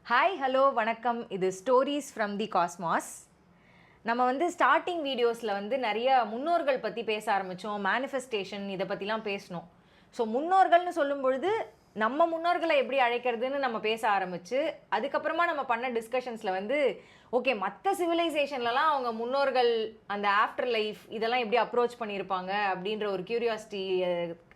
Hi hello வணக்கம். இது stories from the cosmos. நம்ம ஸ்டார்டிங் வீடியோஸில் நிறைய முன்னோர்கள் பற்றி பேச ஆரம்பித்தோம். மேனிஃபெஸ்டேஷன் இதை பற்றிலாம் பேசணும். ஸோ முன்னோர்கள்னு சொல்லும் பொழுது நம்ம முன்னோர்களை எப்படி அழைக்கிறதுன்னு நம்ம பேச ஆரம்பித்து அதுக்கப்புறமா நம்ம பண்ண டிஸ்கஷன்ஸில் ஓகே மற்ற சிவிலைசேஷன்லலாம் அவங்க முன்னோர்கள் அந்த ஆஃப்டர் லைஃப் இதெல்லாம் எப்படி அப்ரோச் பண்ணியிருப்பாங்க அப்படின்ற ஒரு க்யூரியாசிட்டி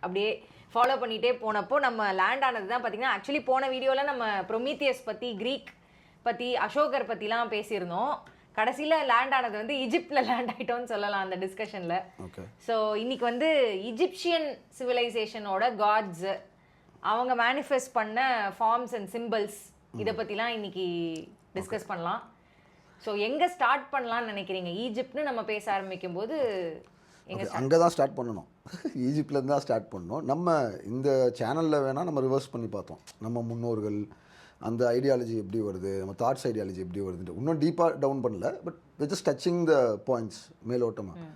அப்படியே ஃபாலோ பண்ணிகிட்டே போனப்போ நம்ம லேண்ட் ஆனது தான் பார்த்திங்கன்னா, ஆக்சுவலி போன வீடியோவில் நம்ம ப்ரொமீத்தியஸ் பற்றி, க்ரீக் பற்றி, அசோகர் பற்றிலாம் பேசியிருந்தோம். கடைசியில் லேண்ட் ஆனது ஈஜிப்டில் லேண்ட் ஆகிட்டோன்னு சொல்லலாம் அந்த டிஸ்கஷனில். ஸோ இன்னைக்கு ஈஜிப்சியன் சிவிலைசேஷனோட காட்ஸ், அவங்க மேனிஃபெஸ்ட் பண்ண ஃபார்ம்ஸ் அண்ட் சிம்பிள்ஸ், இதை பற்றிலாம் இன்னைக்கு டிஸ்கஸ் பண்ணலாம். ஸோ எங்கே ஸ்டார்ட் பண்ணலான்னு நினைக்கிறீங்க? ஈஜிப்ட்னு நம்ம பேச ஆரம்பிக்கும் போது அங்கே தான் ஸ்டார்ட் பண்ணணும். ஈஜிப்ட்லேருந்து தான் ஸ்டார்ட் பண்ணணும். நம்ம இந்த சேனலில் வேணால் நம்ம ரிவர்ஸ் பண்ணி பார்த்தோம். நம்ம முன்னோர்கள் அந்த ஐடியாலஜி எப்படி வருது, நம்ம தாட்ஸ் ஐடியாலஜி எப்படி வருதுன்ட்டு இன்னும் டீப்பாக டவுன் பண்ணல. But just touching the points மேலோட்டமாக.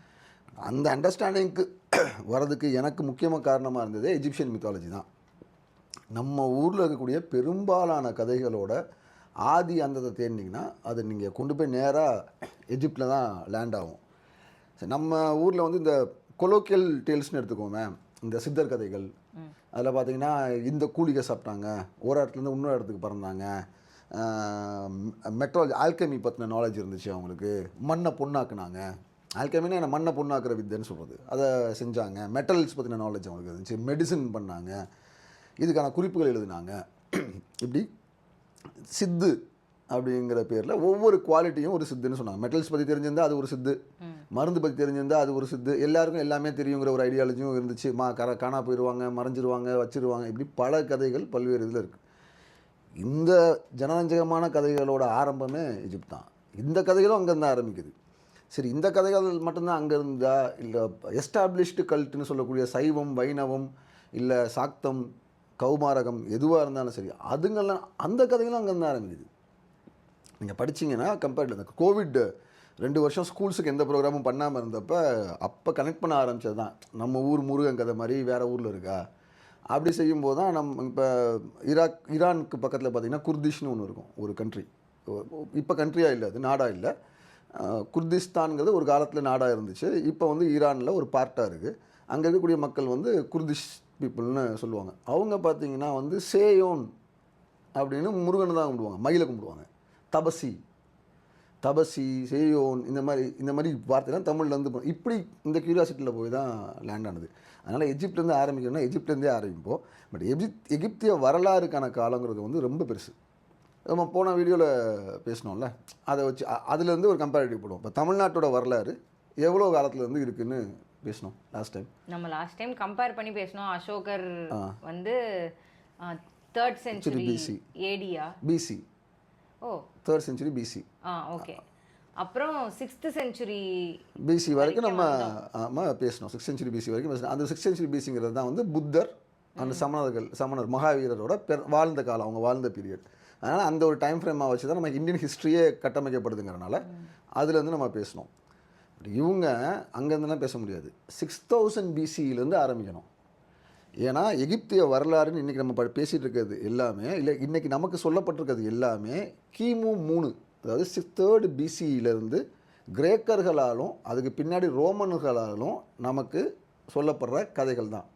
அந்த அண்டர்ஸ்டாண்டிங்க்கு வரதுக்கு எனக்கு முக்கியமாக காரணமாக இருந்தது எஜிப்சியன் மித்தாலஜி தான். நம்ம ஊரில் இருக்கக்கூடிய பெரும்பாலான கதைகளோட ஆதி அந்தத்தை தேடினீங்கன்னா அது நீங்கள் கொண்டு போய் நேராக எஜிப்டில் தான் லேண்ட் ஆகும். நம்ம ஊரில் இந்த கொலோக்கியல் டேல்ஸ்னு எடுத்துக்கோமே, இந்த சித்தர் கதைகள், அதில் பார்த்தீங்கன்னா இந்த கூலிகை சாப்பிட்டாங்க, ஒரு இடத்துலேருந்து இன்னொரு இடத்துக்கு பறந்தாங்க, மெட்ராலஜி ஆல்கமி பற்றின நாலேஜ் இருந்துச்சு அவங்களுக்கு, மண்ணை பொண்ணாக்குனாங்க. ஆல்கமின்னா என்ன, மண்ணை பொண்ணாக்குற வித்தைன்னு சொல்கிறது, அதை செஞ்சாங்க. மெட்டல்ஸ் பற்றின நாலேஜ் அவங்களுக்கு இருந்துச்சு, மெடிசன் பண்ணாங்க, இதுக்கான குறிப்புகள் எழுதினாங்க. இப்படி சித்து அப்படிங்கிற பேரில் ஒவ்வொரு குவாலிட்டியும் ஒரு சித்துன்னு சொன்னாங்க. மெட்டல்ஸ் பற்றி தெரிஞ்சிருந்தால் அது ஒரு சித்து, மருந்து பற்றி தெரிஞ்சிருந்தால் அது ஒரு சித்து, எல்லாருக்கும் எல்லாமே தெரியுங்கிற ஒரு ஐடியாலஜியும் இருந்துச்சு. காணா போயிடுவாங்க, மறைஞ்சிருவாங்க, வச்சிருவாங்க, இப்படி பல கதைகள் பல்வேறு இதில் இருக்குது. இந்த ஜனரஞ்சகமான கதைகளோட ஆரம்பமே எஜிப்ட் தான். இந்த கதைகளும் அங்கேருந்து ஆரம்பிக்குது. சரி, இந்த கதைகள் மட்டும்தான் அங்கே இருந்தா, இல்லை எஸ்டாப்ளிஷ்டு கல்ட்டுன்னு சொல்லக்கூடிய சைவம், வைணவம், இல்லை சாக்தம், கௌமாரகம் எதுவாக இருந்தாலும் சரி, அதுங்கெல்லாம் அந்த கதைகளும் அங்கேருந்து ஆரம்பிக்குது. நீங்கள் படிச்சிங்கன்னா கம்பேர்டு அந்த கோவிட் 2 வருஷம் ஸ்கூல்ஸுக்கு எந்த ப்ரோக்ராமும் பண்ணாமல் இருந்தப்போ அப்போ கனெக்ட் பண்ண ஆரம்பித்தது தான். நம்ம ஊர் முருகன் கதை மாதிரி வேறு ஊரில் இருக்கா, அப்படி செய்யும்போது தான் நம்ம இப்போ ஈரானுக்கு பக்கத்தில் பார்த்திங்கன்னா குர்திஷ்னு ஒன்று இருக்கும், ஒரு கண்ட்ரி. இப்போ கண்ட்ரியாக இல்லை, அது நாடாக இல்லை. குர்திஸ்தான்ங்கிறது ஒரு காலத்தில் நாடாக இருந்துச்சு. இப்போ ஈரானில் ஒரு பார்ட்டாக இருக்குது. அங்கே இருக்கக்கூடிய மக்கள் குர்திஷ் பீப்புள்னு சொல்லுவாங்க. அவங்க பார்த்திங்கன்னா சேயோன் அப்படின்னு முருகனை தான் கும்பிடுவாங்க, மயிலை கும்பிடுவாங்க. தபசி, சேயோன், இந்த மாதிரி வார்த்தைலாம் தமிழ்லேருந்து இப்படி இந்த க்யூரியாசிட்டியில் போய் தான் லேண்ட் ஆனது. அதனால் எஜிப்ட்லேருந்து ஆரம்பிக்கணும்னா எஜிப்ட்லேருந்தே ஆரம்பிப்போம். பட் எகிப்திய வரலாறுக்கான காலங்கிறது ரொம்ப பெருசு. நம்ம போன வீடியோவில் பேசணும்ல, அதை வச்சு அதுலேருந்து ஒரு கம்பேரிட்டிவ் போடுவோம். இப்போ தமிழ்நாட்டோட வரலாறு எவ்வளோ காலத்துலேருந்து இருக்குதுன்னு பேசணும். லாஸ்ட் டைம் கம்பேர் பண்ணி பேசணும். அசோகர் 3rd century BC ஏடியா பிசி. ஓ, 3rd century BC. ஓகே. அப்புறம் 6th century BC வரைக்கும் நம்ம பேசணும். 6th century BC வரைக்கும் பேசணும். அந்த 6th century BCங்கிறது தான் புத்தர் அந்த சமணர் மகாவீரரோட வாழ்ந்த காலம், அவங்க வாழ்ந்த பீரியட். அதனால் அந்த ஒரு டைம் ஃப்ரேமாக வச்சு தான் நம்ம இந்தியன் ஹிஸ்ட்ரியே கட்டமைக்கப்படுதுங்கிறனால அதுலேருந்து நம்ம பேசணும். இவங்க அங்கேருந்துலாம் பேச முடியாது. 6000 BCயிலேருந்து ஆரம்பிக்கணும். ஏன்னா எகிப்திய வரலாறுன்னு இன்றைக்கி நம்ம பேசிகிட்டு இருக்கிறது எல்லாமே, இல்லை இன்றைக்கி நமக்கு சொல்லப்பட்டிருக்கிறது எல்லாமே கிமு 3, அதாவது 3rd BCயிலேருந்து கிரேக்கர்களாலும் அதுக்கு பின்னாடி ரோமன்களாலும் நமக்கு சொல்லப்படுற கதைகள் தான்.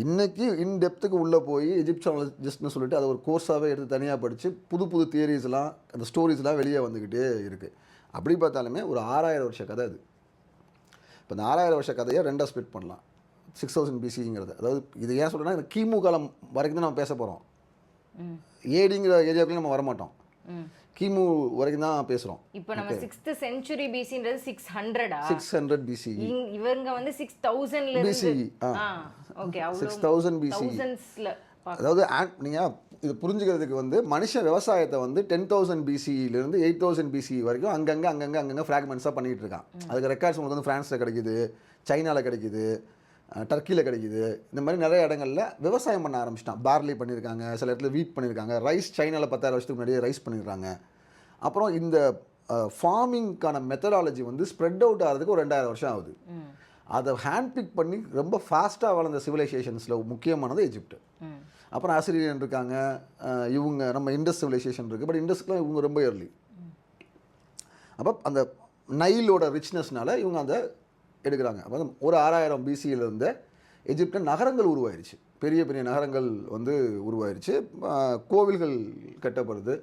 இன்றைக்கி இன்டெப்த்துக்கு உள்ளே போய் எஜிப்சியாலஜிஸ்ட்னு சொல்லிட்டு அதை ஒரு கோர்ஸாகவே எடுத்து தனியாக படித்து புது தியரிஸ்லாம், அந்த ஸ்டோரிஸ்லாம் வெளியே வந்துக்கிட்டே இருக்குது. அப்படி பார்த்தாலுமே ஒரு 6000 வருஷ கதை அது. இப்போ இந்த 6000 வருஷ கதையை 2ஆக ஸ்ப்ளிட் பண்ணலாம். 6000 BCங்கிறது, அதாவது இது ஏன் சொல்கிறேன்னா இந்த கிமு காலம் வரைக்கும் தான் நம்ம பேச போகிறோம். ஏடிங்கிற ஏரியாவுக்குள்ளே நம்ம வரமாட்டோம், கிமு வரைக்கும் தான் பேசுகிறோம். இப்போ நம்ம 6th century BCன்றது 600 BC. இவங்க 6000 BC. Okay, 6000 BC. அதாவது நீங்கள் இது புரிஞ்சுக்கிறதுக்கு மனுஷன் விவசாயத்தை 10,000 BCயிலிருந்து 8000 BC வரைக்கும் அங்கங்கே ஃப்ராக்மெண்ட்ஸாக பண்ணிகிட்டு இருக்கான். அதுக்கு ரெக்கார்ட்ஸ் உங்களுக்கு ஃப்ரான்ஸில் கிடைக்குது, சைனாவில் கிடைக்குது, டர்க்கியில் கிடைக்குது. இந்த மாதிரி நிறைய இடங்களில் விவசாயம் பண்ண ஆரம்பிச்சிட்டான். பார்லி பண்ணியிருக்காங்க, சில இடத்துல வீட் பண்ணியிருக்காங்க, ரைஸ் சைனாவில் 10,000 வருஷத்துக்கு முன்னாடியே ரைஸ் பண்ணிடுறாங்க. அப்புறம் இந்த ஃபார்மிங்க்கான மெத்தடாலஜி ஸ்ப்ரெட் அவுட் ஆகிறதுக்கு ஒரு 2000 வருஷம் ஆகுது. அதை ஹேண்ட் பிக் பண்ணி ரொம்ப ஃபாஸ்ட்டாக வளர்ந்த சிவிலைசேஷன்ஸில் முக்கியமானது எஜிப்ட். அப்புறம் அசிரியன் இருக்காங்க, இவங்க நம்ம இண்டஸ் சிவிலைசேஷன் இருக்குது. பட் இண்டஸ்க்குலாம் இவங்க ரொம்ப ஏர்லி. அப்போ அந்த நைலோட ரிச்னஸ்னால இவங்க அதை எடுக்கிறாங்க. அப்போ ஒரு 6000 பிசியிலேருந்து எஜிப்டில் நகரங்கள் உருவாயிருச்சு, பெரிய பெரிய நகரங்கள் வந்து உருவாயிருச்சு, கோவில்கள் கட்டப்படுது.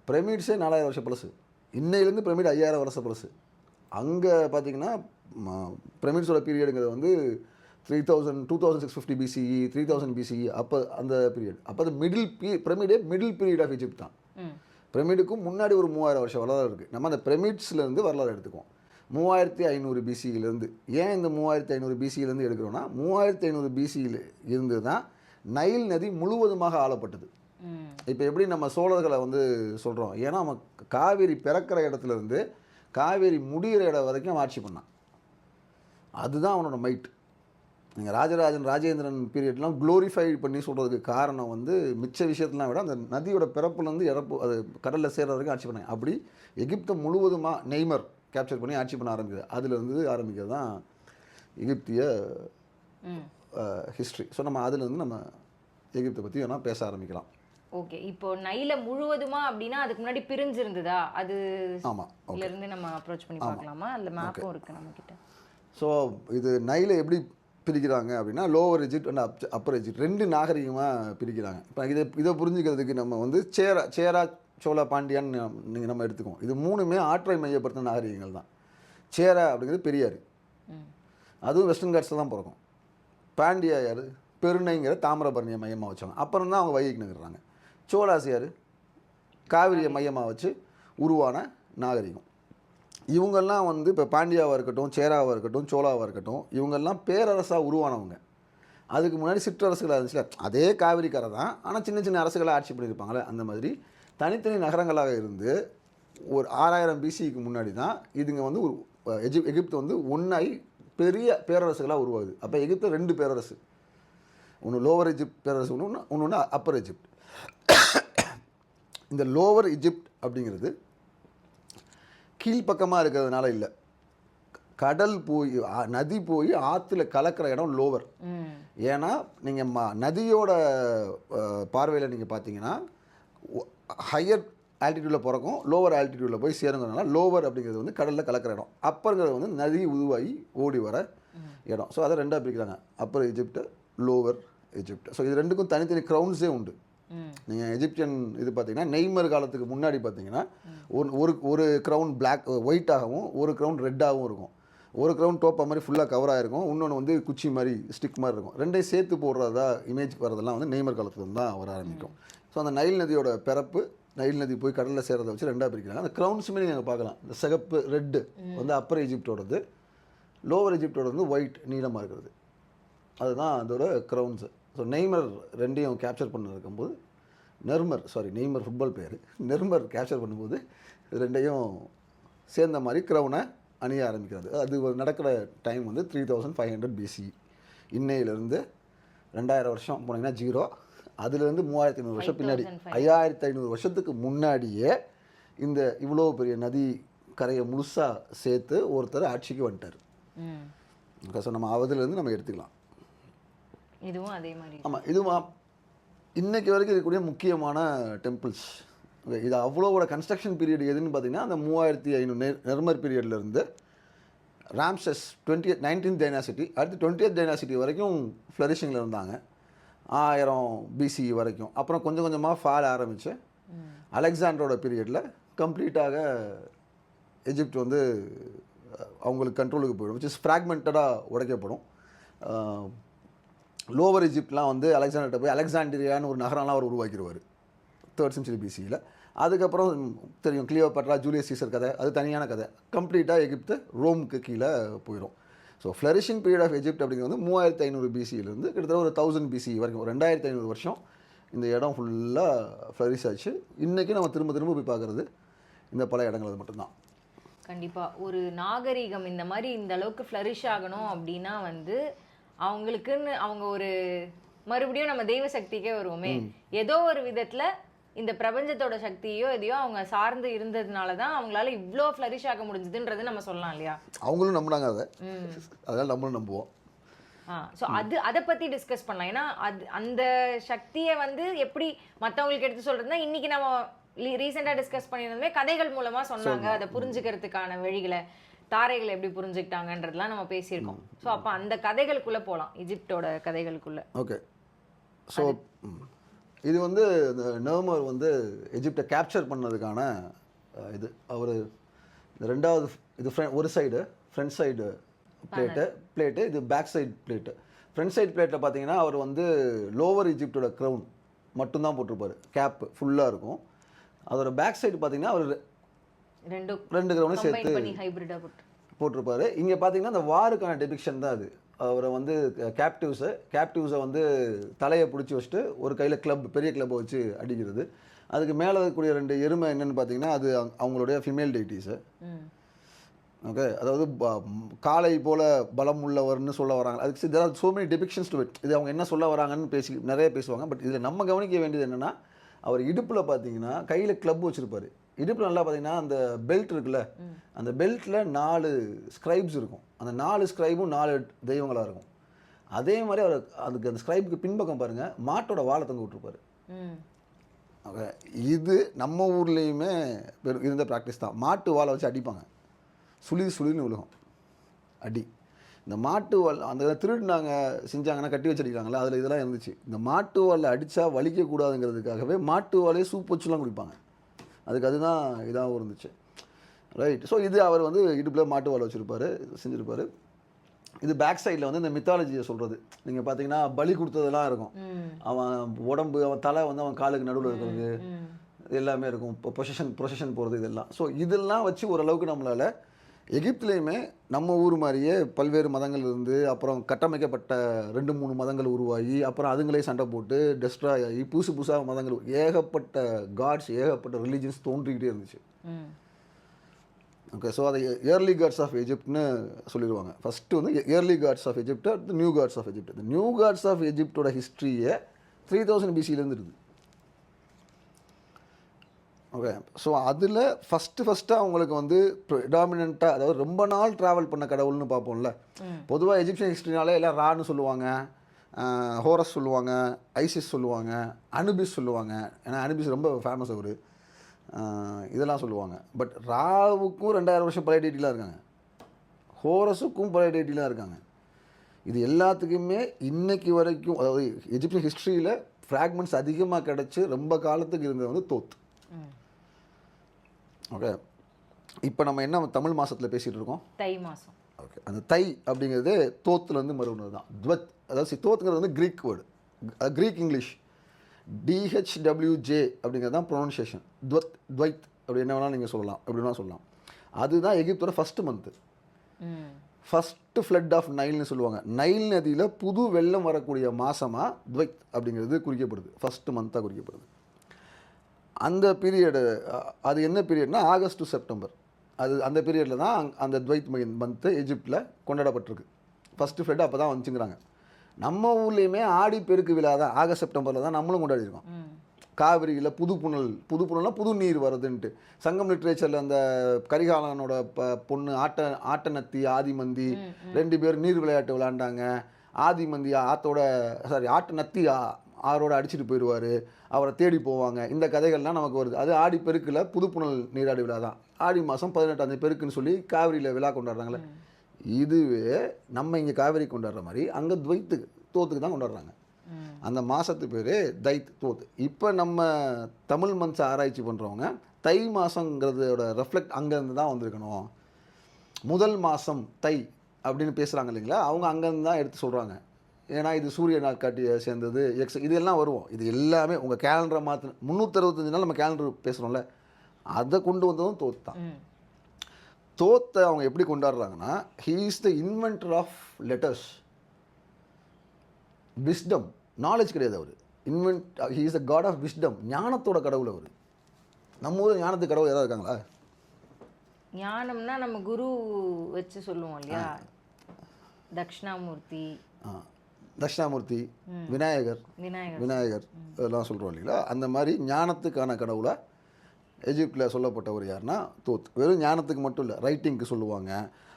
பிரமிட்ஸே 4000 வருஷம் பழசு. இன்னையிலேருந்து பிரமிட் 5000 வருஷம் பழசு. அங்கே பார்த்தீங்கன்னா பிரமிட்ஸோட பீரியடுங்கிறது வந்து 2650 பிசிஇ, 3000 பிசிஇ, அப்போ அந்த பீரியட். அப்போ அது மிடில் பீரியட் ஆஃப் எஜிப்ட் தான். பிரமிடுக்கும் முன்னாடி ஒரு 3000 வருஷம் வரலாறு இருக்குது. நம்ம அந்த பிரமிட்ஸ்லேருந்து வரலாறு எடுத்துக்குவோம். 3500 பிசியிலேருந்து. ஏன் இந்த 3500 பிசியிலேருந்து எடுக்கிறோன்னா, 3500 பிசியில் இருந்து தான் நைல் நதி முழுவதுமாக ஆளப்பட்டது. இப்போ எப்படி நம்ம சோழர்களை வந்து சொல்கிறோம், ஏன்னா நம்ம காவேரி பிறக்கிற இடத்துலேருந்து காவேரி முடிகிற இடம் வரைக்கும் ஆட்சி பண்ணான். அதுதான் அவனோட மைட். நீங்கள் ராஜேந்திரன் பீரியட்லாம் க்ளோரிஃபை பண்ணி சொல்கிறதுக்கு காரணம் வந்து மிச்ச விஷயத்தெலாம் விட அந்த நதியோட பிறப்புலேருந்து இறப்பு, அது கடலில் சேர்கிற வரைக்கும் ஆட்சி பண்ணாங்க. அப்படி எகிப்தை முழுவதுமாக நெய்மர் கேப்சர் பண்ணி ஆட்சி பண்ண ஆரம்பிக்குது. அதுலேருந்து ஆரம்பிக்கிறது தான் எகிப்திய ஹிஸ்ட்ரி. ஸோ நம்ம அதுலேருந்து நம்ம எகிப்தை பற்றி வேணால் பேச ஆரம்பிக்கலாம். ஓகே, இப்போ நைல முழுவதுமா அப்படின்னா அதுக்கு முன்னாடி பிரிஞ்சிருந்ததா? அது ஆமாம், இருந்து நம்ம அப்ரோச் பண்ணி பார்க்கலாமா? அந்த மேப்பும் இருக்குது நம்மக்கிட்ட. ஸோ இது நைலை எப்படி பிரிக்கிறாங்க அப்படின்னா, lower Egypt and upper Egypt 2 நாகரிகமாக பிரிக்கிறாங்க. இப்போ இதை புரிஞ்சுக்கிறதுக்கு நம்ம வந்து சேரா சோழா பாண்டியான்னு நம்ம எடுத்துக்குவோம். இது 3மே ஆற்றை மையப்படுத்தின நாகரிகங்கள் தான். சேரா அப்படிங்கிறது பெரியார், அதுவும் வெஸ்டர்ன் காட்ஸில் தான் பிறக்கும். பாண்டியா யார்? பெருணைங்கிற தாமிரபரணியை மையமாக வச்சாங்க. அப்புறம் தான் அவங்க வைகைக்கு நகர்றாங்க. சோழாஸ் யார்? காவிரியை மையமாக வச்சு உருவான நாகரிகம். இவங்கெல்லாம் வந்து இப்போ பாண்டியாவாக இருக்கட்டும், சேராவாக இருக்கட்டும், சோழாவாக இருக்கட்டும், இவங்கெல்லாம் பேரரசாக உருவானவங்க. அதுக்கு முன்னாடி சிற்றரசுகளாக இருந்துச்சுல, அதே காவிரிக்கரை தான், ஆனால் சின்ன சின்ன அரசுகளாக ஆட்சி பண்ணியிருப்பாங்களே, அந்த மாதிரி தனித்தனி நகரங்களாக இருந்து ஒரு 6000 பிசிக்கு முன்னாடி தான் இதுங்க வந்து ஒரு எகிப்து வந்து ஒன்றாகி பெரிய பேரரசுகளாக உருவாகுது. அப்போ எகிப்து 2 பேரரசு, ஒன்று லோவர் எஜிப்ட் பேரரசு, ஒன்று அப்பர் எஜிப்ட். இந்த லோவர் எஜிப்ட் அப்படிங்கிறது கீழ்ப்பக்கமாக இருக்கிறதுனால இல்லை, கடல் போய் நதி போய் ஆற்றுல கலக்கிற இடம் லோவர். ஏன்னா நீங்கள் நதியோட பார்வையில் நீங்கள் பார்த்தீங்கன்னா ஹையர் ஆல்டிடியூடில் பிறக்கும், லோவர் ஆல்டிடியூடில் போய் சேருங்கிறதுனால லோவர் அப்படிங்கிறது வந்து கடலில் கலக்கிற இடம், அப்பருங்கிறது வந்து நதி உருவாகி ஓடி வர இடம். ஸோ அதை 2ஆக பிரிக்கிறாங்க, upper Egypt, lower Egypt. So இது 2க்கும் தனித்தனி க்ரௌன்ஸே உண்டு. நீங்கள் எஜிப்சியன் இது பார்த்தீங்கன்னா நெய்மர் காலத்துக்கு முன்னாடி பார்த்தீங்கன்னா ஒரு க்ரௌன் பிளாக் ஒயிட்டாகவும் ஒரு க்ரௌன் ரெட்டாகவும் இருக்கும். ஒரு க்ரௌன் டோப்பா மாதிரி ஃபுல்லாக கவராக இருக்கும், இன்னொன்று வந்து குச்சி மாதிரி ஸ்டிக் மாதிரி இருக்கும். 2ஐயும் சேர்த்து போடுறதா இமேஜ் வரதெல்லாம் வந்து நெய்மர் காலத்துல தான் வர ஆரம்பிக்கும். ஸோ அந்த நைல் நதியோட பிறப்பு, நைல் நதி போய் கடலில் சேர்றதை வச்சு 2ஆக பிரிக்கிறாங்க. அந்த க்ரௌன்ஸுமே நீங்கள் பார்க்கலாம், இந்த சிகப்பு ரெட்டு வந்து அப்பர் எஜிப்டோடது, லோவர் எஜிப்டோட வந்து ஒயிட் நீளமாக இருக்கிறது, அதுதான் அதோட க்ரௌன்ஸு. ஸோ நெய்மர் 2ஐயும் கேப்சர் பண்ண இருக்கும்போது நெய்மர் ஃபுட்பால் பேர், நெர்மர் கேப்சர் பண்ணும்போது 2ஐயும் சேர்ந்த மாதிரி க்ரௌனை அணிய ஆரம்பிக்கிறது. அது நடக்கிற டைம் வந்து 3500 பிசி. இன்னையிலேருந்து 2000 வருஷம் போனீங்கன்னா 0, அதுலேருந்து 3500 வருஷம் பின்னாடி 5500 வருஷத்துக்கு முன்னாடியே இந்த இவ்வளோ பெரிய நதி கரையை முழுசாக சேர்த்து ஒருத்தர் ஆட்சிக்கு வந்துட்டார். ஸோ நம்ம அதுலேருந்து நம்ம எடுத்துக்கலாம். இதுவும் அதே மாதிரி. ஆமாம், இதுவும் இன்றைக்கி வரைக்கும் இருக்கக்கூடிய முக்கியமான டெம்பிள்ஸ். இது அவ்வளோவோட கன்ஸ்ட்ரக்ஷன் பீரியட் எதுன்னு பார்த்தீங்கன்னா அந்த 3500 நெர்மர் பீரியட்லேருந்து ராம்சஸ் 19th டைனாசிட்டி, அடுத்து 20th டைனாசிட்டி வரைக்கும் ஃப்ளரிஷிங்கில் இருந்தாங்க, 1000 பிசி வரைக்கும். அப்புறம் கொஞ்சம் கொஞ்சமாக ஃபால் ஆரம்பித்து அலெக்சாண்டரோட பீரியடில் கம்ப்ளீட்டாக எஜிப்ட் வந்து அவங்களுக்கு கண்ட்ரோலுக்கு போயிடும், விச் இஸ் ஃப்ராக்மெண்டடாக உடைக்கப்படும். லோவர் எஜிப்ட்லாம் வந்து அலெக்சாண்டர்கிட்ட போய் அலெக்சாண்டிரியான்னு ஒரு நகரம்லாம் அவர் உருவாக்கிடுவார் 3rd century பிசியில். அதுக்கப்புறம் தெரியும் கிளியோபாட்ரா, ஜூலியஸ் சீசர் கதை, அது தனியான கதை. கம்ப்ளீட்டாக எகிப்து ரோமுக்கு கீழே போயிடும். So flourishing period of Egypt அப்படிங்கிறது வந்து 3500 பிசியிலேருந்து கிட்டத்தட்ட ஒரு 1000 பிசி வரைக்கும், 2500 வருஷம் இந்த இடம் ஃபுல்லாக ஃப்ளரிஷ் ஆச்சு. இன்றைக்கி நம்ம திரும்ப திரும்ப போய் பார்க்குறது இந்த பல இடங்கள் அது மட்டும்தான். கண்டிப்பாக ஒரு நாகரிகம் இந்த மாதிரி இந்த அளவுக்கு ஃப்ளரிஷ் ஆகணும் அப்படின்னா வந்து அவங்களுக்குன்னு அவங்க ஒரு மறுபடியும் நம்ம தெய்வ சக்திக்கே வருவோமே, ஏதோ ஒரு விதத்தில் இந்த பிரபஞ்சத்தோட சக்தியோ எதையோ அவங்க சார்ந்து இருந்ததுனால தான் அவங்களால இவ்வளோ ஃப்ளரிஷ் ஆக முடிஞ்சதுன்றது நம்ம சொல்லலாம் இல்லையா? அவங்களும் நம்பினாங்க அதை, அதனால் நம்மளும் நம்புவோம். ஸோ அதை பற்றி டிஸ்கஸ் பண்ணலாம். ஏன்னா அந்த சக்தியை வந்து எப்படி மற்றவங்களுக்கு எடுத்து சொல்கிறதுனா, இன்றைக்கி நம்ம ரீசெண்டாக டிஸ்கஸ் பண்ணியிருந்தோமே கதைகள் மூலமாக சொன்னாங்க, அதை புரிஞ்சுக்கிறதுக்கான வழிகளை, தாரைகளை எப்படி புரிஞ்சுக்கிட்டாங்கன்றதுலாம் நம்ம பேசியிருக்கோம். ஸோ அப்போ அந்த கதைகளுக்குள்ளே போகலாம், எஜிப்டோட கதைகளுக்குள்ளே. ஓகே. ஸோ இது வந்து இந்த நெர்மர் வந்து எஜிப்டை கேப்சர் பண்ணதுக்கான இது அவர் இந்த ரெண்டாவது இது ஒரு சைடு ஃப்ரண்ட் சைடு பிளேட்டு இது back side plate. Front side பிளேட்டில் பார்த்தீங்கன்னா அவர் வந்து லோவர் ஈஜிப்டோட க்ரௌன் மட்டும்தான் போட்டிருப்பாரு, கேப் ஃபுல்லாக இருக்கும். அதோட பேக் சைடு பார்த்தீங்கன்னா அவர் ரெண்டு க்ரௌனும் சேர்த்து போட்டிருப்பாரு. இங்கே பார்த்தீங்கன்னா அந்த வாருக்கான டெபிக்ஷன் தான் அது. அவரை வந்து கேப்டிவ்ஸை வந்து தலையை பிடிச்சி வச்சுட்டு ஒரு கையில் பெரிய கிளப்பை வச்சு அடிக்கிறது. அதுக்கு மேலே இருக்கக்கூடிய 2 எருமை என்னென்னு பார்த்தீங்கன்னா அது அவங்களுடைய ஃபீமேல் டெய்ட்டிஸு. ஓகே, அதாவது காளை போல் பலம் உள்ளவர்னு சொல்ல வராங்க. அதுக்கு there are so many depictions to it. இது அவங்க என்ன சொல்ல வராங்கன்னு நிறைய பேசுவாங்க. பட் இதில் நம்ம கவனிக்க வேண்டியது என்னென்னா, அவர் இடுப்பில் பார்த்தீங்கன்னா கையில் கிளப் வச்சுருப்பார். இடுப்பில் நல்லா பார்த்தீங்கன்னா அந்த பெல்ட் இருக்குல்ல, அந்த பெல்ட்டில் 4 ஸ்க்ரைப்ஸ் இருக்கும். அந்த 4 ஸ்க்ரைபும் 4 தெய்வங்களாக இருக்கும். அதே மாதிரி அவர் அதுக்கு அந்த ஸ்க்ரைபுக்கு பின்பக்கம் பாருங்கள் மாட்டோட வாழை தொங்க விட்டுருப்பாரு. ஓகே, இது நம்ம ஊர்லேயுமே இருந்த ப்ராக்டிஸ் தான். மாட்டு வாழை வச்சு அடிப்பாங்க, சுளின்னு விழுகும் அடி. இந்த மாட்டு வால் அந்த திருடுனாங்க செஞ்சாங்கன்னா கட்டி வச்சு அடிக்கிறாங்களா, அதில் இதெல்லாம் இருந்துச்சு. இந்த மாட்டு வாலில் அடித்தா வலிக்கக்கூடாதுங்கிறதுக்காகவே மாட்டு வாழையே சூப் வச்சுலாம் குடிப்பாங்க. அதுதான் இதாகவும் இருந்துச்சு. ரைட். ஸோ இது அவர் வந்து இடுப்பில் மாட்டு வாழை வச்சுருப்பார், செஞ்சுருப்பார். இது பேக் சைடில் வந்து இந்த மித்தாலஜியை சொல்கிறது. நீங்கள் பார்த்தீங்கன்னா பலி கொடுத்ததெல்லாம் இருக்கும். அவன் உடம்பு, அவன் தலை வந்து அவன் காலுக்கு நடுவில் இருக்கிறது எல்லாமே இருக்கும். இப்போ ப்ரொசஷன் போகிறது இதெல்லாம். ஸோ இதெல்லாம் வச்சு ஓரளவுக்கு நம்மளால் எகிப்துலேயுமே நம்ம ஊர் மாதிரியே பல்வேறு மதங்கள் இருந்து அப்புறம் கட்டமைக்கப்பட்ட 2-3 மதங்கள் உருவாகி அப்புறம் அதுங்களே சண்டை போட்டு டெஸ்ட்ராய் ஆகி புதுசாக மதங்கள், ஏகப்பட்ட காட்ஸ், ஏகப்பட்ட ரிலீஜன்ஸ் தோன்றிக்கிட்டே இருந்துச்சு. ஓகே, ஸோ அதை ஏர்லி காட்ஸ் ஆஃப் எஜிப்ட்னு சொல்லிடுவாங்க. ஃபஸ்ட்டு வந்து ஏர்லி காட்ஸ் ஆஃப் எஜிப்ட், அடுத்து நியூ காட்ஸ் ஆஃப் எஜிப்ட். இந்த நியூ காட்ஸ் ஆஃப் எஜிப்டோட ஹிஸ்ட்ரியே 3000 BCலேருந்து இருக்குது. ஓகே, ஸோ அதில் ஃபஸ்ட்டாக அவங்களுக்கு வந்து ப்ரிடாமினண்ட்டாக, அதாவது ரொம்ப நாள் ட்ராவல் பண்ண கடவுள்னு பார்ப்போம்ல. பொதுவாக எஜிப்சியன் ஹிஸ்ட்ரினாலே எல்லாம் ரான்னு சொல்லுவாங்க, ஹோரஸ் சொல்லுவாங்க, ஐசிஸ் சொல்லுவாங்க, அனுபிஸ் சொல்லுவாங்க. ஏன்னா அனுபிஸ் ரொம்ப ஃபேமஸ் அவர், இதெல்லாம் சொல்லுவாங்க. பட் ராவுக்கும் 2000 வருஷம் பழைய டேட்டிலாம் இருக்காங்க, ஹோரஸுக்கும் பழைய டேட்டிலாம் இருக்காங்க. இது எல்லாத்துக்குமே இன்னைக்கு வரைக்கும், அதாவது எஜிப்சியன் ஹிஸ்ட்ரியில் ஃப்ராக்மெண்ட்ஸ் அதிகமாக கிடச்சி ரொம்ப காலத்துக்கு இருந்தது வந்து தோத். ஓகே, இப்போ நம்ம என்ன தமிழ் மாதத்தில் பேசிகிட்டு இருக்கோம், தை மாதம். ஓகே, அந்த தை அப்படிங்கிறது தோத்துலேருந்து மறுபடியும் தான். துவத், அதாவது தோத்துங்கிறது வந்து Greek word, Greek English. DHWJ அப்படிங்கிறது தான் ப்ரொனன்சியேஷன். துவைத் அப்படி என்ன வேணாலும் நீங்கள் சொல்லலாம், எப்படி வேணாலும் சொல்லலாம். அதுதான் எகிப்தோட first month, first flood of நைல்னு சொல்லுவாங்க. நைல் நதியில் புது வெள்ளம் வரக்கூடிய மாதமாக துவைத் அப்படிங்கிறது குறிக்கப்படுது, ஃபஸ்ட்டு மந்த்தாக குறிக்கப்படுது. அந்த பீரியடு, அது என்ன பீரியட்னா ஆகஸ்ட் டு செப்டம்பர். அந்த பீரியடில் தான் அந்த துவைத் மந்த்து எஜிப்டில் கொண்டாடப்பட்டிருக்கு. ஃபஸ்ட்டு ஃப்ளட் அப்போ தான் வந்துச்சுங்கிறாங்க. நம்ம ஊர்லேயுமே ஆடி பெருக்கு விழா தான் ஆகஸ்ட் செப்டம்பரில் தான் நம்மளும் கொண்டாடிருக்கோம். காவிரியில் புதுப்புணல்னா புது நீர் வருதுன்ட்டு. சங்கம் லிட்ரேச்சரில் அந்த கரிகாலனோட பொண்ணு ஆட்டநத்தி ஆதிமந்தி 2 பேர் நீர் விளையாட்டு விளையாண்டாங்க. ஆதிமந்தி ஆட்டநத்தி ஆரோட அடிச்சுட்டு போயிடுவார், அவரை தேடி போவாங்க. இந்த கதைகள்லாம் நமக்கு வருது. அது ஆடி பெருக்கில் புதுப்புணல் நீராடி விழா தான். ஆடி மாதம் 18ஆம் பெருக்குன்னு சொல்லி காவிரியில் விழா கொண்டாடுறாங்களே. இதுவே நம்ம இங்கே காவிரி கொண்டாடுற மாதிரி அங்கே தோத்துக்கு தான் கொண்டாடுறாங்க. அந்த மாதத்து பேர் தைத் தோத். இப்போ நம்ம தமிழ் மந்த்ஸை ஆராய்ச்சி பண்ணுறவங்க தை மாதங்கிறதோட ரெஃப்ளெக்ட் அங்கேருந்து தான் வந்திருக்கணும். முதல் மாதம் தை அப்படின்னு பேசுகிறாங்க இல்லைங்களா, அவங்க அங்கேருந்து தான் எடுத்து சொல்கிறாங்க. ஏன்னா இது சூரிய நாட்காட்டியை சேர்ந்தது, இது எல்லாம் வருவோம். இது எல்லாமே உங்கள் கேலண்டரை மாற்ற 365 நாள் நம்ம கேலண்டர் பேசுகிறோம்ல, அதை கொண்டு வந்ததும் தோத் தான். தோத்தை அவங்க எப்படி கொண்டாடுறாங்கன்னா, he is the inventor of letters, wisdom, knowledge கிடையாது அவர். He is the god of wisdom, ஞானத்தோட கடவுள் அவர். நம்ம ஊரில் ஞானத்துக்கு கடவுள் யாராவது இருக்காங்களா? ஞானம்னா நம்ம குரு வச்சு சொல்லுவோம் இல்லையா, தட்சிணாமூர்த்தி, விநாயகர் இதெல்லாம் சொல்கிறோம் இல்லைங்களா. அந்த மாதிரி ஞானத்துக்கான கடவுளாக எஜிப்டில் சொல்லப்பட்டவர் யாருன்னா தோத். வெறும் ஞானத்துக்கு மட்டும் இல்லை, ரைட்டிங்க்கு சொல்லுவாங்க.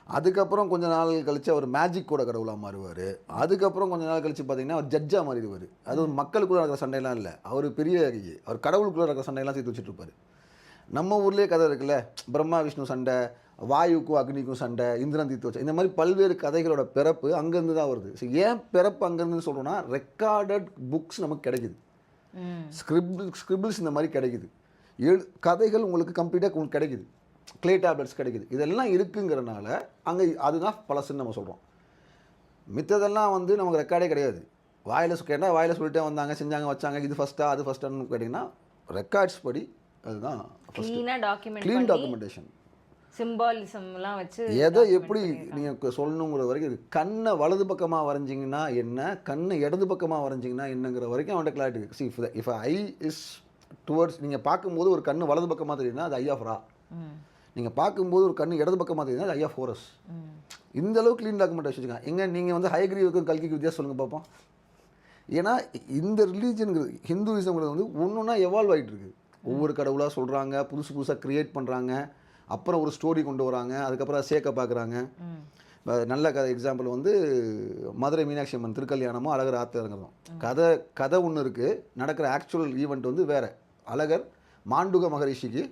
அதுக்கப்புறம் கொஞ்ச நாள் கழிச்சு அவர் மேஜிக்கோட கடவுளாக மாறுவார். அதுக்கப்புறம் கொஞ்ச நாள் கழிச்சு பார்த்தீங்கன்னா அவர் ஜட்ஜாக மாறிடுவார். அது மக்களுக்குள்ளே நடக்கிற சண்டையெல்லாம் இல்லை, அவர் பெரிய அவர் கடவுளுக்குள்ளே நடக்கிற சண்டையெல்லாம் சேர்த்து வச்சுட்டு இருப்பார். நம்ம ஊர்லேயே கதை இருக்குல்ல, பிரம்மா விஷ்ணு சண்டை, வாயுக்கும் அக்னிக்கும் சண்டை, இந்திரன் தீர்த்து வச்ச, இந்த மாதிரி பல்வேறு கதைகளோட பிறப்பு அங்கேருந்து தான் வருது. ஸோ ஏன் பிறப்பு அங்கேருந்து சொல்கிறோன்னா, ரெக்கார்டட் புக்ஸ் நமக்கு கிடைக்குது, ஸ்கிரிபிள்ஸ் இந்த மாதிரி கிடைக்குது, கதைகள் உங்களுக்கு கம்ப்ளீட்டாக உங்களுக்கு கிடைக்குது, க்ளே டேப்லெட்ஸ் கிடைக்குது. இதெல்லாம் இருக்குங்கிறனால அங்கே அதுதான் பழசுன்னு நம்ம சொல்கிறோம். மித்ததெல்லாம் வந்து நமக்கு ரெக்கார்டே கிடையாது. வாயில் கேட்டால் வாயில் சொல்லிட்டே வந்தாங்க, செஞ்சாங்க, வச்சாங்க, இது ஃபஸ்ட்டா அது ஃபஸ்ட்டான்னு கேட்டிங்கன்னா ரெக்கார்ட்ஸ் படி அதுதான் க்ளீன் டாக்குமெண்டேஷன். சிம்பாலிசம்லாம் வச்சு எதை எப்படி நீங்கள் சொல்லணுங்கிற வரைக்கும் இருக்குது. கண்ணை வலது பக்கமாக வரைஞ்சிங்கன்னா என்ன, கண்ணை இடது பக்கமாக வரைஞ்சிங்கன்னா என்னங்கிற வரைக்கும் அவன்கிட்ட கிளாரிட்டி இருக்குது. See if I is towards, நீங்கள் பார்க்கும்போது ஒரு கண்ணு வலது பக்கமாக தெரியுதுன்னா அது ஐ ஆஃப் ரா, நீங்கள் பார்க்கும்போது ஒரு கண்ணு இடது பக்கமாக தெரியுதுன்னா அது ஐ ஆஃப் ஹோரஸ். இந்த அளவுக்கு க்ளீன் டாக்குமெண்டேஷன் வச்சுருக்காங்க. எங்கே நீங்கள் வந்து ஹயக்ரீவுக்கும் கல்கிக்கு வித்தியாசம் சொல்லுங்கள் பார்ப்போம். ஏன்னா இந்த ரிலீஜனுங்கிறது ஹிந்துவிசம்ங்கிறது வந்து ஒன்று ஒன்றா எவால்வ் ஆகிட்டு இருக்குது. ஒவ்வொரு கடவுளாக சொல்கிறாங்க, புதுசு புதுசாக க்ரியேட் பண்ணுறாங்க, அப்புறம் ஒரு ஸ்டோரி கொண்டு வராங்க, அதுக்கப்புறம் அதை சேர்க்க பார்க்குறாங்க. நல்ல கதை எக்ஸாம்பிள் வந்து மதுரை மீனாட்சி அம்மன் திருக்கல்யாணமும் அழகர் ஆற்று இறங்குறதும். கதை ஒன்று இருக்குது, நடக்கிற ஆக்சுவல் ஈவெண்ட் வந்து வேறு. அழகர் மாண்டுக மகரிஷிக்கு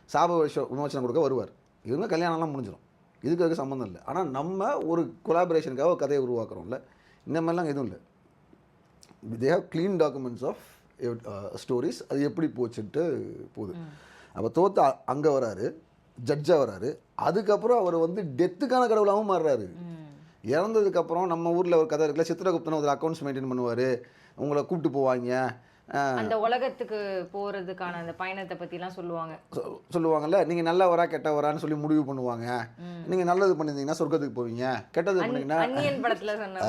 சாப விமோச்சனம் கொடுக்க வருவார். இவங்க கல்யாணம்லாம் முடிஞ்சிடும், இதுக்கு சம்மந்தம் இல்லை. ஆனால் நம்ம ஒரு கொலாபரேஷனுக்காக ஒரு கதையை உருவாக்குறோம்ல, இந்த மாதிரிலாம் எதுவும் இல்லை. They have clean documents of stories. அது எப்படி போச்சுட்டு போகுது. அப்போ தோத்து அங்கே வராரு, ஜட்ஜாக வராரு. அதுக்கப்புறம் அவர் வந்து டெத்துக்கான கடவுளாகவும் மாறுறாரு. இறந்ததுக்கப்புறம் நம்ம ஊரில் ஒரு கதை இருக்குல்ல, சித்திரகுப்தன் ஒரு அக்கௌண்ட்ஸ் மெயின்டைன் பண்ணுவார், உங்களை கூப்பிட்டு போவாங்க, அந்த உலகத்துக்கு போகிறதுக்கான அந்த பயணத்தை பற்றிலாம் சொல்லுவாங்கல்ல. நீங்கள் நல்லவரா கெட்டவரான்னு சொல்லி முடிவு பண்ணுவாங்க. நீங்கள் நல்லது பண்ணியிருந்தீங்கன்னா சொர்க்கத்துக்கு போவீங்க, கெட்டது பண்ணீங்கன்னா அந்நியன் படத்தில் சொன்ன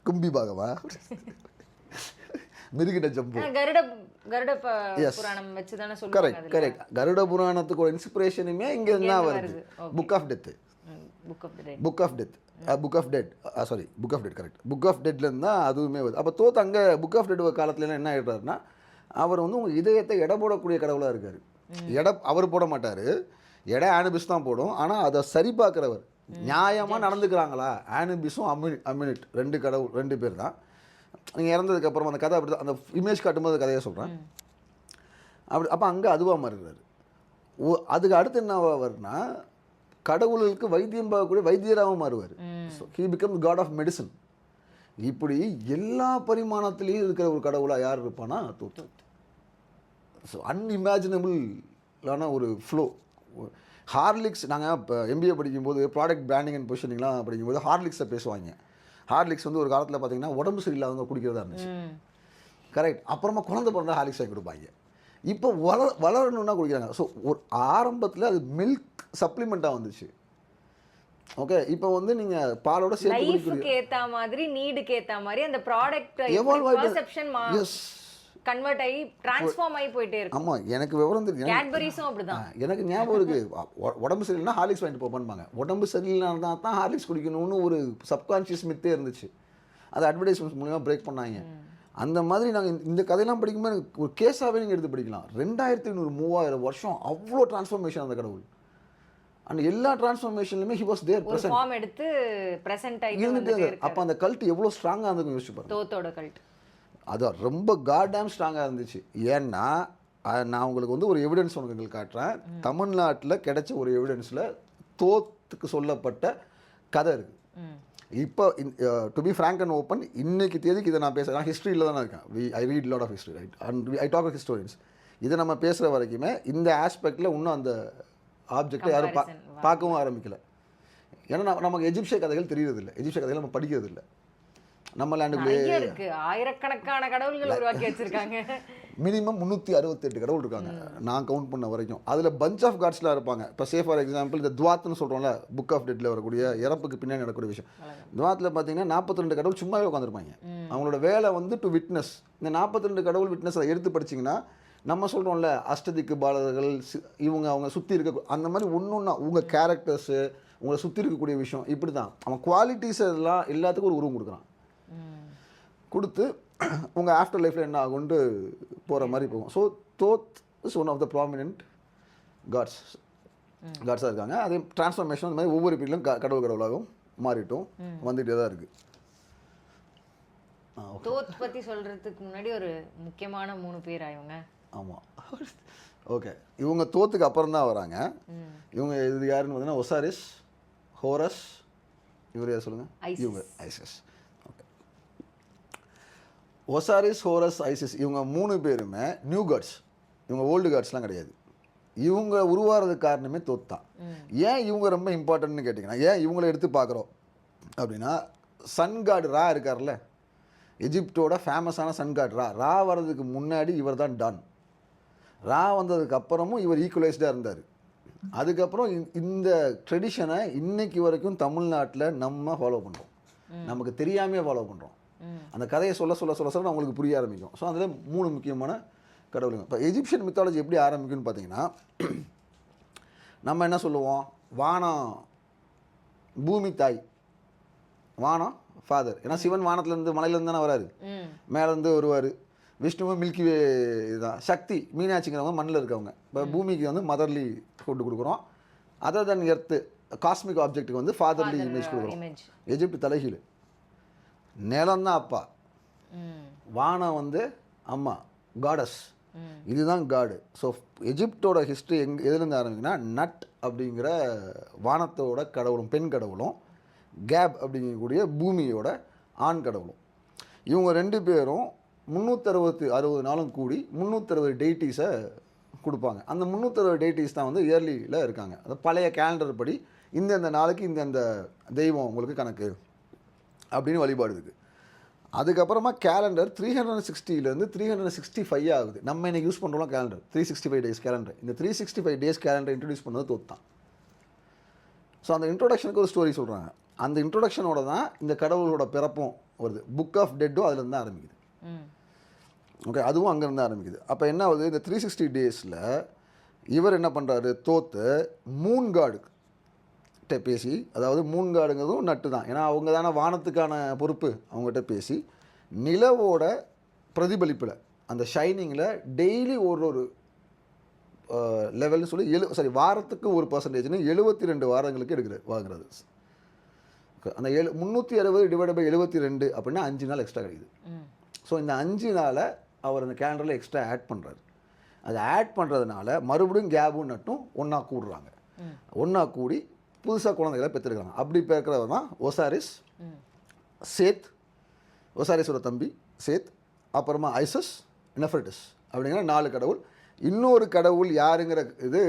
கும்பி பாகவா மிருகிட்ட ஜம்பு கருட புராணம் வச்சு தானே சொல்லுவாங்க. Correct correct. கருட புராணத்துக்கு ஒரு இன்ஸ்பிரேஷனுமே இங்கே தான் வருது. Book of death, book of death, book of dead, sorry book of dead, correct, book of டெட்லேருந்து தான் அதுவுமே வருது. அப்போ தோத்து அங்கே புக் ஆஃப் டெட் காலத்துலலாம் என்ன ஆகிடுறாருன்னா, அவர் வந்து உங்கள் இதயத்தை எடை போடக்கூடிய கடவுளாக இருக்கார். அவர் போட மாட்டார், எடை ஆனுபிஸ் தான் போடும். ஆனால் அதை சரி பார்க்குறவர், நியாயமாக நடந்துக்கிறாங்களா, ஆனுபிஸும் அம்யூனிட் ரெண்டு பேர் தான். நீங்கள் இறந்ததுக்கப்புறம் அந்த கதை அப்படி தான், அந்த இமேஜ் காட்டும்போது கதையை சொல்கிறேன் அப்படி. அப்போ அங்கே அதுவாக மாறுகிறாரு. அதுக்கு அடுத்து என்ன வருதுன்னா, கடவுளுக்கு வைத்தியம் பார்க்கக்கூடிய வைத்தியராகவும் மாறுவார். So he becomes god of medicine. இப்படி எல்லா பரிமாணத்துலேயும் இருக்கிற ஒரு கடவுளாக யார் இருப்பானா தோத்து. ஸோ அன்இமேஜினபிளான ஒரு ஃப்ளோ. ஹார்லிக்ஸ், நாங்கள் இப்போ எம்பிஏ படிக்கும்போது ப்ராடக்ட் பிராண்டிங் அண்ட் பொசிஷனிங்லாம் படிக்கும்போது ஹார்லிக்ஸை பேசுவாங்க. ஹார்லிக்ஸ் வந்து ஒரு காலத்தில் பார்த்தீங்கன்னா உடம்பு சரியில்லாதவங்க குடிக்கிறதா இருந்துச்சு. கரெக்ட். அப்புறமா குழந்தை பிறந்தா ஹார்லிக்ஸ் வாங்கி கொடுப்பாங்க. இப்போ வளரணுன்னா குடிக்கிறாங்க. ஸோ ஒரு ஆரம்பத்தில் அது மில்க் சப்ளிமெண்ட்டாக வந்துச்சு. ஓகே, இப்போ வந்து நீங்கள் பாலோட சேர்த்து லைஃப்க்கு ஏற்ற மாதிரி, நீடுக்கு ஏற்ற மாதிரி அந்த ப்ராடக்ட் பெர்செப்ஷன் கன்வெர்ட் ஆகி ட்ரான்ஸ்ஃபார்ம் ஆகி போயிட்டே இருக்கு. ஆமாம், எனக்கு விவரம் தெரியும். கேட்பரிஸும் அப்படிதான். எனக்கு ஞாபகம் இருக்குது, உடம்பு சரியில்லைனா ஹார்லிக்ஸ் வாங்கிட்டு போப்பான்பாங்க. உடம்பு சரியில்லைனா தான் ஹார்லிக்ஸ் குடிக்கணும்னு ஒரு சப்கான்ஷியஸ் மித்தே இருந்துச்சு. அது அட்வர்டைஸ்மெண்ட்ஸ் மூலிமா பிரேக் பண்ணாங்க. அந்த மாதிரி நாங்கள் இந்த கதையெல்லாம் படிக்கும்போது எனக்கு ஒரு கேஸாகவே நீங்கள் எடுத்து படிக்கலாம். 2500-3000 வருஷம் அவ்வளோ டிரான்ஸ்ஃபார்மேஷன் அந்த கடவுள். அண்ட் எல்லா டிரான்ஸ்ஃபார்மேஷன்லையுமே he was there present. Form எடுத்து பிரசன்ட் ஆகி இருந்துட்டு. அப்போ அந்த கல்ட் எவ்வளோ ஸ்ட்ராங்காக இருந்துக்கும் யோசிச்சு பாருங்க. தோத்தோட கல்ட் அது ரொம்ப கார்டாம் ஸ்ட்ராங்காக இருந்துச்சு. ஏன்னா நான் உங்களுக்கு வந்து ஒரு எவிடன்ஸ் உங்களுக்கு காட்டுறேன். தமிழ்நாட்டில் கிடைச்ச ஒரு எவிடன்ஸில் தோத்துக்கு சொல்லப்பட்ட கதை இருக்குது. இப்போ to be frank and open, இன்னைக்கு தேதிக்கு இதை நான் பேசுகிறேன், ஹிஸ்ட்ரியில் தான் இருக்கேன். I read lot of history, right, and I talk of historians. இதை நம்ம பேசுகிற வரைக்குமே இந்த ஆஸ்பெக்டில் இன்னும் அந்த ஆப்ஜெக்டை யாரும் பார்க்கவும் ஆரம்பிக்கலை. ஏன்னா நமக்கு எஜிப்சிய கதைகள் தெரியறதில்லை, எஜிப்சிய கதைகள் நம்ம படிக்கிறதில்லை. நம்ம லேண்டுக்குள்ளே ஆயிரக்கணக்கான கடவுள்கள் உருவாக்கி வச்சிருக்காங்க. மினிமம் 368 கடவுள் இருக்காங்க நான் கவுண்ட் பண்ண வரைக்கும். அதில் பஞ்ச் ஆஃப் காட்ஸ்லாம் இருப்பாங்க. இப்போ சே ஃபார் எக்ஸாம்பிள் இந்த துவாத்னு சொல்கிறோம்ல, புக் ஆஃப் டெட்டில் வரக்கூடிய இறப்புக்கு பின்னாடி நடக்கக்கூடிய விஷயம். துவாத்தில் பார்த்தீங்கன்னா 42 கடவுள் சும்மாவே உட்காந்துருப்பாங்க. அவங்களோட வேலை வந்து டு விட்னஸ். இந்த 42 கடவுள் விட்னஸ் அதை எடுத்து படிச்சிங்கன்னா நம்ம சொல்கிறோம்ல, அஷ்டதிக்கு பாலகர்கள், இவங்க அவங்க சுற்றி இருக்க அந்த மாதிரி ஒன்று ஒன்றா உங்கள் கேரக்டர்ஸு, உங்களை சுற்றி இருக்கக்கூடிய விஷயம், இப்படி தான் அவன் குவாலிட்டிஸ் எல்லாம் எல்லாத்துக்கும் ஒரு உருவம் கொடுக்குறான். கொடுத்து உங்கள் ஆஃப்டர் லைஃப்பில் என்ன ஆகும்னு போகிற மாதிரி போகும். So Thoth is one of the prominent gods. காட்ஸாக இருக்காங்க. அதே டிரான்ஸ்ஃபர்மேஷன் அந்த மாதிரி ஒவ்வொரு பீரியட்லையும் கடவுளாகவும் மாறிட்டும் வந்துகிட்டே தான் இருக்குது. தோத் பற்றி சொல்கிறதுக்கு முன்னாடி ஒரு முக்கியமான 3 பேர் ஆயிவங்க. ஆமாம், ஓகே. இவங்க தோத்துக்கு அப்புறம் தான் வராங்க. இவங்க இது யாருன்னு பார்த்தீங்கன்னா ஒசாரிஸ், ஹோரஸ், இவர் யார் சொல்லுங்கள்? இவங்க ஐசிஸ். ஓகே, ஒசாரிஸ், ஹோரஸ், ஐசிஸ் இவங்க 3 பேருமே நியூ காட்ஸ். இவங்க ஓல்டு காட்ஸ்லாம் கிடையாது. இவங்க உருவாகிறதுக்கு காரணமே தோத் தான். ஏன் இவங்க ரொம்ப இம்பார்ட்டன்ட்னு கேட்டிங்கன்னா, ஏன் இவங்கள எடுத்து பார்க்குறோம் அப்படின்னா, சன் காட் ரா இருக்கார்ல, எஜிப்டோட ஃபேமஸான சன் காட் ரா வர்றதுக்கு முன்னாடி இவர் தான் டான். ரா வந்ததுக்கு அப்புறமும் இவர் ஈக்குவலைஸ்டாக இருந்தார். அதுக்கப்புறம் இந்த ட்ரெடிஷனை இன்னைக்கு வரைக்கும் தமிழ்நாட்டில் நம்ம ஃபாலோ பண்ணுறோம். நமக்கு தெரியாமே ஃபாலோ பண்ணுறோம். அந்த கதையை சொல்ல சொல்ல சொல்ல சொல்ல அவங்களுக்கு புரிய ஆரம்பிக்கும். ஸோ அதில் 3 முக்கியமான கடவுளுங்க. இப்போ எஜிப்சியன் மித்தாலஜி எப்படி ஆரம்பிக்கும்னு பார்த்தீங்கன்னா, நம்ம என்ன சொல்லுவோம்? வானம் பூமி தாய், வானம் ஃபாதர். ஏன்னா சிவன் வானத்துலேருந்து மலையிலேருந்து தானே வராரு, மேலேருந்து வருவார். விஷ்ணுவும் மில்கி வே இதுதான். சக்தி மீனாட்சிங்கிறவங்க மண்ணில் இருக்கவங்க. இப்போ பூமிக்கு வந்து மதர்லி ஃபுட்டு கொடுக்குறோம். அதர் தன் எர்த்து காஸ்மிக் ஆப்ஜெக்ட்டுக்கு வந்து ஃபாதர்லி இமேஜ் கொடுக்குறோம். எஜிப்ட் தலைகீழ், நிலம் தான் அப்பா, வானம் வந்து அம்மா, காடஸ், இதுதான் காடு. ஸோ எஜிப்டோட ஹிஸ்ட்ரி எதுலேருந்து ஆரம்பிக்குன்னா, நட் அப்படிங்கிற வானத்தோட கடவுளும் பெண் கடவுளும், கேப் அப்படிங்கக்கூடிய பூமியோட ஆண் கடவுளும், இவங்க 2 பேரும் 360 நாளும் கூடி 360 டெய்ட்டிஸை கொடுப்பாங்க. அந்த 360 டெய்ட்டிஸ் தான் வந்து இயர்லியில் இருக்காங்க. அது பழைய கேலண்டர் படி இந்தந்த நாளைக்கு இந்தந்த தெய்வம் உங்களுக்கு கணக்கு அப்படின்னு வழிபாடு இருக்குது. அதுக்கப்புறமா கேலண்டர் 360லேருந்து 365 ஆகுது. நம்ம இன்றைக்கி யூஸ் பண்ணுறோம் கேலண்டர் 365 டேஸ் கேலண்டர். இந்த 365 டேஸ் கேலண்டர் இன்ட்ரடியூஸ் பண்ணது தோத் தான். ஸோ அந்த இன்ட்ரோடக்ஷனுக்கு ஒரு ஸ்டோரி சொல்கிறாங்க. அந்த இன்ட்ரோடக்ஷனோட தான் இந்த கடவுளோட பிறப்பும் வருது. புக் ஆஃப் டெட்டும் அதுலேருந்து தான் ஆரம்பிக்குது. ஓகே, அதுவும் அங்கேருந்து ஆரம்பிக்குது. அப்போ என்ன ஆகுது? இந்த 360 டேஸில் இவர் என்ன பண்ணுறாரு? தோத்து மூன் காடுகிட்ட பேசி, அதாவது மூன் காடுங்கிறதும் நட்டு தான், ஏன்னா அவங்க தானே வானத்துக்கான பொறுப்பு, அவங்ககிட்ட பேசி நிலவோட பிரதிபலிப்பில் அந்த ஷைனிங்கில் டெய்லி ஒரு லெவல்னு சொல்லி வாரத்துக்கு 1% 72 வாரங்களுக்கு வாங்குறது. அந்த 360 டிவைட் பை 72 அப்படின்னா 5 நாள் எக்ஸ்ட்ரா கிடைக்குது. ஸோ இந்த 5 நாளை அவர் அந்த கேலண்டரில் எக்ஸ்ட்ரா ஆட் பண்ணுறாரு. அதை ஆட் பண்ணுறதுனால மறுபடியும் கேபும் நட்டும் ஒன்றா கூடுறாங்க. ஒன்றா கூடி புதுசாக குழந்தைகளை பெற்றுருக்காங்க. அப்படி பேர்க்கிறவர் தான் ஒசாரிஸ், சேத், ஒசாரிஸோட தம்பி சேத், அப்புறமா ஐசஸ், நெஃபர்டிஸ் அப்படிங்கிற 4 கடவுள். இன்னொரு கடவுள் யாருங்கிற இது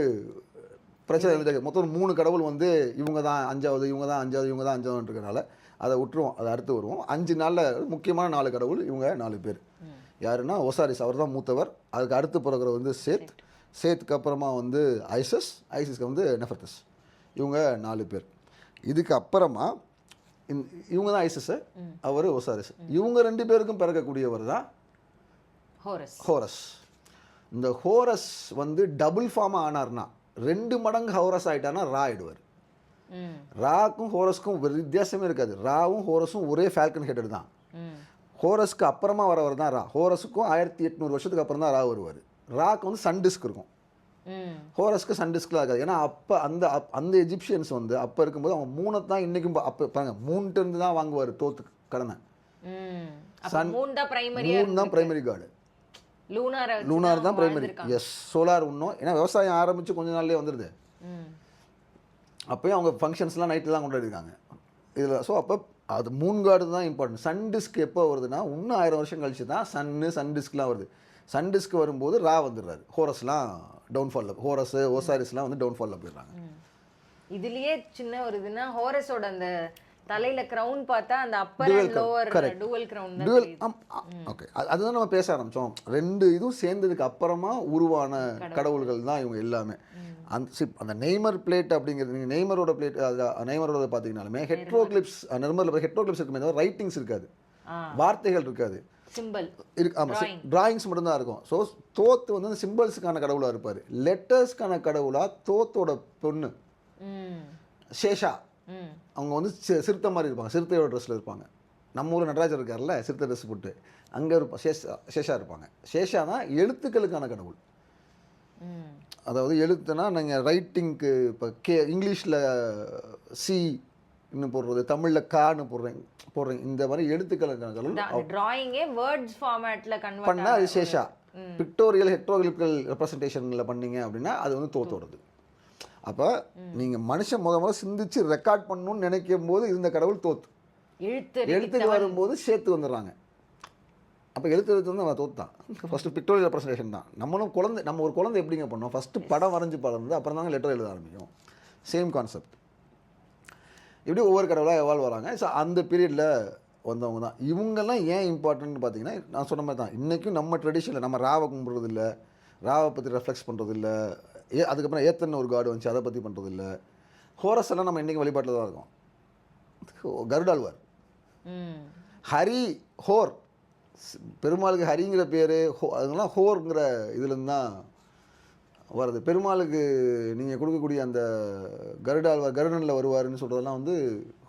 பிரச்சனை இருந்தது. மொத்தம் 3 கடவுள் வந்து இவங்க தான் 5வது, இவங்க தான் 5வது, இவங்க தான் 5வதுன்றதுனால அதை விட்டுருவோம். அதை அடுத்து வருவோம். 5 நாளில் முக்கியமான 4 கடவுள் இவங்க 4 பேர். யாருன்னா ஒசாரிஸ், அவர் தான் மூத்தவர். அதுக்கு அடுத்து பிறகுற வந்து சேத், சேத்துக்கு அப்புறமா வந்து ஐசஸ், ஐசஸ்க்கு வந்து நெஃபர்டிஸ். இவங்க 4 பேர். இதுக்கு அப்புறமா இவங்க தான் ஐசஸ், அவர் ஒசாரிஸ். இவங்க 2 பேருக்கும் பிறக்கக்கூடியவர் தான் ஹோரஸ். இந்த ஹோரஸ் வந்து டபுள் ஃபார்மாக ஆனார்னா 2 மடங்கு ஹோரஸ் ஆகிட்டார்னா ரா ஆகிடுவார். ராக்கும் ஹோரஸ்க்கும் வித்தியாசமே இருக்காது. ராவும் ஹோரஸும் ஒரே ஃபால்கன் ஹெட்டட் தான். ஹோரஸ்க்கு அப்புறமா வரவர் தான் ரா. ஹோரஸுக்கும் 1800 வருஷத்துக்கு அப்புறம் தான் ரா வருவார். ராக்கு வந்து சன் டிஸ்க் இருக்கும், ஹோரஸ்க்கு சன் டிஸ்க்லாம் இருக்காது. ஏன்னா அப்போ அந்த எஜிப்சியன்ஸ் வந்து அப்போ இருக்கும்போது அவங்க மூணை தான் இன்றைக்கும் அப்போ பாருங்க, மூணுட்டு தான் வாங்குவார் தோத்து கடனை. சன் மூன் தான் பிரைமரி காடு, லூனார் தான் பிரைமரி. எஸ், சோலார் இன்னும், ஏன்னா விவசாயம் ஆரம்பித்து கொஞ்ச நாள்லேயே வந்துடுது. அப்போயும் அவங்க ஃபங்க்ஷன்ஸ்லாம் நைட்டு தான் கொண்டாடிருக்காங்க இதில். ஸோ அப்போ அது மூன் காடு தான் இம்பார்ட்டன்ட். சன் டிஸ்க் எப்போ வருதுன்னா இன்னும் 1000 வருஷம் கழிச்சு தான் சன் டிஸ்க்லாம் வருது. சன் டிஸ்க் வரும்போது ரா வந்துடுறாரு. ஹோரஸ்லாம் டவுன்ஃபாலில், ஹோரஸ் ஓசாரிஸ்லாம் வந்து டவுன்ஃபாலில் போயிடுறாங்க. இதுலயே சின்ன ஒரு இதுனா ஹோரஸோட அந்த தலையில கிரவுன் பார்த்தா அந்த upper and lower dual crown தான் தெரியுது. ஓகே, அதுதான் நம்ம பேச ஆரம்பிச்சோம். 2 இதுவும் சேர்ந்ததுக்கு அப்புறமா உருவான கடவுள்கள் தான் இவங்க எல்லாமே. அந்த நெய்மர் பிளேட் அப்படிங்கிறது, நீங்கள் நெய்மரோட பிளேட், நெய்மரோட பார்த்தீங்கன்னாலுமே ஹெட்ரோகிளிப்ஸ், நெய்மரில் ஹெட்ரோகிளிப்ஸ் இருக்குமே தவிர ரைட்டிங்ஸ் இருக்காது, வார்த்தைகள் இருக்காது, சிம்பிள் இருக்கு. ஆமாம், டிராயிங்ஸ் மட்டும்தான் இருக்கும். ஸோ தோத்து வந்து அந்த சிம்பிள்ஸுக்கான கடவுளாக இருப்பார். லெட்டர்ஸ்க்கான கடவுளாக தோத்தோட பொண்ணு சேஷா, அவங்க வந்து சிறுத்தை மாதிரி இருப்பாங்க, சிறுத்தையோட ட்ரெஸ்ஸில் இருப்பாங்க. நம்ம ஊரில் நடராஜர் இருக்கார்ல, சிறுத்தை ட்ரெஸ் போட்டு, அங்கே இருப்பா சேஷா இருப்பாங்க. சேஷா தான் எழுத்துக்களுக்கான கடவுள். அதாவது எழுத்துனா நீங்கள் ரைட்டிங்க்கு இப்போ இங்கிலீஷில் சி இன்னும் போடுறது, தமிழில் கான்னு போடுறீங்க இந்த மாதிரி எழுத்துக்கள் டிராயிங்கே வேர்ட்ஸ் ஃபார்மேட்ல கன்வெர்ட் பண்ணால் அது சேஷா. பிக்டோரியல் ஹெக்டோகிராஃபிக்கல் ரெப்ரசன்டேஷனில் பண்ணீங்க அப்படின்னா அது வந்து தோத்தோடுது. அப்போ நீங்கள் மனுஷன் முத சிந்திச்சு ரெக்கார்ட் பண்ணணும்னு நினைக்கும் போது இந்த கடவுள் தோத்து, எழுத்துக்கு வரும்போது சேர்த்து வந்துடுறாங்க. அப்போ எழுத்து வந்து அவன் தோத்தான். ஃபஸ்ட்டு பிக்டோரியல் ரெப்ரசன்டேஷன் தான். நம்ம ஒரு குழந்தை எப்படிங்க பண்ணோம், ஃபஸ்ட்டு படம் வரைஞ்சி பழந்து அப்புறம் தாங்க லெட்டர் எழுத ஆரம்பிக்கும். Same concept. இப்படி ஒவ்வொரு கடவுளாக எவால்வ் வராங்க. ஸோ அந்த பீரியடில் வந்தவங்க தான் இவங்கெல்லாம். ஏன் இம்பார்ட்டன்ட்னு பார்த்தீங்கன்னா, நான் சொன்ன மாதிரி தான் இன்றைக்கும் நம்ம ட்ரெடிஷனில் நம்ம ராவை கும்பிட்றது இல்லை, ராவை பற்றி ரெஃப்ளெக்ஸ் பண்ணுறது இல்லை. அதுக்கப்புறம் ஏத்தன்னு ஒரு காடு வந்துச்சு, அதை பற்றி பண்ணுறது இல்லை. ஹோரஸ் எல்லாம் நம்ம இன்றைக்கி வழிபாட்டில் தான் இருக்கோம். கருடாழ்வார், ஹரி, ஹோர், பெருமாளுக்கு ஹரிங்கிற பேர் அதெல்லாம் ஹோருங்கிற இதுலேருந்து தான் வருது. பெருமாளுக்கு நீங்கள் கொடுக்கக்கூடிய அந்த கருடனில் வருவாருன்னு சொல்கிறதெல்லாம் வந்து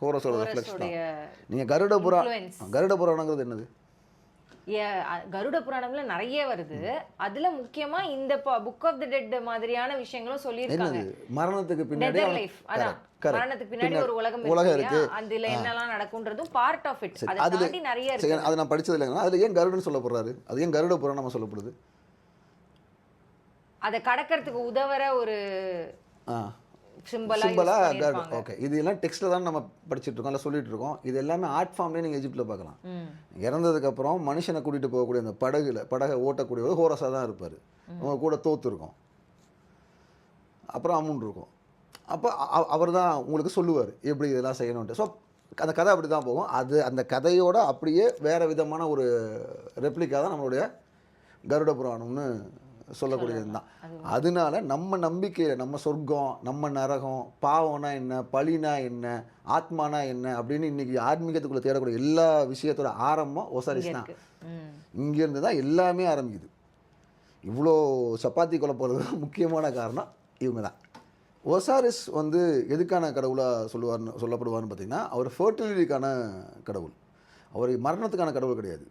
ஹோரஸோட ரெஃப்ளெக்ஷன் தான். நீங்கள் கருட புராணங்கிறது என்னது? கருட புராணம்ல நிறைய வருது. அதுல முக்கியமா இந்த புக் ஆஃப் தி டெட் மாதிரியான விஷயங்களும் சொல்லியிருக்காங்க. மரணத்துக்கு பின்னாடி மரணத்துக்கு பின்னாடி ஒரு உலகம் இருக்கு, அதுல என்னெல்லாம் நடக்கும்ன்றதும் பார்ட் ஆஃப் இட். அதை தாண்டி நிறைய இருக்கு. அது நான் படிச்சது இல்லைங்க. அதுல ஏன் கருடன் சொல்லப்படுறாரு, அது ஏன் கருட புராணம் சொல்லப்படுது? அதை கடக்கிறதுக்கு உதவற ஒரு சிம்பலா. ஓகே, இது எல்லாம் டெக்ஸ்ட்ல தான் நம்ம படிச்சுட்டு இருக்கோம், இல்லை சொல்லிட்டு இருக்கோம். இது எல்லாமே ஆர்ட் ஃபார்ம்லேயே நீங்கள் எஜிப்டில் பார்க்கலாம். இறந்ததுக்கப்புறம் மனுஷனை கூட்டிகிட்டு போகக்கூடிய அந்த படகை ஓட்டக்கூடியவர் ஹோரஸாக தான் இருப்பார். அவங்க கூட தோத்து இருக்கும், அப்புறம் அமுன் இருக்கும். அப்போ அவர் தான் உங்களுக்கு சொல்லுவார் எப்படி இதெல்லாம் செய்யணுன்ட்டு. ஸோ அந்த கதை அப்படி தான் போகும். அந்த கதையோட அப்படியே வேறு விதமான ஒரு ரெப்ளிகா தான் நம்மளுடைய கருட புராணம்னு சொல்லக்கூடியது தான். அதனால நம்ம நம்பிக்கையில் நம்ம சொர்க்கம், நம்ம நரகம், பாவம்னா என்ன, பழினா என்ன, ஆத்மானா என்ன அப்படின்னு இன்னைக்கு ஆன்மீகத்துக்குள்ளே தேடக்கூடிய எல்லா விஷயத்தோட ஆரம்பம் ஒசாரிஸ் தான். இங்கேருந்து தான் எல்லாமே ஆரம்பிக்குது. இவ்வளோ சப்பாத்தி கொலை போகிறது முக்கியமான காரணம் இவங்க தான். ஒசாரிஸ் வந்து எதுக்கான கடவுளாக சொல்லப்படுவார்னு பார்த்தீங்கன்னா, அவர் ஃபர்டிலிட்டிக்கான கடவுள். அவர் மரணத்துக்கான கடவுள் கிடையாது.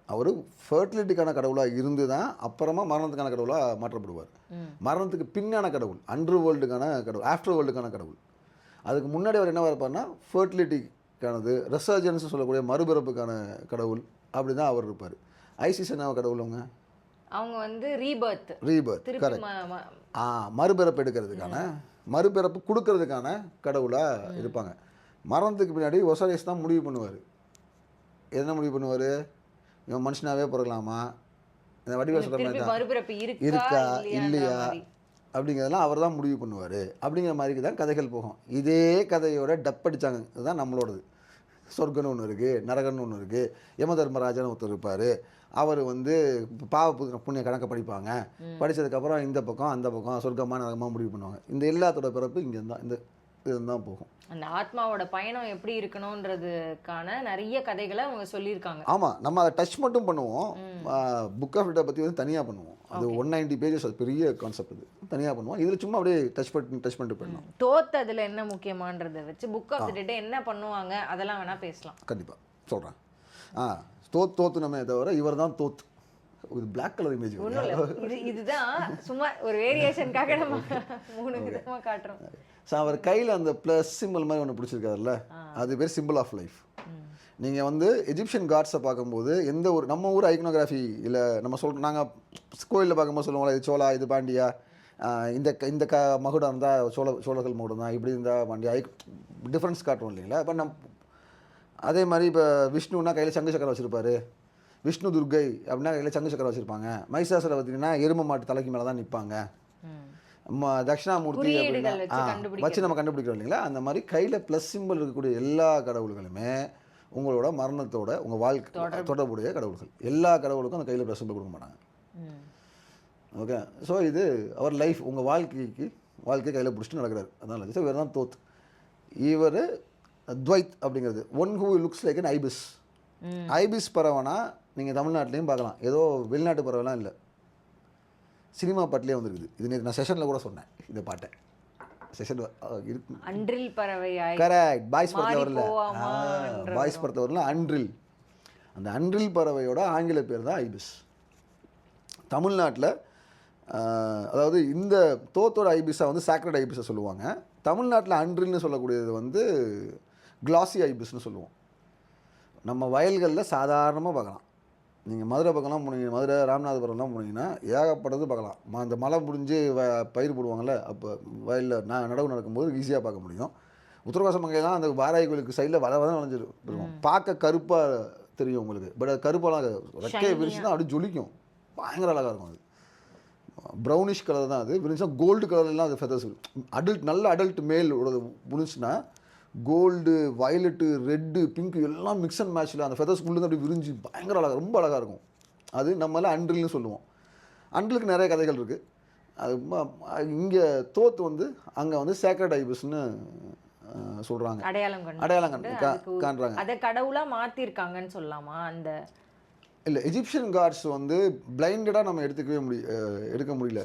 அவர் ஃபர்டிலிட்டிக்கான கடவுளாக இருந்து தான் அப்புறமா மரணத்துக்கான கடவுளாக மாற்றப்படுவார். மரணத்துக்கு பின்னான கடவுள், அண்டர் வேர்ல்டுக்கான கடவுள், ஆஃப்டர் வேர்ல்டுக்கான கடவுள். அதுக்கு முன்னாடி அவர் என்ன இருப்பார்னா ஃபர்டிலிட்டிக்கானது, ரெசர்ஜன்ஸ் சொல்லக்கூடிய மறுபிறப்புக்கான கடவுள், அப்படி தான் அவர் இருப்பார். ஐசிஸ் என்ன கடவுள்? அவங்க வந்து ரீபர்த், கரெக்ட். மறுபிறப்பு எடுக்கிறதுக்கான, மறுபிறப்பு கொடுக்கறதுக்கான கடவுளாக இருப்பாங்க. மரணத்துக்கு பின்னாடி ஒசாரிஸ் தான் முடிவு பண்ணுவார். என்ன முடிவு பண்ணுவார்? இவன் மனுஷனாகவே பிறக்கலாமா, இந்த வடிவ சொல்கிற மாதிரி இருக்கா இல்லையா அப்படிங்கிறதெல்லாம் அவர் தான் முடிவு பண்ணுவார். அப்படிங்கிற மாதிரி தான் கதைகள் போகும். இதே கதையோட டப்படிச்சாங்க. இதுதான் நம்மளோடது. சொர்க்கன்னு ஒன்று இருக்குது, நரகன்னு ஒன்று இருக்குது, யம தர்மராஜன் ஒருத்தர் இருப்பார். அவர் வந்து புண்ணிய கணக்கை படிப்பாங்க. படித்ததுக்கப்புறம் இந்த பக்கம் அந்த பக்கம் சொர்க்கமாக நரகமாக முடிவு பண்ணுவாங்க. இந்த எல்லாத்தோட பிறப்பு இங்கே தான், இந்த இதுதான் போகும். அந்த ஆத்மாவோட பயணம் எப்படி இருக்கணுன்றதுக்கான நிறைய கதைகளை அவங்க சொல்லியிருக்காங்க. ஆமாம், நம்ம அதை டச் மட்டும் பண்ணுவோம். புக் ஆஃப் டெட் பற்றி வந்து தனியாக பண்ணுவோம். அது 190 பேஜஸ், அது பெரிய கான்செப்ட். இது தனியாக பண்ணுவோம். இதில் சும்மா அப்படியே டச் பண்ணிட்டு போயிடணும். தோத்து அதில் என்ன முக்கியமானதை வச்சு புக் ஆஃப் டெட் என்ன பண்ணுவாங்க அதெல்லாம் வேணால் பேசலாம். கண்டிப்பாக சொல்கிறேன். தோத்து நம்ம தவிர இவர் தான் தோத்து. இது பிளாக் கலர் இமேஜ். இதுதான் சும்மா ஒரு வேரியேஷனுக்காக நம்ம 3 விதமாக காட்டுறோம். ஸோ அவர் கையில் அந்த ப்ளஸ் சிம்பிள் மாதிரி ஒன்று பிடிச்சிருக்காருல்ல, அது பேர் சிம்பிள் ஆஃப் லைஃப். நீங்கள் வந்து எஜிப்ஷியன் காட்ஸை பார்க்கும்போது எந்த ஒரு நம்ம ஊர் ஐக்கனோகிராஃபி இல்லை நம்ம நாங்கள் கோயிலில் பார்க்கும்போது சொல்லுவோம்ல, இது சோழா, இது பாண்டியா, இந்த மகுடம் இருந்தால் சோழர்கள் மகுடம் தான், இப்படி இருந்தால் பாண்டியா, டிஃப்ரென்ஸ் காட்டுறோம் இல்லைங்களா? இப்போ அதே மாதிரி இப்போ விஷ்ணுன்னா கையில் சங்கு சக்கரம் வச்சுருப்பாரு, விஷ்ணு துர்கை அப்படின்னா கையில் சங்கு சக்கரம் வச்சுருப்பாங்க. மைசாசுரை பார்த்தீங்கன்னா எரும மாட்டு தலைக்கு மேலே தான் நிற்பாங்க. தட்சிணாமூர்த்தி அப்படின்னா வச்சு நம்ம கண்டுபிடிக்கிறோம் இல்லைங்களா? அந்த மாதிரி கையில் ப்ளஸ் சிம்பிள் இருக்கக்கூடிய எல்லா கடவுள்களுமே உங்களோட மரணத்தோட உங்கள் வாழ்க்கை தொடர்புடைய கடவுள்கள். எல்லா கடவுளுக்கும் அந்த கையில் ப்ளஸ் சிம்பிள் கொடுக்க மாட்டாங்க. ஓகே, ஸோ இது அவர் லைஃப், உங்கள் வாழ்க்கை கையில் பிடிச்சிட்டு நடக்கிறார். அதனால இவர் தான் தோத். இவர் துவைத் அப்படிங்கிறது one who looks like an ibis. Ibis பறவைனா நீங்கள் தமிழ்நாட்டிலையும் பார்க்கலாம், ஏதோ வெளிநாட்டு பறவைலாம் இல்லை, சினிமா பாட்டிலே வந்துருக்குது. இது நேற்று நான் செஷனில் கூட சொன்னேன். இந்த பாட்டை செஷன் இருக்கு. அன்றில் பறவை, கரெக்ட். பாய்ஸ் படத்தில் வரல, பாய்ஸ் படத்தில் வரல, அன்றில். அந்த அன்றில் பறவையோட ஆங்கில பேர் தான் ஐபிஸ். தமிழ்நாட்டில் அதாவது இந்த தோத்தோட ஐபிஸை வந்து சாக்ரட் ஐபிஸை சொல்லுவாங்க. தமிழ்நாட்டில் அன்றில்னு சொல்லக்கூடியது வந்து கிளாசி ஐபிஸ்னு சொல்லுவோம். நம்ம வயல்களில் சாதாரணமாக பார்க்கலாம். நீங்கள் மதுரை பக்கம்லாம் போனீங்க, மதுரை ராமநாதபுரம்லாம் போனீங்கன்னா ஏகப்பட்டது பார்க்கலாம். அந்த மழை முடிஞ்சு பயிர் போடுவாங்கள்ல, அப்போ வயலில் நடவு நடக்கும்போது ஈஸியாக பார்க்க முடியும். உத்தரவாச மங்கை தான் அந்த வாராய் கோயிலுக்கு சைடில் வள வளைஞ்சிருக்கும். பார்க்க கருப்பாக தெரியும் உங்களுக்கு. பட் அது கருப்பாலாம் ரெக்கையை விரிச்சுன்னா அப்படி ஜொலிக்கும். பயங்கர அழகாக இருக்கும். அது ப்ரௌனிஷ் கலர் தான். அது விரிச்சா கோல்டு கலர்லாம் அது ஃபெதர்ஸ். நல்ல அடல்ட் மேல் விரிச்சுன்னா கோல்டு, வயலட்டு, ரெட்டு, பிங்க் எல்லாம் மிக்ஸ் அண்ட் மேட்ச்சில் அந்த ஃபெதர்ஸ்குள்ளேருந்து அப்படி விரிஞ்சு பயங்கர அழகாக, ரொம்ப அழகாக இருக்கும். அது நம்மளால் அன்றில்னு சொல்லுவோம். அன்றிலுக்கு நிறைய கதைகள் இருக்குது. அது இங்கே தோத்து வந்து அங்கே வந்து சேக்ரட் ஐபிஸ்ன்னு சொல்கிறாங்க. அடையாளம் காண்றாங்க. அதை கடவுளாக மாற்றிருக்காங்கன்னு சொல்லலாமா? அந்த இல்லை, எஜிப்சியன் காட்ஸ் வந்து பிளைண்டடாக நம்ம எடுக்க முடியல.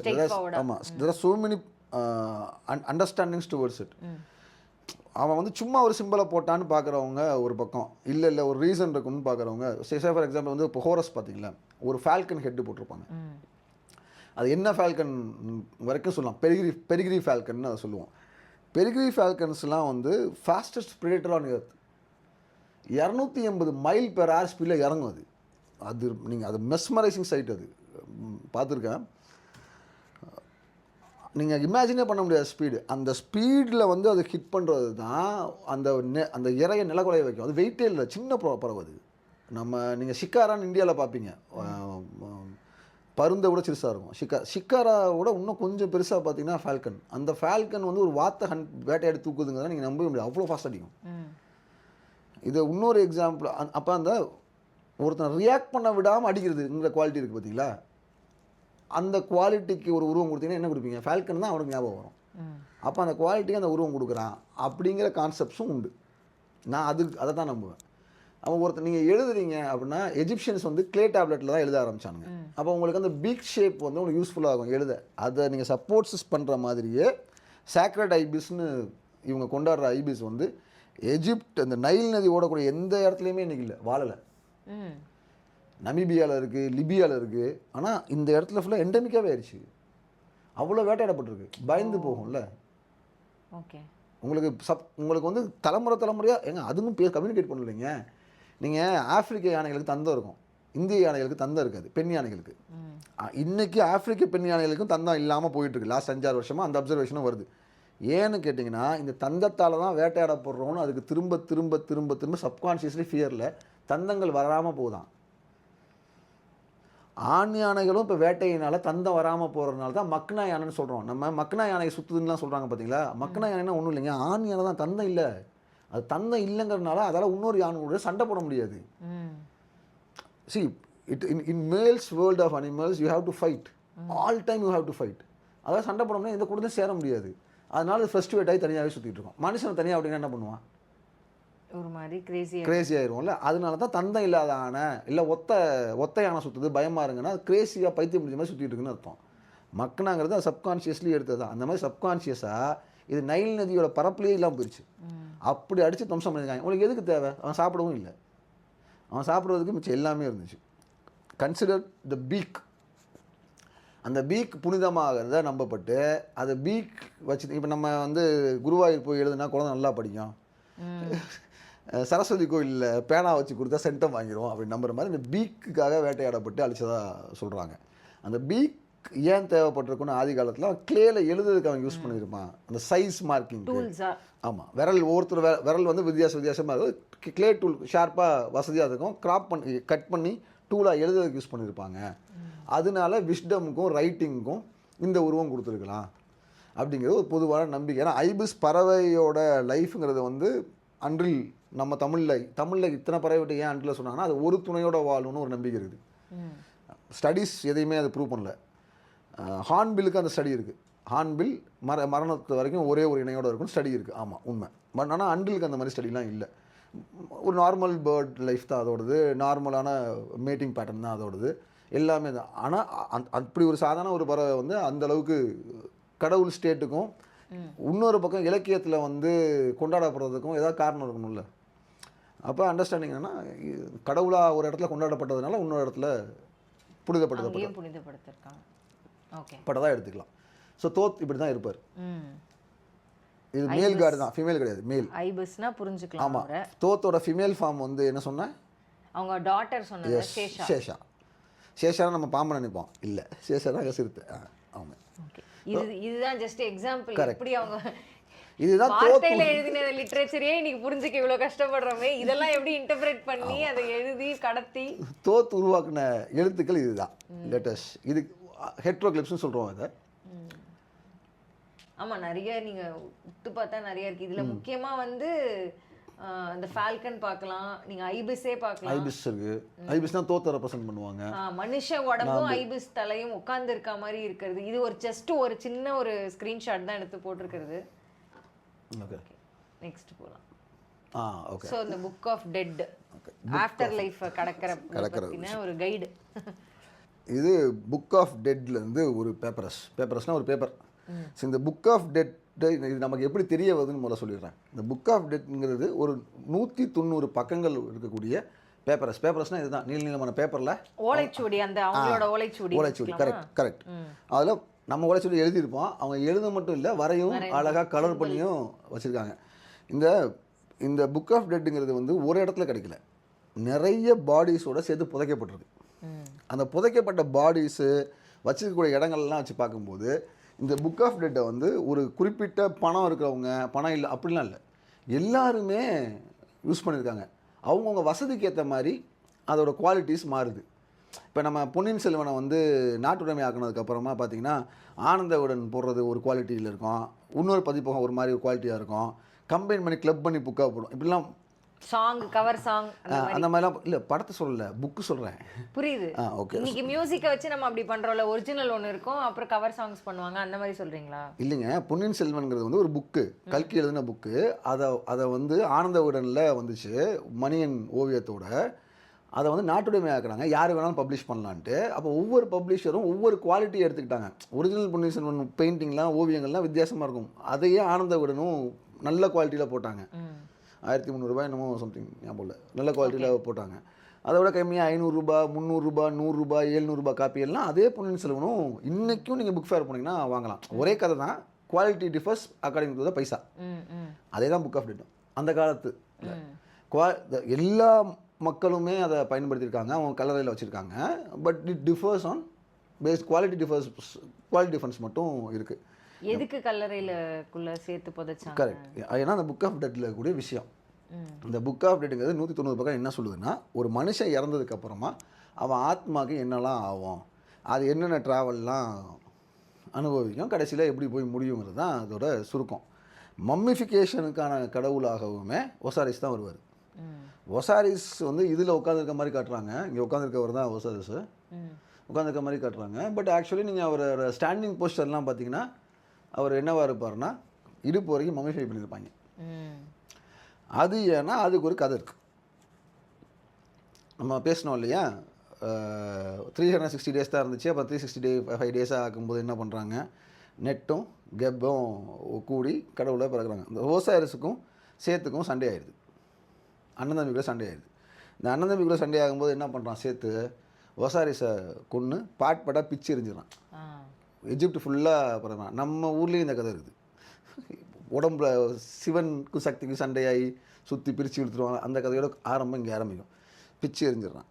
ஆமாம், there are so many understandings towards it. அவன் வந்து சும்மா ஒரு சிம்பிளை போட்டான்னு பார்க்குறவங்க ஒரு பக்கம், இல்லை ஒரு ரீசன் இருக்குன்னு பார்க்குறவங்க. ஃபார் எக்ஸாம்பிள் வந்து இப்போ ஹோரஸ் பார்த்தீங்களா, ஒரு ஃபால்கன் ஹெட்டு போட்டிருப்பாங்க. அது என்ன ஃபால்கன் வரைக்கும் சொல்லலாம், பெரிகிரி ஃபால்கன் அதை சொல்லுவோம். பெரிகிரி ஃபால்கன்ஸ்லாம் வந்து fastest predator on earth. 280 mile per hour ஸ்பீடில் இறங்கும். அது நீங்கள் அது மெஸ்மரைசிங் சைட். அது பார்த்துருக்கேன். நீங்கள் இமேஜினே பண்ண முடியாத ஸ்பீடு. அந்த ஸ்பீடில் வந்து அது ஹிட் பண்ணுறது தான் அந்த இறையை நிலக்குலைய வைக்கும். அது வெயிட்டே இல்லை, சின்ன பறவை அது. நீங்கள் ஷிக்காரான்னு இந்தியாவில் பார்ப்பீங்க, பருந்தை விட சிறுசாக இருக்கும். ஷிக்காராவோட இன்னும் கொஞ்சம் பெருசாக பார்த்தீங்கன்னா ஃபால்கன். அந்த ஃபால்கன் வந்து ஒரு வாத்தை வேட்டையாடி தூக்குதுங்கிறத நீங்கள் நம்பவே முடியாது, அவ்வளோ ஃபாஸ்ட் அடிக்கும். இது இன்னொரு எக்ஸாம்பிள். அப்போ அந்த ஒருத்தன் ரியாக்ட் பண்ண விடாமல் அடிக்கிறதுங்கிற குவாலிட்டி இருக்குது பார்த்தீங்களா, அந்த குவாலிட்டிக்கு ஒரு உருவம் கொடுத்தீங்கன்னா என்ன கொடுப்பீங்க? ஃபால்கன் தான் அவனுக்கு ஞாபகம் வரும். அப்போ அந்த குவாலிட்டிக்கு அந்த உருவம் கொடுக்குறான் அப்படிங்கிற கான்செப்ட்ஸும் உண்டு. நான் அதை தான் நம்புவேன். அவன் ஒருத்தர் நீங்கள் எழுதுறீங்க அப்படின்னா, எஜிப்ஷியன்ஸ் வந்து கிளே டேப்லெட்டில் தான் எழுத ஆரம்பித்தானுங்க. அப்போ உங்களுக்கு அந்த பீக் ஷேப் வந்து உங்களுக்கு யூஸ்ஃபுல்லாக இருக்கும் எழுத. அதை நீங்கள் சப்போர்ட்ஸ் பண்ணுற மாதிரியே சாக்ரட் ஐபிஸ்ன்னு இவங்க கொண்டாடுற ஐபிஸ் வந்து எஜிப்ட் அந்த நைல் நதி ஓடக்கூடிய எந்த இடத்துலையுமே இன்றைக்கி இல்லை, வாழலை. நமீபியாவில் இருக்குது, லிபியாவில் இருக்குது. ஆனால் இந்த இடத்துல ஃபுல்லாக எண்டமிக்காகவே ஆயிடுச்சு. அவ்வளோ வேட்டையாடப்பட்டிருக்கு. பயந்து போகும்ல. ஓகே, உங்களுக்கு வந்து தலைமுறையாக அதுவும் கம்யூனிகேட் பண்ணலைங்க. நீங்கள் ஆப்பிரிக்க யானைகளுக்கு தந்தம் இருக்கும், இந்திய யானைகளுக்கு தந்தம் இருக்காது, பெண் யானைகளுக்கு. இன்றைக்கி ஆப்பிரிக்க பெண் யானைகளுக்கும் தந்தம் இல்லாமல் போயிட்டுருக்கு. லாஸ்ட் 5-6 வருஷமாக அந்த அப்சர்வேஷனும் வருது. ஏன்னு கேட்டிங்கன்னா, இந்த தந்தத்தால் தான் வேட்டையாடப்படுறோன்னு அதுக்கு திரும்ப திரும்ப திரும்ப திரும்ப சப்கான்ஷியஸ்லி ஃபியரில் தந்தங்கள் வராமல் போகுதான். ஆண் யானைகளும் இப்போ வேட்டையினால் தந்தம் வராமல் போகிறதுனால தான் மக்னா யானைன்னு சொல்கிறோம். நம்ம மக்னா யானை சுற்றுதுன்னெலாம் சொல்கிறாங்க பார்த்தீங்களா. மக்னா யானைன்னா ஒன்றும் இல்லைங்க, ஆண் யானை தான், தந்தம் இல்லை. அது தந்தம் இல்லைங்கிறதுனால அதால் இன்னொரு யானையோட சண்டை போட முடியாது. See, in males world of animals you have to fight. All time you have to fight. அதாவது சண்டை போட முடியாது, எந்த கூடத்தையும் சேர முடியாது. அதனால ஃபர்ஸ்ட் வேட் ஆகி தனியாகவே சுற்றிட்டு இருக்கோம். மனுஷன் தனியாக அப்படின்னா என்ன பண்ணுவான்? ஒரு மாதிரி கிரேசி ஆயிடுவோம்ல. அதனால தான் தந்தம் இல்லாத யானை இல்லை ஒத்த யானை சுற்றுது பயமாக இருங்கன்னா கிரேசியாக பைத்தியம் முடிஞ்ச மாதிரி சுற்றிட்டு இருக்குன்னு அர்த்தம். மக்னாங்கிறது அது சப்கான்ஷியஸ்லி எடுத்தது தான். அந்த மாதிரி சப்கான்ஷியஸாக இது நைல் நதியோட பரப்புலேயே இல்லாமல் போயிடுச்சு. அப்படி அடித்து துவம்சம் பண்ணியிருக்காங்க. உங்களுக்கு எதுக்கு தேவை? அவன் சாப்பிடவும் இல்லை. அவன் சாப்பிட்றதுக்கு மிச்சம் எல்லாமே இருந்துச்சு. Consider the peak. அந்த பீக் புனிதமாகிறத நம்பப்பட்டு அதை பீக் வச்சு இப்போ நம்ம வந்து குருவாயூர் போய் எழுதுனா குழந்தை நல்லா படிக்கும், சரஸ்வதி கோயிலில் பேனா வச்சு கொடுத்தா சென்டம் வாங்கிடும் அப்படின்னு நம்புற மாதிரி இந்த பீக்குக்காக வேட்டையாடப்பட்டு அழிச்சதாக சொல்கிறாங்க. அந்த பீக் ஏன் தேவைப்பட்டிருக்குன்னு ஆதி காலத்தில் அவன் கிளேல எழுதுறதுக்கு அவன் யூஸ் பண்ணியிருப்பான். அந்த சைஸ் மார்க்கிங். ஆமாம், ஒவ்வொருத்தர் விரல் வந்து வித்தியாசமாக இருக்கும். கிளே டூல் ஷார்ப்பாக வசதியாக இருக்கும், கட் பண்ணி டூலாக எழுதுறதுக்கு யூஸ் பண்ணியிருப்பாங்க. அதனால விஸ்டமுக்கும் ரைட்டிங்க்கும் இந்த உருவம் கொடுத்துருக்கலாம் அப்படிங்கிறது ஒரு பொதுவான நம்பிக்கை. ஏன்னா ஐபிஸ் பறவையோட லைஃப்ங்கிறது வந்து அன்றில் நம்ம தமிழில் இத்தனை பறவை ஏன் அன்றில் சொன்னாங்கன்னா அது ஒரு துணையோட வாழும்னு ஒரு நம்பிக்கை இருக்குது. ஸ்டடீஸ் எதையுமே அதை ப்ரூவ் பண்ணல. ஹார்ன்பில்லுக்கு அந்த ஸ்டடி இருக்குது. ஹார்ன்பில் மரணத்து வரைக்கும் ஒரே ஒரு இணையோடு இருக்குன்னு ஸ்டடி இருக்குது. ஆமாம், உண்மை. பட் ஆனால் அன்றிலுக்கு அந்த மாதிரி ஸ்டடிலாம் இல்லை. ஒரு நார்மல் பேர்ட் லைஃப் தான் அதோடது, நார்மலான மேட்டிங் பேட்டர்ன் தான் அதோடது, எல்லாமே தான். ஆனால் அப்படி ஒரு சாதாரண ஒரு பறவை வந்து அந்தளவுக்கு கடவுள் ஸ்டேட்டுக்கும் இன்னொரு பக்கம் இலக்கியத்தில் வந்து கொண்டாடப்படுறதுக்கும் ஏதாவது காரணம் இருக்கணும்ல. அப்போ அண்டர்ஸ்டாண்டிங் என்னன்னா, கடவுளாக ஒரு இடத்துல கொண்டாடப்பட்டதுனால இன்னொரு இடத்துல புனிதப்படுத்திருக்காங்க. ஓகே. பட்டதாக எடுத்துக்கலாம். ஸோ தோத் இப்படி தான் இருப்பார். ம். இது மேல் கார்டு தான், ஃபீமேல் கிடையாது, மேல். ஐபிஸ்னா புரிஞ்சுக்கலாம். ஆமாம். தோத்தோட ஃபீமேல் ஃபார்ம் வந்து என்ன சொன்னேன்? அவங்க டாட்டர் சொன்னது சேஷா. சேஷா. சேஷானா நம்ம பாம்பு நினைப்போம், இல்லை சேஷா தான் சிறுத்தை. ஆமாம். ஓகே. இதுதான் ஜஸ்ட் எக்ஸாம்பிள். எப்படி அவங்க இதுதான் வார்த்தையில எழுதின லிட்ரேச்சரே இன்னைக்கு புரிஞ்சுக்க இவ்வளவு கஷ்டப்படுறோமே, இதெல்லாம் எப்படி இன்டர்பிரேட் பண்ணி அதை எழுதி கடத்தி தோத் உருவாக்குன எழுத்துக்கள் இதுதான் லெட்டர்ஸ். இது ஹெட்ரோகிளிப்ஸ்னு சொல்கிறோம் அதை. ஆமா, நிறைய நீங்க உத்து பார்த்தா நிறைய இருக்கு. இதுல முக்கியமா வந்து அந்த ஃபால்கன் பார்க்கலாம், நீங்க ஐபிஸே பார்க்கலாம். ஐபிஸ் இருக்கு. ஐபிஸ் தான் தோத்தை ரெப்ரசென்ட் பண்ணுவாங்க. மனுஷ உடம்பும் ஐபிஸ் தலையும் உட்கார்ந்து இருக்க மாதிரி இருக்கிறது. இது ஒரு ஜஸ்ட் ஒரு சின்ன ஒரு ஸ்கிரீன்ஷாட் தான் எடுத்து போட்டிருக்கிறது. ஓகே, நெக்ஸ்ட் போலாம். Okay. So the book of dead, afterlife கடக்கற ஒரு கைடு. இது புக் ஆஃப் டெட்ல இருந்து ஒரு பேப்பர்ஸ்னா ஒரு பேப்பர். ஸோ இந்த புக் ஆஃப் டெட் இது நமக்கு எப்படி தெரிய வருதுன்னு முதல்ல சொல்லிடுறேன். இந்த புக் ஆஃப் டெட்ங்கிறது ஒரு 190 பக்கங்கள் இருக்கக்கூடிய பேப்பர்ஸ்னால் இதுதான் நீளமான பேப்பரில் ஓலைச்சுவடி, அந்த அவங்களோட ஓலைச்சுவடி. கரெக்ட். அதில் நம்ம ஓலைச்சுவடி எழுதியிருப்போம். அவங்க எழுத மட்டும் இல்லை, வரையும் அழகாக கலர் பண்ணியும் வச்சுருக்காங்க. இந்த புக் ஆஃப் டெட்டுங்கிறது வந்து ஒரு இடத்துல கிடைக்கல, நிறைய பாடிஸோட சேர்த்து புதைக்கப்பட்டிருக்கு. அந்த புதைக்கப்பட்ட பாடிஸு வச்சுருக்கக்கூடிய இடங்கள்லாம் வச்சு பார்க்கும்போது இந்த புக் ஆஃப் டெட்டை வந்து ஒரு குறிப்பிட்ட பணம் இருக்கிறவங்க, பணம் இல்லை அப்படிலாம் இல்லை, எல்லாருமே யூஸ் பண்ணியிருக்காங்க. அவங்கவுங்க வசதிக்கு ஏற்ற மாதிரி அதோட குவாலிட்டிஸ் மாறுது. இப்போ நம்ம பொன்னியின் செல்வனை வந்து நாட்டுடைமை ஆக்கினதுக்கப்புறமா பார்த்தீங்கன்னா ஆனந்த விகடன் போடுறது ஒரு குவாலிட்டியில் இருக்கும், இன்னொரு பதிப்பகம் ஒரு மாதிரி ஒரு குவாலிட்டியாக இருக்கும், கம்பைன் பண்ணி கிளப் பண்ணி புக்காக போடும். இப்படிலாம் சாங், கவர் சாங் அந்த மாதிரிலாம் இல்லை, படத்தை சொல்லலை, புக்கு சொல்கிறேன். புரியுது. ஓகே. இன்னைக்கு மியூசிக்கை வச்சு நம்ம அப்படி பண்ணுறோம்ல, ஒரிஜினல் ஒன்று இருக்கும், அப்புறம் கவர் சாங்ஸ் பண்ணுவாங்க, அந்த மாதிரி சொல்கிறீங்களா? இல்லைங்க, பொன்னியின் செல்வன்கிறது வந்து ஒரு புக்கு, கல்கி எழுதின புக்கு. அதை வந்து ஆனந்த விகடனில் வந்துச்சு மணியன் ஓவியத்தோட. அதை வந்து நாட்டுடைமை ஆக்குறாங்க, யார் வேணாலும் பப்ளிஷ் பண்ணலான்ட்டு. அப்போ ஒவ்வொரு பப்ளிஷரும் ஒவ்வொரு குவாலிட்டியை எடுத்துக்கிட்டாங்க. ஒரிஜினல் பொன்னியின் செல்வன் பெயிண்டிங்லாம், ஓவியங்கள்லாம் வித்தியாசமாக இருக்கும். அதையே ஆனந்த விகடனும் நல்ல குவாலிட்டியில் போட்டாங்க. 1300 என்னமோ சம்திங் ஞாபகம் இல்லை, நல்ல குவாலிட்டியில் போட்டாங்க. அதை விட கம்மியாக 500 ரூபாய், 300 ரூபாய், 100 ரூபாய், 700 ரூபாய் காப்பி எல்லாம் அதே பொன்னியின் செல்வனும் இன்றைக்கும் நீங்கள் புக் ஃபேர் போனீங்கன்னா வாங்கலாம். ஒரே கதை தான், quality differs according to the paisa. அதே தான் புக் ஆஃப் டெட். அந்த காலத்து எல்லா மக்களுமே அதை பயன்படுத்தியிருக்காங்க, அவங்க கலரையில் வச்சுருக்காங்க. But it differs on base quality difference மட்டும் இருக்குது. எதுக்கு கல்லறையிலக்குள்ள சேர்த்து புதைச்சாங்க? கரெக்ட். ஏன்னா அந்த புக் ஆஃப் டெட்டில் இருக்கக்கூடிய விஷயம், இந்த புக் ஆஃப் டெட்டுங்கிறது 190 பக்கம் என்ன சொல்லுதுன்னா, ஒரு மனுஷன் இறந்ததுக்கு அப்புறமா அவன் ஆத்மாவுக்கு என்னெல்லாம் ஆகும், அது என்னென்ன ட்ராவல்லாம் அனுபவிக்கும், கடைசியில் எப்படி போய் முடியுங்கிறது தான் அதோட சுருக்கம். மம்மிஃபிகேஷனுக்கான கடவுளாகவுமே ஒசாரிஸ் தான் வருவார். ஒசாரிஸ் வந்து இதில் உட்காந்துருக்க மாதிரி காட்டுறாங்க, இங்கே உட்காந்துருக்கவர் தான் ஒசாரிஸ் உட்காந்துருக்க மாதிரி காட்டுறாங்க. பட் ஆக்சுவலி நீங்கள் அவர் ஸ்டாண்டிங் போஸ்டர்லாம் பார்த்தீங்கன்னா அவர் என்னவா இருப்பார்னா இடுப்பு வரைக்கும் மம்மிஃபை பண்ணியிருப்பாங்க. அது ஏன்னா அதுக்கு ஒரு கதை இருக்குது. நம்ம பேசணும் இல்லையா, 360 டேஸ் தான் இருந்துச்சு. அப்புறம் 365 டேஸாக ஆக்கும்போது என்ன பண்ணுறாங்க, நெட்டும் கெப்பும் கூடி கடவுளை பிறகுறாங்க. இந்த ஓசாரிஸுக்கும் சேத்துக்கும் சண்டே ஆயிடுது, அண்ணன் தம்பிக்குள்ளே சண்டே ஆயிடுது. இந்த அண்ணன் தம்பிக்குள்ளே சண்டே ஆகும்போது என்ன பண்ணுறான், சேத்து ஓசாரிஸை கொன்று பாட்பாட்டாக பிச்சு எரிஞ்சிடறான். எஜிப்ட் ஃபுல்லாக பிறந்தான். நம்ம ஊர்லேயும் இந்த கதை இருக்குது. உடம்புல சிவனுக்கும் சக்திக்கும் சண்டையாகி சுற்றி பிரித்து இழுத்துருவாங்க. அந்த கதையோட ஆரம்பம் இங்கே ஆரம்பிக்கும். பிச்சு எறிஞ்சிடறான்.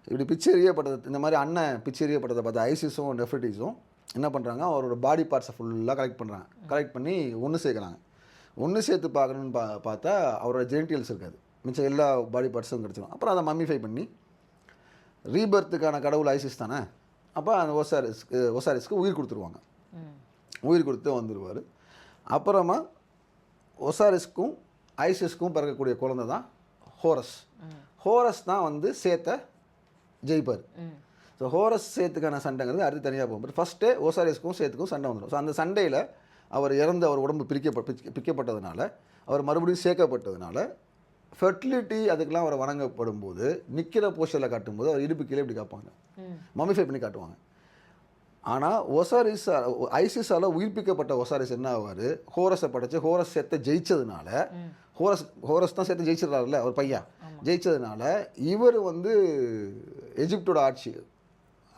இப்படி பிச்சு எறியப்பட்டது, இந்த மாதிரி அண்ணன் பிச்சு எறியப்பட்டதை பார்த்து ஐசிஸும் நெஃபர்டிஸும் என்ன பண்ணுறாங்க, அவரோட பாடி பார்ட்ஸை ஃபுல்லாக கலெக்ட் பண்ணுறாங்க. கலெக்ட் பண்ணி ஒன்று சேர்க்குறாங்க. ஒன்று சேர்த்து பார்க்கணுன்னு பார்த்தா அவரோட ஜெனிட்டல்ஸ் இருக்காது, மிச்சம் எல்லா பாடி பார்ட்ஸும் கிடச்சிடும். அப்புறம் அதை மம்மிஃபை பண்ணி ரீபர்த்துக்கான கடவுள் ஐசிஸ் தானே, அப்போ அந்த ஒசாரிஸ்க்கு உயிர் கொடுத்துருவாங்க. உயிர் கொடுத்து வந்துடுவார். அப்புறமா ஒசாரிஸ்க்கும் ஐசிஸ்க்கும் பிறக்கக்கூடிய குழந்தை தான் ஹோரஸ். ஹோரஸ் தான் வந்து சேத்தை ஜெயிப்பார். ஸோ ஹோரஸ் சேத்துக்கான சண்டைங்கிறது அடுத்து தனியாக போகும். ஃபஸ்ட்டே ஓசாரிஸ்க்கும் சேத்துக்கும் சண்டை வந்துடும். ஸோ அந்த சண்டையில் அவர் இறந்து அவர் உடம்பு பிரிக்கப்பட்டதுனால, அவர் மறுபடியும் சேர்க்கப்பட்டதுனால, ஃபெர்டிலிட்டி அதுக்கெல்லாம் அவரை வணங்கப்படும் போது நிற்கிற போஸ்டரில் காட்டும்போது அவர் இடுப்பு கீழே இப்படி காப்பாங்க, மம்மிஃபை பண்ணி காட்டுவாங்க. ஆனால் ஐசிஸால் உயிர்ப்பிக்கப்பட்ட ஒசாரிஸ் என்ன ஆவார், ஹோரஸை படைச்சு ஹோரஸ் சேர்த்த ஜெயிச்சதுனால, ஹோரஸ் தான் சேர்த்து ஜெயிச்சிடறாருல அவர் பையன், ஜெயிச்சதுனால இவர் வந்து எஜிப்டோட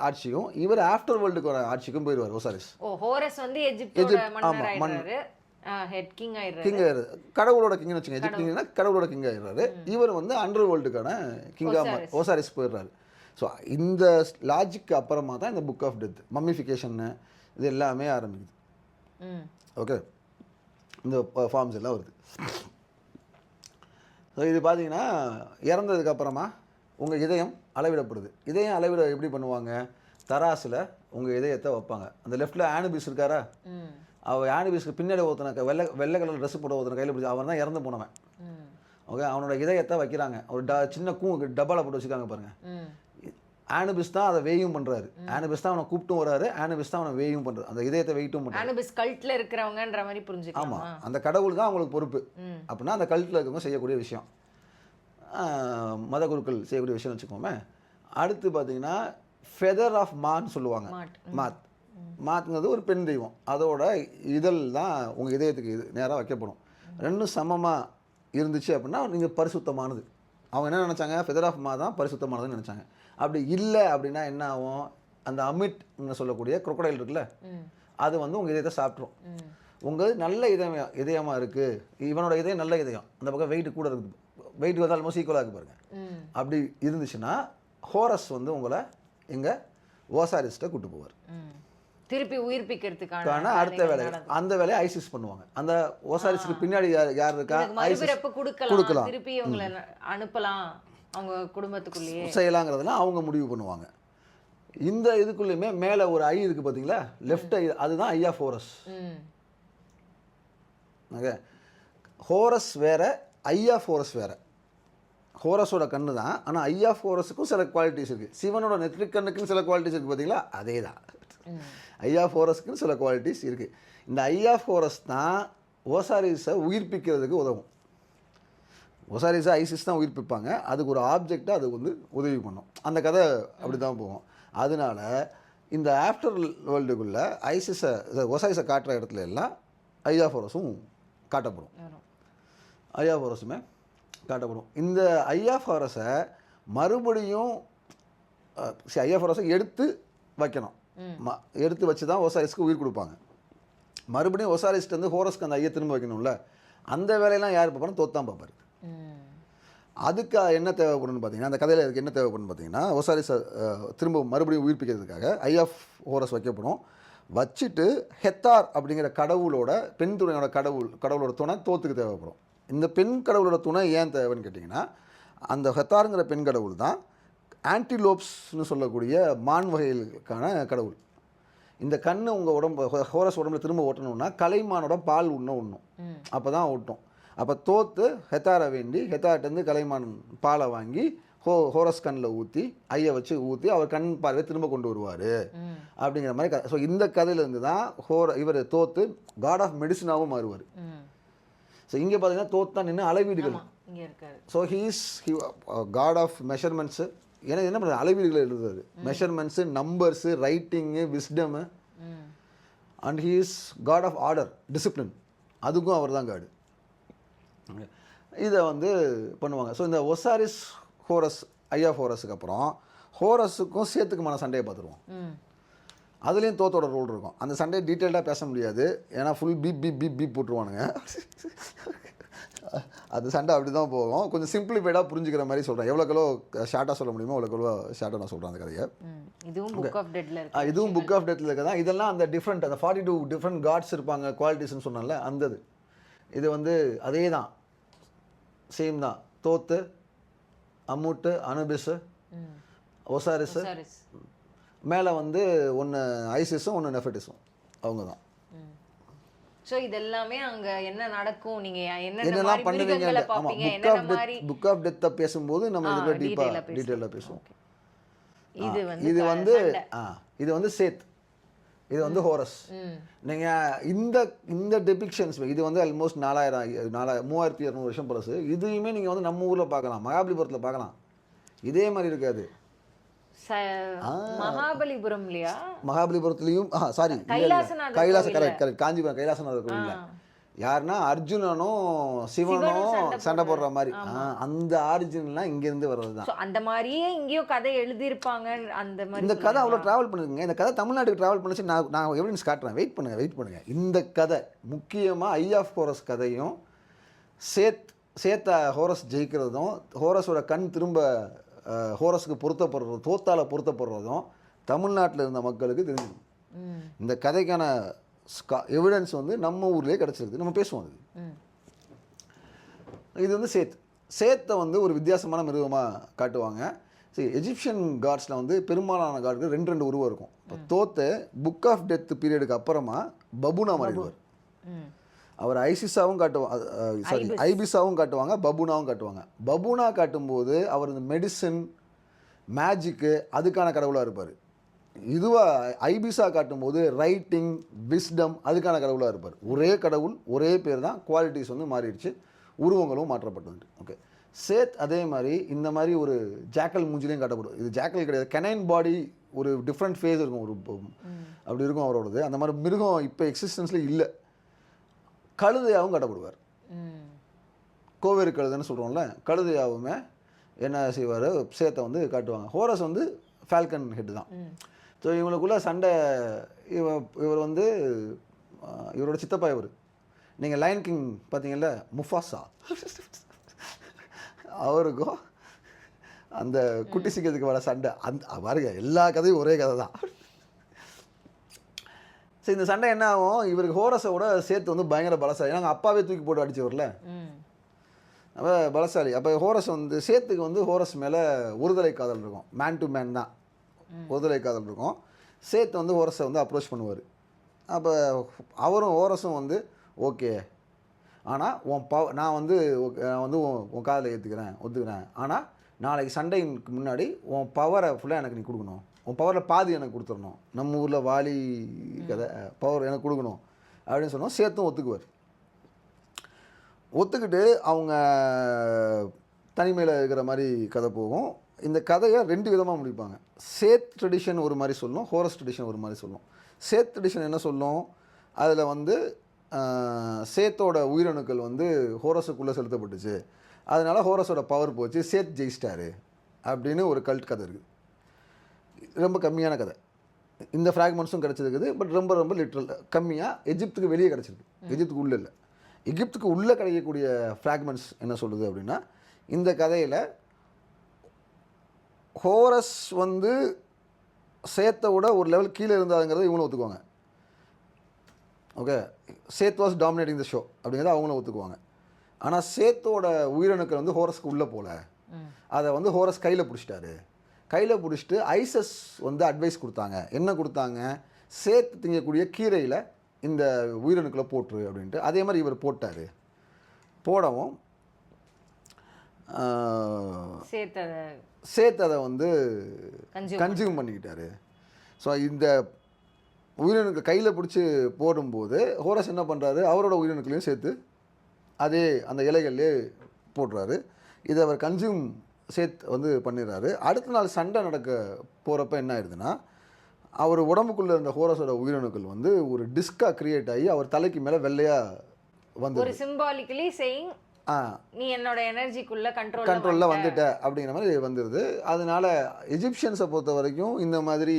ஆட்சியும் இவர் ஆஃப்டர் வேர்ல்டுக்கு வர ஆட்சிக்கும் போயிடுவார் ஓசாரிஸ். ஓ ஹோரஸ் வந்து எஜிப்டோட மன்னர் ஆமா, ஆயிடுறாரு, ஹெட் கிங் ஆயிடுறாரு. கிங் கடவுளோட கிங்னு வச்சுங்க. எஜிப்ட் கிங்னா கடவுளோட கிங் ஆயிடுறாரு. இவர் வந்து அண்டர் வேர்ல்டுக்கான கிங்காக ஓசாரிஸ் போயிடுறாரு. ஸோ இந்த லாஜிக்கு அப்புறமா தான் இந்த புக் ஆஃப் டெத், மம்மிஃபிகேஷன்னு இது எல்லாமே ஆரம்பிக்குது. ஓகே, இந்த ஃபார்ம்ஸ் எல்லாம் வருது. ஸோ இது பார்த்தீங்கன்னா இறந்ததுக்கு அப்புறமா உங்கள் இதயம் அளவிடப்படுது. இதயம் அளவிட எப்படி பண்ணுவாங்க? தராசில் உங்கள் இதயத்தை வைப்பாங்க. அந்த லெஃப்ட்டில் ஆனுபிஸ் இருக்காரா, அவள் ஆனுபிஸ்க்கு பின்னாடி ஒருத்தனை வெள்ளை கலர் ட்ரெஸ் போட ஒருத்தனை கையில் பிடிச்சி அவன் தான் இறந்து போனவன். ஓகே, அவனோட இதயத்தை வைக்கிறாங்க. ஒரு சின்ன டப்பாவில் போட்டு வச்சுருக்காங்க பாருங்கள். ஆனுபிஸ் தான் அதை வேயும் பண்ணுறாரு. ஆனுபிஸ் தான் அவனை கூப்பிட்டும் வராரு, ஆனுபிஸ் தான் அவனை வேயும் பண்ணுறாரு, அந்த இதயத்தை வெயிட்டும் பண்ணுறாரு. ஆனுபிஸ் கல்ட்டில் இருக்கிறவங்கன்ற மாதிரி புரிஞ்சுக்கலாம். ஆமாம், அந்த கடவுள் தான் அவங்களுக்கு பொறுப்பு அப்படின்னா அந்த கல்ட்டில் இருக்கவங்க செய்யக்கூடிய விஷயம், மத குருக்கள் செய்யக்கூடிய விஷயம் வச்சுக்கோமே. அடுத்து பார்த்தீங்கன்னா ஃபெதர் ஆஃப் மான்னு சொல்லுவாங்க. மாத்துங்கிறது ஒரு பெண் தெய்வம். அதோட இதழ் தான் உங்கள் இதயத்துக்கு இது நேராக வைக்கப்படும். ரெண்டும் சமமாக இருந்துச்சு அப்படின்னா நீங்கள் பரிசுத்தமானது. அவங்க என்ன நினச்சாங்க? ஃபெதர் ஆஃப் மா தான் பரிசுத்தமானதுன்னு நினச்சாங்க. அப்படி இல்லை அப்படின்னா என்ன ஆகும்? அந்த அமிட்னு சொல்லக்கூடிய குரோக்கடைல் இருக்குல்ல, அது வந்து உங்கள் இதயத்தை சாப்பிட்ரும். உங்கள் நல்ல இதயமாக இருக்குது, இவனோட இதயம் நல்ல இதயம், அந்த பக்கம் வெயிட் கூட இருக்குது, வெயிட் வந்து ஆல்மோஸ்ட் ஈக்குவலாக இருக்கு பாருங்க. அப்படி இருந்துச்சுன்னா ஹோரஸ் வந்து உங்களை எங்கள் ஓசாரிஸ்ட்டை கூட்டு போவார், திருப்பி உயிர்ப்பிக்கிறதுக்கான அடுத்த வேலையை. அந்த வேலையை ஐசிஸ் பண்ணுவாங்க. அந்த ஓசாரிஸ்க்கு பின்னாடி யார் இருக்கா, மறுபிறப்பு கொடுக்கலாம், திருப்பி இவங்களை அனுப்பலாம் அவங்க குடும்பத்துக்குள்ளேயே செய்யலாங்கிறதுலாம் அவங்க முடிவு பண்ணுவாங்க. இந்த இதுக்குள்ளேயுமே மேலே ஒரு ஐ இருக்குது பார்த்தீங்களா, லெஃப்ட் ஐ, அதுதான் ஐ ஆஃப் ஹோரஸ். ஓகே, ஹோரஸ் வேற, ஐ ஆஃப் ஹோரஸ் வேற. ஹோரஸோட கண்ணு தான், ஆனால் ஐ ஆஃப் ஹோரஸுக்கும் சில குவாலிட்டிஸ் இருக்குது. சிவனோட நெற்றிக் கண்ணுக்குன்னு சில குவாலிட்டிஸ் இருக்குது பார்த்தீங்களா, அதே தான் ஐ ஆஃப் ஹோரஸ்க்குன்னு சில குவாலிட்டிஸ் இருக்குது. இந்த ஐ ஆஃப் ஹோரஸ் தான் ஓசாரிஸை உயிர்ப்பிக்கிறதுக்கு உதவும். ஒசாரிஸை ஐசிஸ் தான் உயிர்ப்பிப்பாங்க, அதுக்கு ஒரு ஆப்ஜெக்டாக அது வந்து உதவி பண்ணும். அந்த கதை அப்படி தான் போகும். அதனால இந்த ஆஃப்டர் வேர்ல்டுக்குள்ளே ஐசிஸை ஒசாரிஸை காட்டுற இடத்துல எல்லாம் ஐ ஆஃப் ஹோரஸும் காட்டப்படும், ஐ ஆஃப் ஹோரஸுமே காட்டப்படும். இந்த ஐ ஆஃப் ஹோரஸை மறுபடியும் ஐ ஆஃப் ஹோரஸை எடுத்து வைக்கணும். எடுத்து வச்சு தான் ஓசாரிஸ்க்கு உயிர் கொடுப்பாங்க. மறுபடியும் ஓசாரிஸ்ட்டு வந்து ஹோரஸ்க்கு அந்த ஐயை திரும்ப வைக்கணும்ல, அந்த வேலையெல்லாம் யார் பார்ப்பாருன்னு தோத்தான் பார்ப்பாரு. அதுக்கு என்ன தேவைப்படுன்னு பார்த்தீங்கன்னா, அந்த கதையில் அதுக்கு என்ன தேவைப்படுன்னு பார்த்தீங்கன்னா, ஓசாரிஸை திரும்ப மறுபடியும் உயிர்ப்பிக்கிறதுக்காக ஐ ஆஃப் ஹோரஸ் வைக்கப்படும். வச்சுட்டு ஹெத்தார் அப்படிங்கிற கடவுளோட பெண் துணையோட கடவுளோட துணை தோத்துக்கு தேவைப்படும். இந்த பெண் கடவுளோட துணை ஏன் தேவைன்னு கேட்டிங்கன்னா, அந்த ஹெத்தாருங்கிற பெண் கடவுள் தான் ஆன்டிலோப்ஸ்னு சொல்லக்கூடிய மான் வகைகளுக்கான கடவுள். இந்த கண்ணு உங்கள் உடம்பு ஹோரஸ் உடம்புல திரும்ப ஓட்டணும்னா கலைமானோட பால் உண்ணும், அப்போ தான் ஓட்டும். அப்போ தோத்து ஹெத்தாரை வேண்டி ஹெத்தார்ட்டேருந்து கலைமான் பாலை வாங்கி ஹோரஸ் கண்ணில் ஊற்றி ஐயை வச்சு ஊற்றி அவர் கண் பார்வை திரும்ப கொண்டு வருவார் அப்படிங்கிற மாதிரி கதை. ஸோ இந்த கதையிலேருந்து தான் இவர் தோத்து காட் ஆஃப் மெடிசனாகவும் மாறுவார். ஸோ இங்கே பார்த்தீங்கன்னா தோத்து தான் நின்று அளவீடுகள். So he's god of measurements. ஏன்னா என்ன பண்ணுறது, அளவீடுகளை எழுதுறாரு, measurements, numbers, writing, wisdom. And he is god of order, discipline, அதுக்கும் அவர் தான் காடு. இதை வந்து பண்ணுவாங்க. ஸோ இந்த ஒசாரிஸ் ஹோரஸ் ஐ ஆஃப் ஹோரஸுக்கு அப்புறம் ஹோரஸுக்கும் சேத்துக்குமான சண்டையை பார்த்துருவோம். அதுலேயும் தோத்தோட ரோல் இருக்கும். அந்த சண்டையை டீட்டெயில்டாக பேச முடியாது, ஏன்னா ஃபுல் பீப் போட்டுருவானுங்க. அது சண்டை அப்படி தான் போகும். கொஞ்சம் சிம்பிளிஃபைடாக புரிஞ்சுக்கிற மாதிரி சொல்கிறேன். எவ்வளோக்களோ ஷார்ட்டாக சொல்ல முடியுமோ அவ்வளோக்களோ ஷார்ட்டாக நான் சொல்கிறேன் அந்த கதையை. இதுவும் புக் ஆஃப் டெத்தில் இருக்க தான். இதெல்லாம் அந்த டிஃப்ரெண்ட், அந்த 42 டிஃப்ரெண்ட் காட்ஸ் இருப்பாங்க, குவாலிட்டிஸ்ன்னு சொன்னால அந்தது. இது வந்து அதே தான், சேம் தான். தோத்து, அம்முட்டு, அனுபிஸு, ஒசாரிஸு, மேலே வந்து ஒன்று ஐசிஸும் ஒன்று நெஃபட்டிஸும், அவங்க தான். ஸோ இதெல்லாமே அங்கே என்ன நடக்கும், நீங்கள் என்னெல்லாம் பண்ணுவீங்க. ஆமாம், புக் ஆஃப் டெத்தை பேசும்போது நம்ம இதில் டீட்டெயிலாக பேசுவோம். இது வந்து சேத், இது வந்து ஹோரஸ். நீங்கள் இந்த டெபிக்ஷன்ஸ் இது வந்து ஆல்மோஸ்ட் 3200 வருஷம் பழசு. இதையுமே நீங்கள் வந்து நம்ம ஊரில் பார்க்கலாம், மகாபலிபுரத்தில் பார்க்கலாம். இதே மாதிரி இருக்காது. மகாபலிபுரம்லையா? மகாபலிபுரத்துலையும் சாரி கைலாச, கரெக்ட், காஞ்சிபுரம் கைலாசநாதர் கோவில். யாருன்னா அர்ஜுனனும் சிவனும் சண்டை போடுற மாதிரி அந்த ஆரிஜின்லாம் இங்கேருந்து வர்றது தான். So, அந்த மாதிரியே இங்கேயோ கதை எழுதியிருப்பாங்க. அந்த மாதிரி இந்த கதை அவ்வளோ ட்ராவல் பண்ணுங்க. இந்த கதை தமிழ்நாட்டுக்கு ட்ராவல் பண்ணிச்சு. நான் எவிடன்ஸ் காட்டுறேன். வெயிட் பண்ணுங்க. இந்த கதை முக்கியமாக ஐ ஆஃப் ஹோரஸ் கதையும் சேத்த ஹோரஸ் ஜெயிக்கிறதும் ஹோரஸோட கண் திரும்ப ஹோரஸுக்கு பொருத்தப்படுறதும் தோத்தால பொருத்தப்படுறதும் தமிழ்நாட்டில் இருந்த மக்களுக்கு தெரிஞ்சிடும். இந்த கதைக்கான எவிடன்ஸ் வந்து நம்ம ஊர்லேயே கிடச்சிருக்கு. நம்ம பேசுவோம். இது வந்து சேத்தை வந்து ஒரு வித்தியாசமான மிருகமாக காட்டுவாங்க. சரி, எஜிப்சியன் காட்ஸில் வந்து பெரும்பாலான காட்கள் ரெண்டு உருவம் இருக்கும். இப்போ தோத்து புக் ஆஃப் டெத் பீரியடுக்கு அப்புறமா பபுனா மாறிடுவார். அவர் ஐசிஸாவும் காட்டுவாங்க, ஐபிஸாவும் காட்டுவாங்க, பபுனாவும் காட்டுவாங்க. பபுனா காட்டும்போது அவர் இந்த மெடிசன் மேஜிக்கு அதுக்கான கடவுளாக இருப்பார். இதுவாக ஐபிஸா காட்டும்போது ரைட்டிங் விஸ்டம் அதுக்கான கடவுளாக இருப்பார். ஒரே கடவுள் ஒரே பேர் தான், குவாலிட்டிஸ் வந்து மாறிடுச்சு, உருவங்களும் மாற்றப்பட்டது. ஓகே, சேத் அதே மாதிரி இந்த மாதிரி ஒரு ஜாக்கல் மூஞ்சிலையும் காட்டப்படும். இது ஜாக்கல் கிடையாது, கெனைன் பாடி, ஒரு டிஃப்ரெண்ட் ஃபேஸ் இருக்கும், ஒரு அப்படி இருக்கும் அவரோடது. அந்த மாதிரி மிருகம் இப்போ எக்ஸிஸ்டன்ஸில் இல்லை. கழுதையாகவும் காட்டப்படுவார். கோவேறு கழுதைன்னு சொல்கிறோம்ல, கழுதையாகவுமே என்ன செய்வார், சேத்தை வந்து காட்டுவாங்க. ஹோரஸ் வந்து ஃபால்கன் ஹெட் தான். ஸோ இவங்களுக்குள்ள சண்டை. இவர் வந்து இவரோட சித்தப்பா. இவர் நீங்கள் லயன் கிங் பார்த்தீங்கல்ல, முஃபாசா, அவருக்கும் அந்த குட்டி சிங்கத்துக்கு வர சண்டை அந்த பாருங்க, எல்லா கதையும் ஒரே கதை தான். ஸோ இந்த சண்டை என்ன ஆகும், இவருக்கு ஹோரஸோட சேர்த்து வந்து பயங்கர பலசாலி. நாங்கள் அப்பாவே தூக்கி போட்டு அடிச்சவர்ல, அப்போ பலசாலி. அப்போ ஹோரஸ் வந்து சேத்துக்கு வந்து ஹோரஸ் மேலே ஒருதலை காதல் இருக்கும். மேன் டு மேன் தான் ஒருதலை காதல் இருக்கும். சேத்து வந்து ஹோரஸை வந்து அப்ரோச் பண்ணுவார். அப்போ அவரும் ஹோரஸும் வந்து ஓகே, ஆனால் நான் வந்து உன் காதலை ஒத்துக்கிறேன். ஆனால் நாளைக்கு சண்டைக்கு முன்னாடி உன் பவரை ஃபுல்லாக எனக்கு நீ கொடுக்கணும், உன் பவரில் பாதி எனக்கு கொடுத்துடணும், நம்ம ஊரில் வாலி கதை பவர் எனக்கு கொடுக்கணும் அப்படின்னு சொன்னோம். சேத்தும் ஒத்துக்கிட்டு அவங்க தனிமையில் இருக்கிற மாதிரி கதை போகும். இந்த கதையை ரெண்டு விதமாக முடிப்பாங்க. சேத் ட்ரெடிஷன் ஒரு மாதிரி சொல்லும், ஹோரஸ் ட்ரெடிஷன் ஒரு மாதிரி சொல்லும். சேத் ட்ரெடிஷன் என்ன சொல்லும், அதில் வந்து சேத்தோட உயிரணுக்கள் வந்து ஹோரஸுக்குள்ளே செலுத்தப்பட்டுச்சு, அதனால் ஹோரஸோட பவர் போச்சு, சேத் ஜெயிச்சிட்டாரு அப்படின்னு ஒரு கல்ட் கதை இருக்குது. ரொம்ப கம்மியான கதை. இந்த ஃப்ராக்மெண்ட்ஸும் கிடச்சிருக்குது, பட் ரொம்ப லிட்ரல் கம்மியாக. எஜிப்துக்கு வெளியே கிடச்சிருக்கு, எஜிப்துக்கு உள்ளே இல்லை. எகிப்துக்கு உள்ளே கிடைக்கக்கூடிய ஃப்ராக்மெண்ட்ஸ் என்ன சொல்லுது அப்படின்னா, இந்த கதையில் ஹோரஸ் வந்து சேத்தை விட ஒரு லெவல் கீழே இருந்தாங்கிறத இவங்களும் ஒத்துக்குவாங்க. Okay, Seth was dominating the show அப்படிங்கிறத அவங்களும் ஒத்துக்குவாங்க. ஆனால் சேத்தோட உயிரணுக்கள் வந்து ஹோரஸ்க்கு உள்ளே போகல, அதை வந்து ஹோரஸ் கையில் பிடிச்சிட்டு ஐசஸ் வந்து அட்வைஸ் கொடுத்தாங்க. என்ன கொடுத்தாங்க, சேத்து திங்கக்கூடிய கீரையில் இந்த உயிரணுக்களை போட்டுரு அப்படின்ட்டு. அதே மாதிரி இவர் போடவும் சேத்து அதை வந்து கன்சியூம் பண்ணிக்கிட்டாரு. ஸோ இந்த உயிரணுக்கள் கையில் பிடிச்சி போடும்போது ஹோரஸ் என்ன பண்ணுறாரு, அவரோட உயிரணுக்களையும் சேர்த்து அதே அந்த இலைகள்லேயே போடுறாரு. இதை அவர் கன்சியூம் வந்து பண்ணிடுறாரு. அடுத்த நாள் சண்டை நடக்க போகிறப்ப என்ன ஆயிடுதுன்னா, அவர் உடம்புக்குள்ளே இருந்த ஹோரஸோட உயிரணுக்கள் வந்து ஒரு டிஸ்காக கிரியேட் ஆகி அவர் தலைக்கு மேலே வெள்ளையாக வந்து ஒரு சிம்பாலிக்கலி சேயிங் நீ என்னோட எனர்ஜிக்குள்ள கண்ட்ரோலில் வந்துட்ட அப்படிங்கிற மாதிரி வந்துடுது. அதனால எஜிப்சியன்ஸை பொறுத்த வரைக்கும் இந்த மாதிரி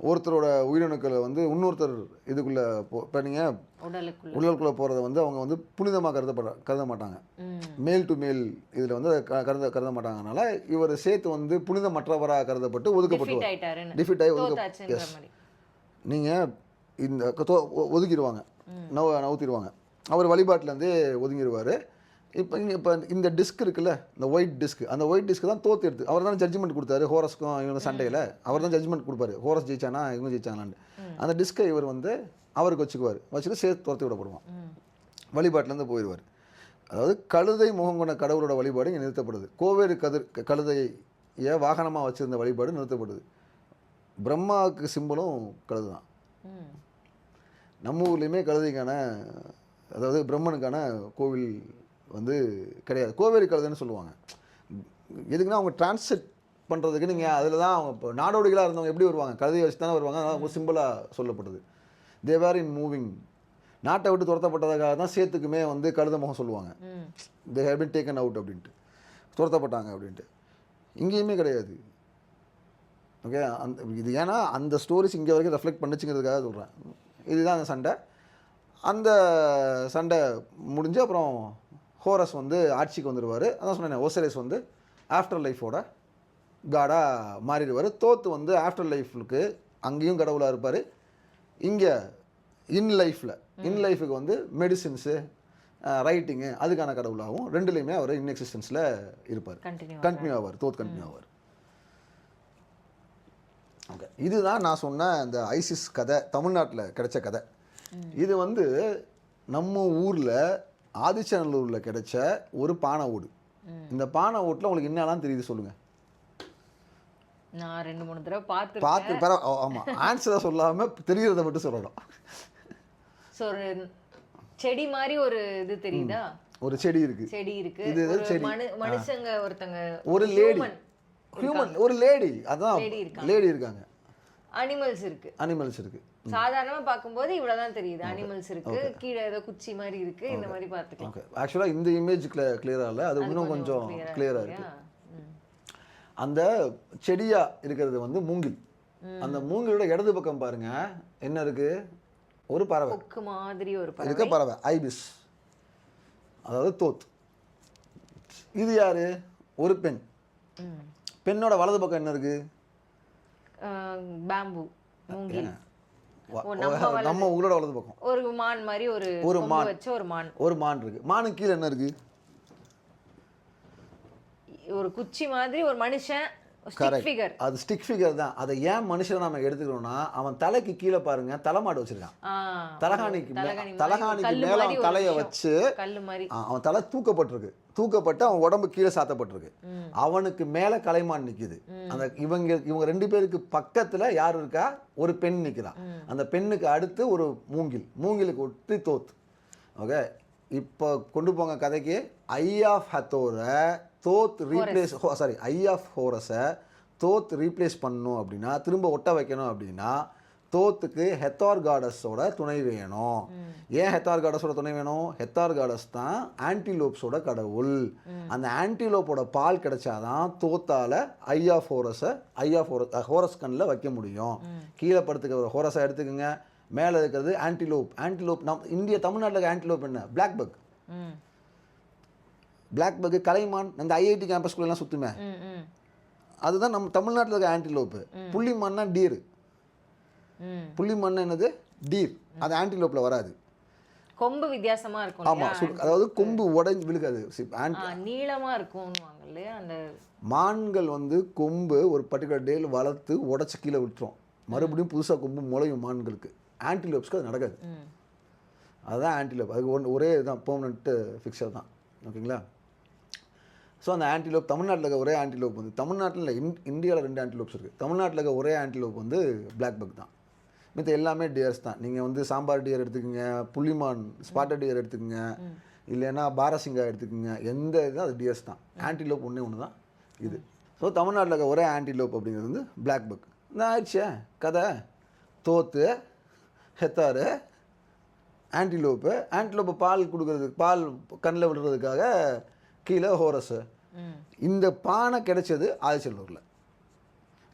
ஒருத்தரோட உயிரணுக்களை வந்து இன்னொருத்தர் இதுக்குள்ளே இப்போ நீங்கள் உடலுக்குள்ளே போகிறத வந்து அவங்க வந்து புனிதமாக கருத மாட்டாங்க. மேல் டு மேல் இதில் வந்து கருத மாட்டாங்கனால இவர் சேத்து வந்து புனிதமற்றவராக கருதப்பட்டு ஒதுக்கப்பட்டுவார், டிஃபிட் ஆகி ஒதுக்க. நீங்கள் இந்த ஒதுக்கிடுவாங்க, நவுத்திடுவாங்க. அவர் வழிபாட்டிலேருந்தே ஒதுங்கிடுவார். இப்போ இந்த டிஸ்க் இருக்குல்ல, இந்த ஒயிட் டிஸ்க், அந்த ஒயிட் டிஸ்க் தான் தோத்து எடுத்து அவர் தான் ஜட்ஜ்மெண்ட் கொடுத்தாரு ஹோரஸ்க்கும் இவங்க சண்டையில். அவர் தான் ஜட்ஜ்மெண்ட் கொடுப்பாரு, ஹோரஸ் ஜெயிச்சானா இவங்க ஜெயிச்சாங்களான்னு. அந்த டிஸ்கை இவர் வந்து அவருக்கு வச்சுட்டு சேர்த்து துரத்தி விடப்படுவான், வழிபாட்டிலேருந்து போயிடுவார். அதாவது கழுதை முகம் கொண்ட கடவுளோட வழிபாடு இங்கே நிறுத்தப்படுது. கோவேறு கழுதையை வாகனமாக வச்சுருந்த வழிபாடு நிறுத்தப்படுது. பிரம்மாவுக்கு சிம்பலும் கழுது தான். நம்ம ஊர்லேயுமே கழுதைக்கான, அதாவது பிரம்மனுக்கான கோவில் வந்து கிடையாது. கோவேரி கழுதைன்னு சொல்லுவாங்க. எதுக்குன்னா அவங்க டிரான்ஸ்லேட் பண்ணுறதுக்கு நீங்கள் அதில் தான் அவங்க இப்போ நாடோடிகளாக இருந்தவங்க எப்படி வருவாங்க, கழுதையை வச்சு தானே வருவாங்க. அதனால் ஒரு சிம்பிளாக சொல்லப்பட்டது. தேவார் இன் மூவிங் நாட்டை விட்டு துரத்தப்பட்டதுக்காக தான் சேத்துக்குமே வந்து கழுத முகம் சொல்லுவாங்க, they have been taken out அப்படின்ட்டு, துரத்தப்பட்டாங்க அப்படின்ட்டு. இங்கேயுமே கிடையாது. ஓகே, இது ஏன்னா அந்த ஸ்டோரிஸ் இங்கே வரைக்கும் ரெஃப்ளெக்ட் பண்ணிச்சுங்கிறதுக்காக சொல்கிறேன். இதுதான் அந்த சண்டை. அந்த சண்டை முடிஞ்சு அப்புறம் ஹோரஸ் வந்து ஆட்சிக்கு வந்துடுவார். அதான் சொன்னேன், ஓசரிஸ் வந்து ஆஃப்டர் லைஃபோட காடாக மாறிடுவார். தோத்து வந்து ஆஃப்டர் லைஃபுக்கு அங்கேயும் கடவுளாக இருப்பார். இங்கே இன் லைஃபுக்கு வந்து மெடிசின்ஸு, ரைட்டிங்கு அதுக்கான கடவுளாகவும் ரெண்டுலேயுமே அவர் இன் எக்ஸிஸ்டன்ஸில் இருப்பார். கண்டினியூ ஆவார், தோத் கண்டினியூ ஆவார். ஓகே, இதுதான் நான் சொன்ன இந்த ஐசிஸ் கதை, தமிழ்நாட்டில் கிடைச்ச கதை. இது வந்து நம்ம ஊரில் ஆதிச்சநல்லூரில் கிடைச்ச ஒரு பானை ஓடு. இந்த பானை ஓட்டில் உங்களுக்கு என்னெல்லாம் தெரியுது சொல்லுங்கள். நான் 2-3 தடவை பார்த்து ஆமாம், ஆன்சரை சொல்லாமல் தெரிகிறத மட்டும் சொல்லணும். ஸோ ஒரு செடி மாதிரி ஒரு இது தெரியுதா? ஒரு செடி இருக்கு. இது செடி. மனுஷங்க ஒருத்தங்க, ஒரு லேடி, ஹியூமன், ஒரு லேடி, அதான் லேடி இருக்காங்க. அனிமல்ஸ் இருக்கு. சாதாரணமா பாக்கும்போது இவ்வளவுதான் தெரியுது. அனிமல்ஸ் இருக்கு, கீழே ஏதோ குச்சி மாதிரி இருக்கு, இந்த மாதிரி பார்த்துக்கலாம். ஓகே, ஆக்சுவலா இந்த இமேஜ் கிளியரா இல்ல, அது இன்னும் கொஞ்சம் கிளியரா இருக்கு. அந்த செடியா இருக்கிறது வந்து மூங்கில். அந்த மூங்கிலோட இடது பக்கம் பாருங்க என்ன இருக்கு, ஒரு பறவை கொக்கு மாதிரி ஒரு பறவை, ஐபிஸ், அதாவது தோத். இது யாரு, ஒரு பெண். பெண்ணோட வலது பக்கம் என்ன இருக்கு, பேம்பு, மூங்கில். நம்ம உங்களோட வலது பக்கம் ஒரு மான் மாதிரி ஒரு மான் வச்ச ஒரு மான் இருக்கு. மானுக்கு கீழே என்ன இருக்கு, ஒரு குச்சி மாதிரி ஒரு மனுஷன், அது ஸ்டிக் ஃபிகர் தான். அதை ஏன் மனுஷனை நம்ம எடுத்துக்கிறோம்னா, அவன் தலைக்கு கீழே பாருங்க தலைமாடு வச்சிருக்கான். தலகாணிக்கு மேல அவன் தலையை வச்சு அவன் தலை தூக்கப்பட்டு அவன் உடம்பு கீழே சாத்தப்பட்டிருக்கு. அவனுக்கு மேல கலைமான் நிக்குது. அந்த இவங்க 2 பேருக்கு பக்கத்துல யார் இருக்கா, ஒரு பெண் நிக்கிறான். அந்த பெண்ணுக்கு அடுத்து ஒரு மூங்கிலுக்கு ஒட்டி தோத். ஓகே, இப்போ கொண்டு போங்க கதைக்கு. ஐ ஆஃப் ஹத்தோரை Thoth replace, sorry, eye of ஹோரஸை தோத் ரீப்ளேஸ் பண்ணணும் அப்படின்னா, திரும்ப ஒட்ட வைக்கணும் அப்படின்னா, தோத்துக்கு ஹெத்தார் காடஸோட துணை வேணும். ஏன் ஹெத்தார் காடஸோட துணை வேணும், ஹெத்தார் காடஸ் தான் ஆன்டிலோப்ஸோட கடவுள். அந்த ஆன்டிலோப்போட பால் கிடைச்சாதான் தோத்தால ஐ ஆஃப் ஹோரஸ் கண்ணில் வைக்க முடியும். கீழே படுத்துக்க ஹோரஸை எடுத்துக்கோங்க, மேலே இருக்கிறது ஆன்டிலோப். தமிழ்நாட்டில் இருக்க ஆன்டிலோப் என்ன, பிளாக் பக், கலைமான், இந்த ஐஐடி கேம்பஸ்குள்ளெல்லாம் சுற்றுமே, அதுதான் நம்ம தமிழ்நாட்டில் இருக்க ஆன்டிலோப்பு. புள்ளிமான்னா டீர். புள்ளிமான்னா என்னது, டீர். அது ஆன்டிலோப்பில் வராது. கொம்பு வித்தியாசமா இருக்கும். ஆமாம், அதாவது கொம்பு உடைஞ்சு விழுகாது, நீளமாக இருக்கும். அந்த மான்கள் வந்து கொம்பு ஒரு பர்டிகுலர் டேல வளர்த்து உடச்சி கீழே விட்டுரும், மறுபடியும் புதுசாக கொம்பு முளையும் மான்களுக்கு. ஆன்டிலோப்ஸ்க்கு அது நடக்காது. அதுதான் ஆன்டிலோப். அதுக்கு ஒரே இதுதான், பெர்மனெண்ட் ஃபிக்ஸர் தான். ஓகேங்களா? ஸோ அந்த ஆன்டிலோப், தமிழ்நாட்டில் இருக்க ஒரே ஆன்டிலோப் வந்து, தமிழ்நாட்டில் இல்லை, இந்தியாவில் 2 ஆன்டிலோப்ஸ் இருக்குது. தமிழ்நாட்டில் இருக்க ஒரே ஆன்டிலோப் வந்து பிளாக் பக் தான். மித்த எல்லாமே டியர்ஸ் தான். நீங்கள் வந்து சாம்பார் டியர் எடுத்துக்கோங்க, புள்ளிமான் ஸ்பாட்டட் டியர் எடுத்துக்கோங்க, இல்லைன்னா பாரசிங்கா எடுத்துக்கோங்க, எந்த இதுவும் அது டியர்ஸ் தான். ஆன்டிலோப் ஒன்று தான் இது. ஸோ தமிழ்நாட்டில் இருக்க ஒரே ஆன்டிலோப் அப்படிங்கிறது வந்து பிளாக் பக். இந்த ஆயிடுச்சே கதை. தோத்து, ஹெத்தாரு, ஆன்டிலோப்பு பால் கொடுக்கறதுக்கு, பால் கண்ணில் விடுறதுக்காக கீழே ஹோரஸு. இந்த பானை கிடைச்சது ஆதிச்சநல்லூரில்.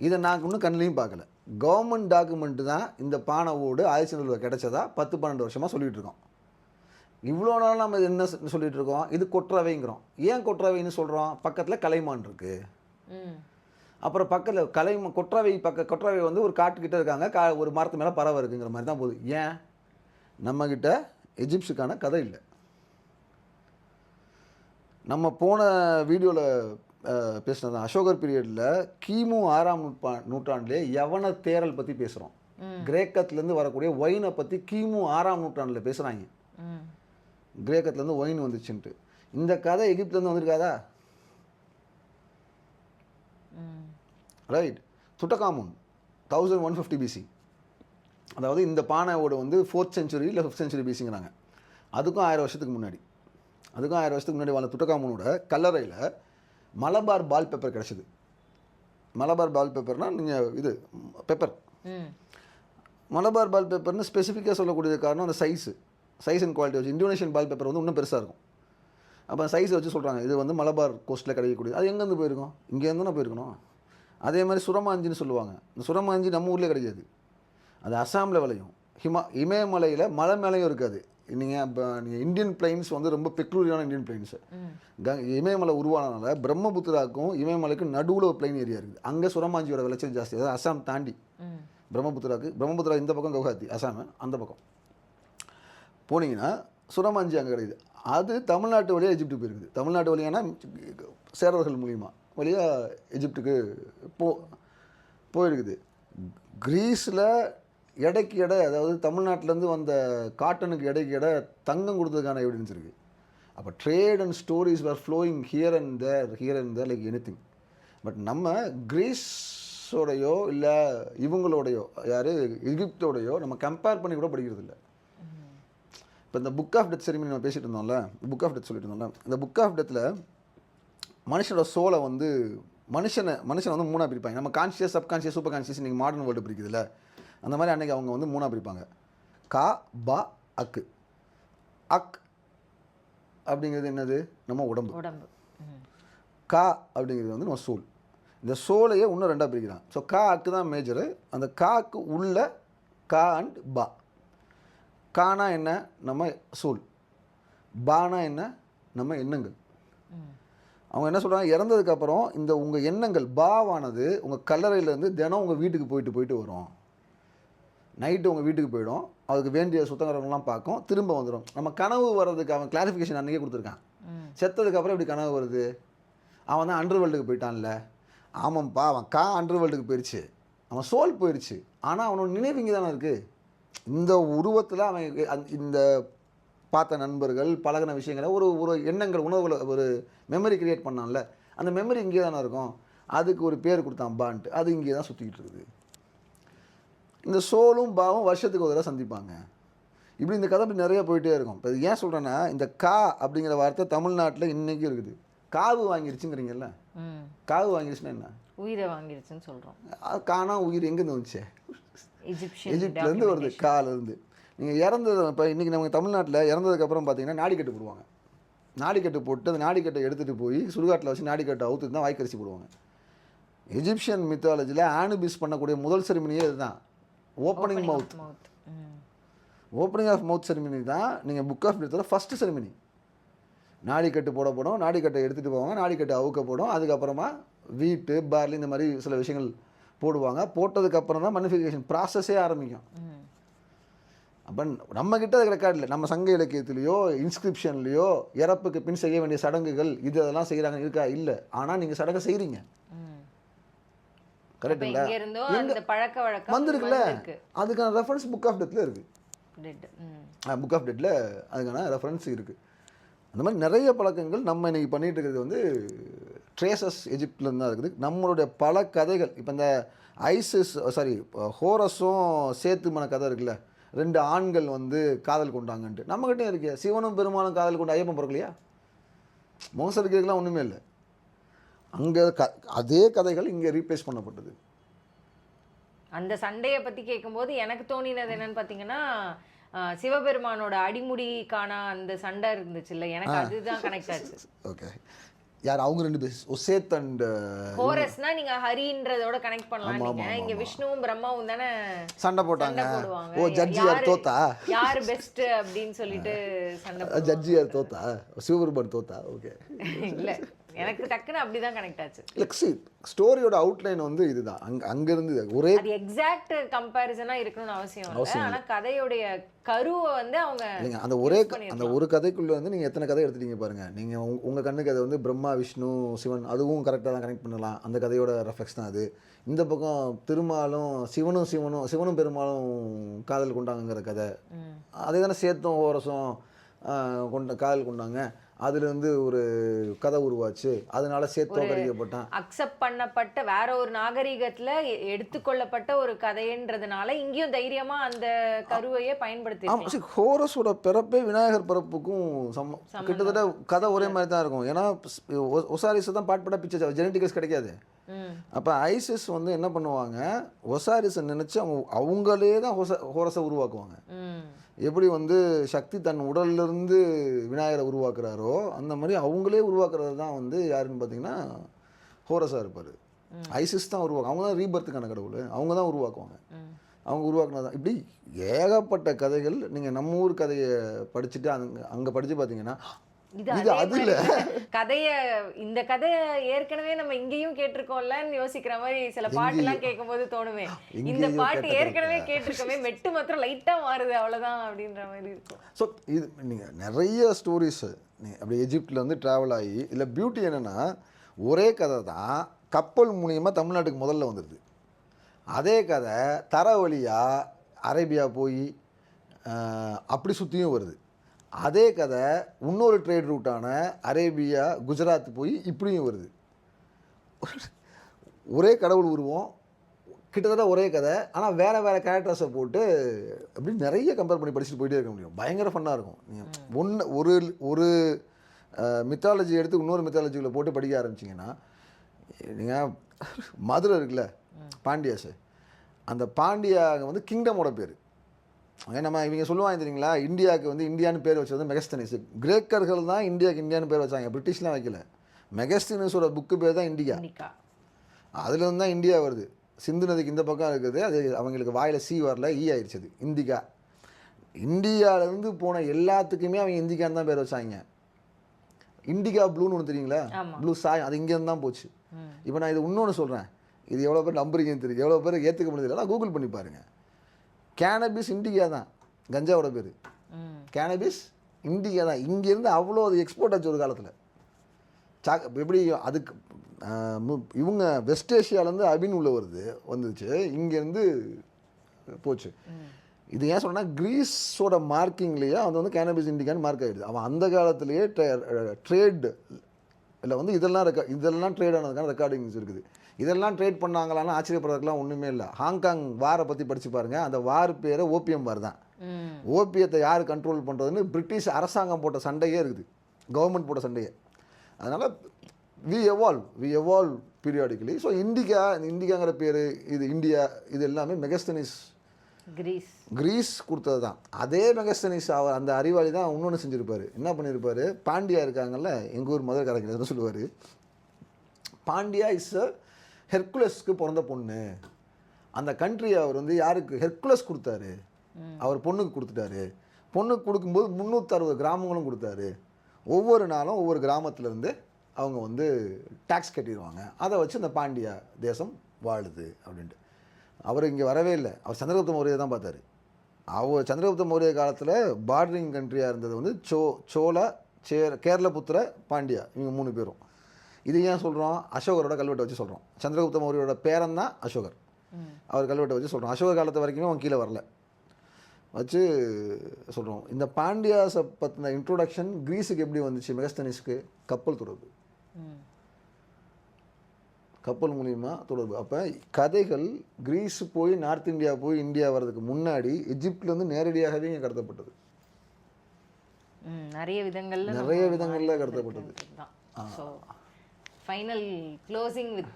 இதை நாங்கள் இன்னும் கண்ணிலையும் பார்க்கல. கவர்மெண்ட் டாக்குமெண்ட்டு தான் இந்த பானை ஓடு ஆதிச்சநல்லூரில் கிடைச்சதா 10-12 வருஷமாக சொல்லிகிட்டு இருக்கோம். இவ்வளோ நாள் நம்ம என்ன சொல்லிகிட்டு இருக்கோம், இது கொற்றவைங்கிறோம். ஏன் கொற்றவைன்னு சொல்கிறோம், பக்கத்தில் கலைமான் இருக்குது. அப்புறம் பக்கத்தில் கொற்றவை வந்து ஒரு காட்டுக்கிட்ட இருக்காங்க, ஒரு மரத்து மேலே பறவை இருக்குங்கிற மாதிரி தான் போகுது. ஏன், நம்மக்கிட்ட எஜிப்ஸுக்கான கதை இல்லை. நம்ம போன வீடியோவில் பேசினது அசோகர் பீரியடில் கிமு 6ஆம் நூற்றாண்டிலே யவன தேரல் பற்றி பேசுகிறோம். கிரேக்கத்துலேருந்து வரக்கூடிய ஒயினை பற்றி கிமு 6ஆம் நூற்றாண்டில் பேசுகிறாங்க. கிரேக்கத்துலேருந்து ஒயின் வந்துச்சுன்ட்டு. இந்த கதை எகிப்துலேருந்து வந்திருக்காதா? ரைட். துட்டகாமுன் 1150 BC. அதாவது இந்த பானையோட வந்து 4th century இல்லை 5th century BCங்கிறாங்க. அதுக்கும் 1000 வருஷத்துக்கு முன்னாடி வாழ்ந்த துட்டகாமுனோட கல்லறையில் மலபார் பால் பேப்பர் கிடச்சிது. மலபார் பால் பேப்பர்னால் நீங்கள் இது பெப்பர். மலபார் பால் பேப்பர்னு ஸ்பெசிஃபிக்காக சொல்லக்கூடிய காரணம் அந்த சைஸு. சைஸ் அண்ட் குவாலிட்டி வச்சு. இந்தோனேஷியன் பால் பேப்பர் வந்து இன்னும் பெருசாக இருக்கும். அப்போ சைஸை வச்சு சொல்கிறாங்க இது வந்து மலபார் கோஸ்ட்டில் கிடைக்கக்கூடியது. அது எங்கேருந்து போயிருக்கோம்? இங்கேருந்து தானே போயிருக்கணும். அதே மாதிரி சுரமாஞ்சின்னு சொல்லுவாங்க. இந்த சுரமாஞ்சி நம்ம ஊர்லேயே கிடைக்காது, அது அசாமில் விளையும். இமயமலையில் மலை மேலேயும் இருக்காது. நீங்கள் இந்தியன் பிளைன்ஸ் வந்து ரொம்ப பெக்லூரியான இந்தியன் பிளைன்ஸு. இமயமலை உருவானதுனால பிரம்மபுத்திராவுக்கும் இமயமலைக்கும் நடுவில் ஒரு பிளைன் ஏரியா இருக்குது. அங்கே சுரமாஞ்சியோட விளைச்சல் ஜாஸ்தி. அதாவது அசாம் தாண்டி பிரம்மபுத்திரா இந்த பக்கம் கவுஹாத்தி அசாம், அந்த பக்கம் போனீங்கன்னா சுரமாஞ்சி அங்கே கிடைக்குது. அது தமிழ்நாட்டு வழியாக எஜிப்டுக்கு போயிருக்குது. தமிழ்நாட்டு வழியானா சேரர்கள் மூலிமா வழியாக எஜிப்டுக்கு போயிருக்குது. கிரீஸில் எடைக்கு எடை, அதாவது தமிழ்நாட்டிலேருந்து வந்த காட்டனுக்கு எடைக்கு எடை தங்கம் கொடுத்ததுக்கான எவிடன்ஸ் இருக்குது. அப்போ trade and stories were flowing here and there like anything. But நம்ம கிரீஸோடையோ இல்லை இவங்களோடையோ யார் எகிப்தோடையோ நம்ம கம்பேர் பண்ணி கூட படிக்கிறது இல்லை. இப்போ இந்த புக் ஆஃப் டெத் செரிமனி நம்ம பேசிகிட்டு இருந்தோம்ல, புக் ஆஃப் டெத் சொல்லிட்டு இருந்தோம்ல, இந்த புக் ஆஃப் டெத்தில் மனுஷனோட சோலை வந்து மனுஷனை வந்து மூணாக பிரிப்பாங்க. நம்ம கான்ஷியஸ், சப்கான்ஷியஸ், சூப்பர் கான்ஷியஸ் இன்றைக்கி மாடர்ன் வேர்ல்டு பிரிக்குதுல்ல, அந்த மாதிரி அன்றைக்கி அவங்க வந்து மூணாக பிரிப்பாங்க. கா பா அக்கு. அக் அப்படிங்கிறது என்னது? நம்ம உடம்பு. கா அப்படிங்கிறது வந்து நம்ம சோல். இந்த சோலையே இன்னும் ரெண்டாக பிரிக்கிறாங்க. ஸோ கா அக்கு தான் மேஜரு. அந்த காக்கு உள்ள கா அண்ட் பா. கானா என்ன? நம்ம சோல். பானா என்ன? நம்ம எண்ணங்கள். அவங்க என்ன சொல்கிறாங்க, இறந்ததுக்கப்புறம் இந்த உங்கள் எண்ணங்கள் பாவானது உங்கள் கல்லறையிலேருந்து தினம் உங்கள் வீட்டுக்கு போயிட்டு வரும். நைட்டு உங்கள் வீட்டுக்கு போயிடும், அதுக்கு வேண்டிய சுத்தகரங்கள்லாம் பார்க்கும், திரும்ப வந்துடும். நம்ம கனவு வர்றதுக்கு அவன் கிளாரிஃபிகேஷன் அன்றைக்கே கொடுத்துருக்கான். செத்ததுக்கப்புறம் எப்படி கனவு வருது? அவன் தான் அண்டர் வேர்ல்டுக்கு போயிட்டான்ல. ஆமாம்ப்பா, அவன் அண்டர் வேர்ல்டுக்கு போயிடுச்சு, அவன் சோல் போயிடுச்சு. ஆனால் அவனோட நினைவு இங்கே தானே இருக்குது. இந்த உருவத்தில் அவன் இந்த பார்த்த நண்பர்கள், பழகின விஷயங்களை ஒரு எண்ணங்கள், உணவுகளை, ஒரு மெமரி கிரியேட் பண்ணான்ல, அந்த மெமரி இங்கே தானே இருக்கும். அதுக்கு ஒரு பேர் கொடுத்தான் பான்ட்டு. அது இங்கே தான் சுற்றிக்கிட்டு இருக்குது. இந்த சோலும் பாவும் வருஷத்துக்கு ஒரு தடவை சந்திப்பாங்க. இப்படி இந்த கதை நிறைய போயிட்டே இருக்கும். இப்போ ஏன் சொல்கிறேன்னா, இந்த கா அப்படிங்கிற வார்த்தை தமிழ்நாட்டில் இன்றைக்கும் இருக்குது. காவு வாங்கிருச்சுங்கிறீங்கல்ல, காவு வாங்கிருச்சுன்னா என்ன? உயிரை வாங்கிருச்சுன்னு சொல்கிறோம். காணா உயிர் எங்கேருந்து வந்துச்சு? எஜிப்ட்லேருந்து வருது, காலேருந்து. நீங்கள் இறந்தது இப்போ இன்றைக்கி நம்ம தமிழ்நாட்டில் இறந்ததுக்கப்புறம் பார்த்தீங்கன்னா நாடிக்கட்டு போடுவாங்க. நாடிக்கட்டு போட்டு அந்த நாடிக்கட்டை எடுத்துகிட்டு போய் சுடுகாட்டில் வச்சு நாடிக்கட்டை அவுத்து தான் வாய்க்கரிசி போடுவாங்க. எஜிப்சியன் மித்தாலஜியில் ஆனுபிஸ் பண்ணக்கூடிய முதல் செரிமனியே இதுதான், opening mouth. Opening of mouth ceremony தான் நீங்கள் புக் ஆஃப் டெத்தில் ஃபஸ்ட்டு செரிமனி. நாடிக்கட்டு போடப்படும், நாடிக்கட்டை எடுத்துகிட்டு போவாங்க, நாடிக்கட்டை அவுக்கப்படும். அதுக்கப்புறமா வீட்டு பார்லி இந்த மாதிரி சில விஷயங்கள் போடுவாங்க. போட்டதுக்கப்புறம் தான் மனிஃபிகேஷன் ப்ராசஸே ஆரம்பிக்கும். அப்போ நம்மக்கிட்ட அது ரெக்கார்ட் இல்லை. நம்ம சங்க இலக்கியத்துலேயோ இன்ஸ்கிரிப்ஷன்லேயோ இறப்புக்கு பின் செய்ய வேண்டிய சடங்குகள் அதெல்லாம் செய்கிறாங்க இருக்கா? இல்லை. ஆனால் நீங்கள் சடங்கை செய்கிறீங்க, கரெக்டுங்களா? வந்துருக்குல்ல, அதுக்கான ரெஃபரன்ஸ் புக் ஆஃப் டெத்தில் இருக்குது. புக் ஆஃப் டெட்டில் அதுக்கான ரெஃபரன்ஸ் இருக்குது. அந்த மாதிரி நிறைய பழக்கங்கள் நம்ம இன்றைக்கி பண்ணிகிட்டு இருக்கிறது வந்து ட்ரேசஸ் எஜிப்ட்லேருந்து தான் இருக்குது. நம்மளுடைய பல கதைகள், இப்போ இந்த ஹோரஸும் சேத்துமான கதை இருக்குல்ல, 2 ஆண்கள் வந்து காதல் கொண்டாங்கன்ட்டு நம்மகிட்டே இருக்கு. சிவனும் பெருமாளும் காதல் கொண்டு ஐயப்பன் பிறக்கலையா? மோசடிக்கிறதுக்கெலாம் ஒன்றுமே இல்லை. அங்கே அதே கதைகள் இங்கே ரீப்ளேஸ் பண்ணப்பட்டது. அந்த சண்டையை பற்றி கேட்கும்போது எனக்கு தோணினது என்னன்னு பார்த்தீங்கன்னா, சிவபெருமானோட அடிமுடிக்கான அந்த சண்டை இருந்துச்சு இல்லை, எனக்கு அதுதான் கனெக்ட் ஆச்சு. ஓகே, யார் அவங்க 2 பேர்? ஒசேத் அண்ட் ஹோரஸ்னா நீங்க ஹரின்றதோட கனெக்ட் பண்ணலாம். நீங்க இங்க விஷ்ணுவும் பிரம்மாவும் தானே சண்டை போட்டாங்க. ஓ, ஜட்ஜி யார் தோத்தா, யார் பெஸ்ட் அப்படின்னு சொல்லிட்டு சண்டை. ஜட்ஜி யார் தோத்தா? சிவபெருமான் தோத்தா? ஓகே, இல்ல எனக்கு டக்குன்னு அப்படிதான் கனெக்ட் ஆச்சு. லெக்ஸி ஸ்டோரியோட அவுட்லைன் வந்து இதுதான். அங்கிருந்து ஒரே அது எக்ஸாக்ட் கம்பேரிசனா இருக்கணும்னு அவசியம் இல்லை. ஆனா கதையோடைய கருவை வந்து அவங்க அந்த ஒரு கதைக்குள்ள வந்து நீங்க எத்தனை கதை எடுத்துட்டீங்க பாருங்க. நீங்க உங்க கண்ணுக்கு அதை வந்து பிரம்மா, விஷ்ணு, சிவன் அதுவும் கரெக்டாக தான் கனெக்ட் பண்ணலாம். அந்த கதையோட ரெஃப்ளெக்ஸ் தான் அது. இந்த பக்கம் திருமாலும் சிவனும் பெருமாளும் காதல் கொண்டாங்கிற கதை, அதே தானே சேத்தும் ஓரசும் காதல் கொண்டாங்க. அதுலேருந்து ஒரு கதை உருவாச்சு, அதனால சேத்தோகரிக்கப்பட்டான். அக்செப்ட் பண்ணப்பட்ட வேற ஒரு நாகரிகத்துல எடுத்துக்கொள்ளப்பட்ட ஒரு கதைன்றதுனால இங்கேயும் தைரியமா அந்த கருவையே பயன்படுத்தி. ஆமாம், சரி, ஹோரஸோட பிறப்பே விநாயகர் பிறப்புக்கும் கிட்டத்தட்ட கதை ஒரே மாதிரி தான் இருக்கும். ஏன்னா ஒசாரிஸை தான் பாட்பட்டா பிச்சை, ஜெனட்டிகஸ் கிடைக்காது. அப்போ ஐசிஸ் வந்து என்ன பண்ணுவாங்க, ஒசாரிஸை நினச்சி அவங்களே தான் ஹோரஸை உருவாக்குவாங்க. எப்படி வந்து சக்தி தன் உடல்லிருந்து விநாயகரை உருவாக்குறாரோ அந்த மாதிரி அவங்களே உருவாக்குறது தான் வந்து யாருன்னு பார்த்தீங்கன்னா ஹோரஸாக இருப்பார். ஐசிஸ் தான் உருவாக்கும், அவங்க தான் ரீபர்த்துக்கான கடவுள், அவங்க தான் உருவாக்குவாங்க. அவங்க உருவாக்குனது தான். இப்படி ஏகப்பட்ட கதைகள். நீங்கள் நம்ம ஊர் கதையை படிச்சுட்டு அங்கே படித்து பார்த்தீங்கன்னா இது அது இல்லை கதைய, இந்த கதையை ஏற்கனவே நம்ம இங்கேயும் கேட்டிருக்கோம்லன்னு யோசிக்கிற மாதிரி சில பாட்டுலாம் கேட்கும் போது தோணுமே, இந்த பாட்டு ஏற்கனவே கேட்டிருக்கோமே, மெட்டு மாத்திரம் லைட்டா மாறுது அவ்வளவுதான் அப்படின்ற மாதிரி இருக்கும். ஸோ இது நீங்கள் நிறைய ஸ்டோரிஸ் அப்படி எஜிப்டில் வந்து ட்ராவல் ஆகி, இல்லை பியூட்டி என்னென்னா ஒரே கதை தான் கப்பல் மூலியமாக தமிழ்நாட்டுக்கு முதல்ல வந்துடுது. அதே கதை தர வழியாக அரேபியா போய் அப்படி சுற்றியும் வருது. அதே கதை இன்னொரு ட்ரேட் ரூட்டான அரேபியா குஜராத் போய் இப்படியும் வருது. ஒரே கடவுள் உருவம், கிட்டத்தட்ட ஒரே கதை, ஆனால் வேறு வேறு கேரக்டர்ஸை போட்டு அப்படி நிறைய கம்பேர் பண்ணி படிச்சுட்டு போயிட்டே இருக்க முடியும். பயங்கர ஃபன்னாக இருக்கும். நீங்கள் ஒரு மித்தாலஜி எடுத்து இன்னொரு மித்தாலஜியில் போட்டு படிக்க ஆரம்பிச்சிங்கன்னா, நீங்கள் மதுரை இருக்குல்ல, பாண்டியாஸ், அந்த பாண்டியா வந்து கிங்டமோட பேர். நம்ம இவங்க சொல்லுவாங்க தெரியுங்களா, இந்தியாவுக்கு வந்து இந்தியான்னு பேர் வச்சது மெகஸ்தனிஸ். கிரேக்கர்கள் தான் இந்தியாவுக்கு இந்தியான்னு பேர் வச்சாங்க, பிரிட்டிஷ்லாம் வைக்கல. மெகஸ்தனிஸோட புக்கு பேர் தான் இண்டிகா. அதுலேருந்து தான் இந்தியா வருது. சிந்து நதிக்கு இந்த பக்கம் இருக்குது, அது அவங்களுக்கு வாயில் சி வரல, ஈ ஆயிடுச்சு, அது இந்திகா. இந்தியாவிலேருந்து போன எல்லாத்துக்குமே அவங்க இந்திகான்னு தான் பேர் வச்சாங்க. இண்டிகா ப்ளூன்னு ஒன்று தெரியுங்களா, ப்ளூ சாயம், அது இங்கேருந்து தான் போச்சு. இப்போ நான் இது இன்னொன்று சொல்கிறேன், இது எவ்வளோ பேர் நம்புறீங்கன்னு தெரியும், எவ்வளோ பேர் ஏற்றுக்க முடியல, ஆனால் கூகுள் பண்ணி பாருங்கள். கேனபிஸ் இண்டிகா தான் கஞ்சாவோட பேர். கேனபிஸ் இண்டிகா தான். இங்கேருந்து அவ்வளோ அது எக்ஸ்போர்ட் ஆச்சு ஒரு காலத்தில். எப்படி அதுக்கு இவங்க வெஸ்ட் ஏஷியாவிலேருந்து அபின் உள்ள வந்துச்சு, இங்கேருந்து போச்சு. இது ஏன் சொன்னால் கிரீஸோட மார்க்கிங்லேயே அது வந்து கேனபிஸ் இண்டிகான்னு மார்க் ஆகிடுது. அவன் அந்த காலத்திலேயே ட்ரேட் இல்லை வந்து இதெல்லாம் ட்ரேட் ஆனதுக்கான ரெக்கார்டிங்ஸ் இருக்குது. இதெல்லாம் ட்ரேட் பண்ணாங்களான்னு ஆச்சரியப்படுறதுக்குலாம் ஒன்றுமே இல்லை. ஹாங்காங் வாரை பற்றி படித்து பாருங்கள், அந்த வார் பேரை ஓபிஎம் வார் தான். ஓபியத்தை யார் கண்ட்ரோல் பண்ணுறதுன்னு பிரிட்டிஷ் அரசாங்கம் போட்ட சண்டையே இருக்குது, கவர்மெண்ட் போட்ட சண்டையே. அதனால் வி எவால்வ் பீரியாடிக்கலி. ஸோ இண்டிகாங்கிற பேர், இது இந்தியா, இது எல்லாமே மெகஸ்தனிஸ் கிரீஸ் கொடுத்தது தான். அதே மெகஸ்தனிஸ் அவர் அந்த அறிவாளி தான் இன்னொன்று செஞ்சுருப்பார். என்ன பண்ணியிருப்பார், பாண்டியா இருக்காங்கல்ல, எங்கள் ஊர் மதுரை கரைக்கிற சொல்லுவார், பாண்டியா இஸ் ஹெர்குலஸ்க்கு பிறந்த பொண்ணு. அந்த கண்ட்ரியை அவர் வந்து யாருக்கு, ஹெர்குலஸ் கொடுத்தாரு, அவர் பொண்ணுக்கு கொடுத்துட்டாரு. பொண்ணுக்கு கொடுக்கும்போது 360 கிராமங்களும் கொடுத்தாரு. ஒவ்வொரு நாளும் ஒவ்வொரு கிராமத்துலேருந்து அவங்க வந்து டேக்ஸ் கட்டிடுவாங்க. அதை வச்சு இந்த பாண்டியா தேசம் வாழுது அப்படின்ட்டு. அவர் இங்கே வரவே இல்லை, அவர் சந்திரகுப்த மௌரியை தான் பார்த்தாரு. அவர் சந்திரகுப்த மௌரிய காலத்தில் பார்டரிங் கண்ட்ரியாக இருந்தது வந்து சோழா, கேரளபுத்திர, பாண்டியா, இவங்க 3 பேரும். இது ஏன் சொல்கிறோம், அசோகரோட கல்வெட்டை வச்சு சொல்கிறோம். சந்திரகுப்த மௌரியோட பேரன் தான் அசோகர், அவர் கல்வெட்டை வச்சு சொல்கிறோம். அசோகர் காலத்து வரைக்குமே அவன் கீழே வரல வச்சு சொல்கிறோம். இந்த பாண்டியாஸை பற்றின இன்ட்ரோடக்ஷன் கிரீஸுக்கு எப்படி வந்துச்சு, மெகஸ்தனிஸ்க்கு கப்பல் தொடர்பு, கப்பல் மூலிமா தொடர்பு. அப்போ கதைகள் கிரீஸ் போய் நார்த் இந்தியா போய் இந்தியா வர்றதுக்கு முன்னாடி எஜிப்ட்லேருந்து நேரடியாகவே இங்கே கடத்தப்பட்டது. நிறைய விதங்களில் கடத்தப்பட்டது. ஃபைனல் க்ளோசிங் வித்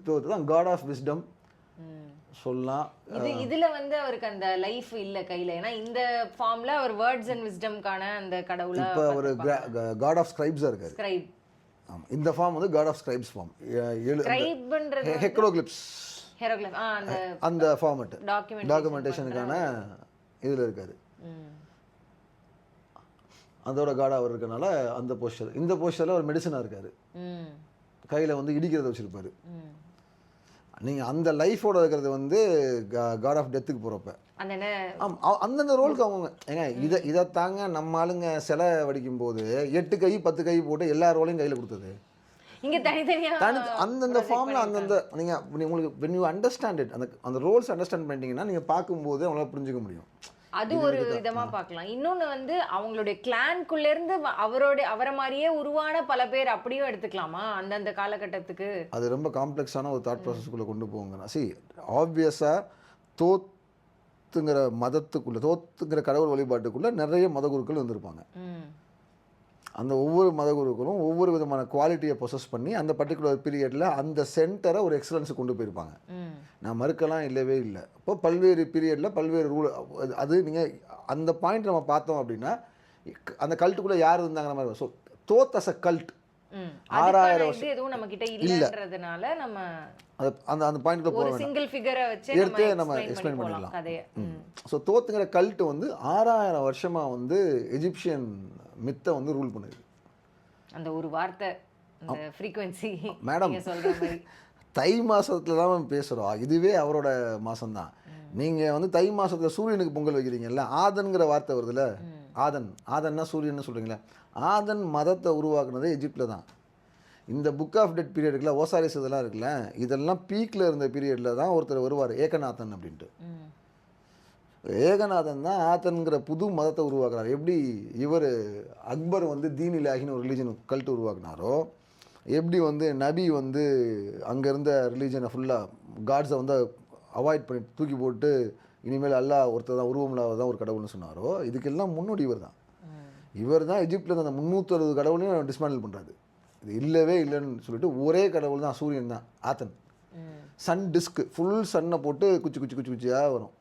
தோத் தான் காட் ஆஃப் விஸ்டம் சொல்லலாம். இதுல வந்து அவருக்கு அந்த லைஃப் இல்ல கையில, ஏன்னா இந்த ஃபார்ம்ல அவர் வேர்ட்ஸ் அண்ட் விஸ்டம்கான அந்த கடவுளா இப்போ அவர் காட் ஆஃப் ஸ்கிரைப்ஸா இருக்காரு. ஸ்கிரைப், ஆமா, இந்த ஃபார்ம் வந்து காட் ஆஃப் ஸ்கிரைப்ஸ் ஃபார்ம். ஸ்கிரைப்ன்றது ஹெக்ரோகிளிப்ஸ், அந்த ஃபார்மட் டாக்குமெண்டேஷனுக்கான இதுல இருக்காரு. அதோட காடா அவர் இருக்கனால அந்த போஸ்டர், இந்த போஸ்டரில் ஒரு மெடிசனாக இருக்காரு, கையில் வந்து இடிக்கிறத வச்சுருப்பாரு. நீங்கள் அந்த லைஃபோட இருக்கிறது வந்து காட் ஆஃப் டெத்துக்கு போகிறப்ப அந்தந்த ரோலுக்கு அவங்க ஏங்க இதை தாங்க நம்ம ஆளுங்க சிலை வடிக்கும் போது 8 கை 10 கை போட்டு எல்லா ரோலையும் கையில் கொடுத்தது. இங்கே அந்தந்த ஃபார்மில் அந்தந்த நீங்கள் உங்களுக்கு when you understand it, அந்த ரோல்ஸ் அண்டர்ஸ்டாண்ட் பண்ணிட்டீங்கன்னா நீங்கள் பார்க்கும்போது அவங்களால புரிஞ்சுக்க முடியும். அது ஒரு விதமா பார்க்கலாம். இன்னொன்னு வந்து அவங்களுடைய கிளான்குள்ள இருந்து அவரை மாதிரியே உருவான பல பேர் அப்படியும் எடுத்துக்கலாமா அந்தந்த காலகட்டத்துக்கு? அது ரொம்ப காம்ப்ளெக்ஸான ஒரு தாட் ப்ராசஸ்க்குள்ளே கொண்டு போங்க. ஆப்வியஸாக தோத்துங்கிற மதத்துக்குள்ளே, தோத்துங்கிற கடவுள் வழிபாட்டுக்குள்ளே நிறைய மதகுருக்கள் வந்திருப்பாங்க. அந்த ஒவ்வொரு மதகுருக்களும் ஒவ்வொரு விதமான குவாலிட்டியை பொசஸ் பண்ணி அந்த பர்டிகுலர் பீரியடில் அந்த சென்டரை ஒரு எக்ஸலன்ஸுக்கு கொண்டு போயிருப்பாங்க. நான் மறுக்கலாம் இல்லவே இல்லை. இப்போ பல்வேறு பீரியடில் பல்வேறு ரூல், அது நீங்கள் அந்த பாயிண்ட் நம்ம பார்த்தோம் அப்படின்னா அந்த கல்ட்டுக்குள்ளே யார் இருந்தாங்கிற மாதிரி. ஸோ தோத் அஸ் அ கல்ட் 6000 வருஷம் எதுவும் நம்ம கிட்ட இல்லன்றதுனால நம்ம அந்த அந்த பாயிண்ட்ல போற சிங்கிள் ஃபிகரை வச்சு எடுத்து நம்ம எக்ஸ்பிளைன் பண்ணிடலாம். ஸோ தோத்துங்கிற கல்ட் வந்து 6000 வருஷமா வந்து எஜிப்சியன் மித்தை வந்து ரூல் பண்ணுது. அந்த ஒரு வார்த்தை அந்த ஃப்ரீக்வன்சி மேடம் சொல்ற மாதிரி தை மாசத்துல தான் பேசுறோம். இதுவே அவரோட மாசம்தான். நீங்க வந்து தை மாசத்துல சூரியனுக்கு பொங்கல் வைக்கிறீங்கல்ல, ஆதன்கிற வார்த்தை வருதுல்ல, ஆதன்னா சூரியன்னு சொல்றீங்களா, ஆதன் மதத்தை உருவாக்குனதே எஜிப்டில் தான். இந்த புக் ஆஃப் டெட் பீரியட் இருக்குல்ல, ஓசாரிஸ் இதெல்லாம் இருக்குல்ல, இதெல்லாம் பீக்கில் இருந்த பீரியடில் தான் ஒருத்தர் வருவார் ஏகநாதன் அப்படின்ட்டு. ஏகநாதன் தான் ஆத்தன்கிற புது மதத்தை உருவாக்குறாரு. எப்படி இவர் அக்பர் வந்து தீன் இலாஹின்னு ஒரு ரிலீஜன் கல்ட்டு உருவாக்குனாரோ, எப்படி வந்து நபி வந்து அங்கே இருந்த ரிலீஜனை ஃபுல்லாக காட்ஸை வந்து அவாய்ட் பண்ணி தூக்கி போட்டு இனிமேல் அல்லாஹ் ஒருத்தர் தான் உருவமில்லாத தான் ஒரு கடவுள்னு சொன்னாரோ, இதுக்கெல்லாம் முன்னோடி இவர் தான் எஜிப்டில் அந்த 360 கடவுளையும் டிஸ்மேண்டில் பண்ணுறாரு. இது இல்லவே இல்லைன்னு சொல்லிட்டு ஒரே கடவுள் தான், சூரியன் தான், ஆத்தன். சன் டிஸ்க் ஃபுல் சன்னை போட்டு குச்சி குச்சி குச்சி குச்சியாக வரும்.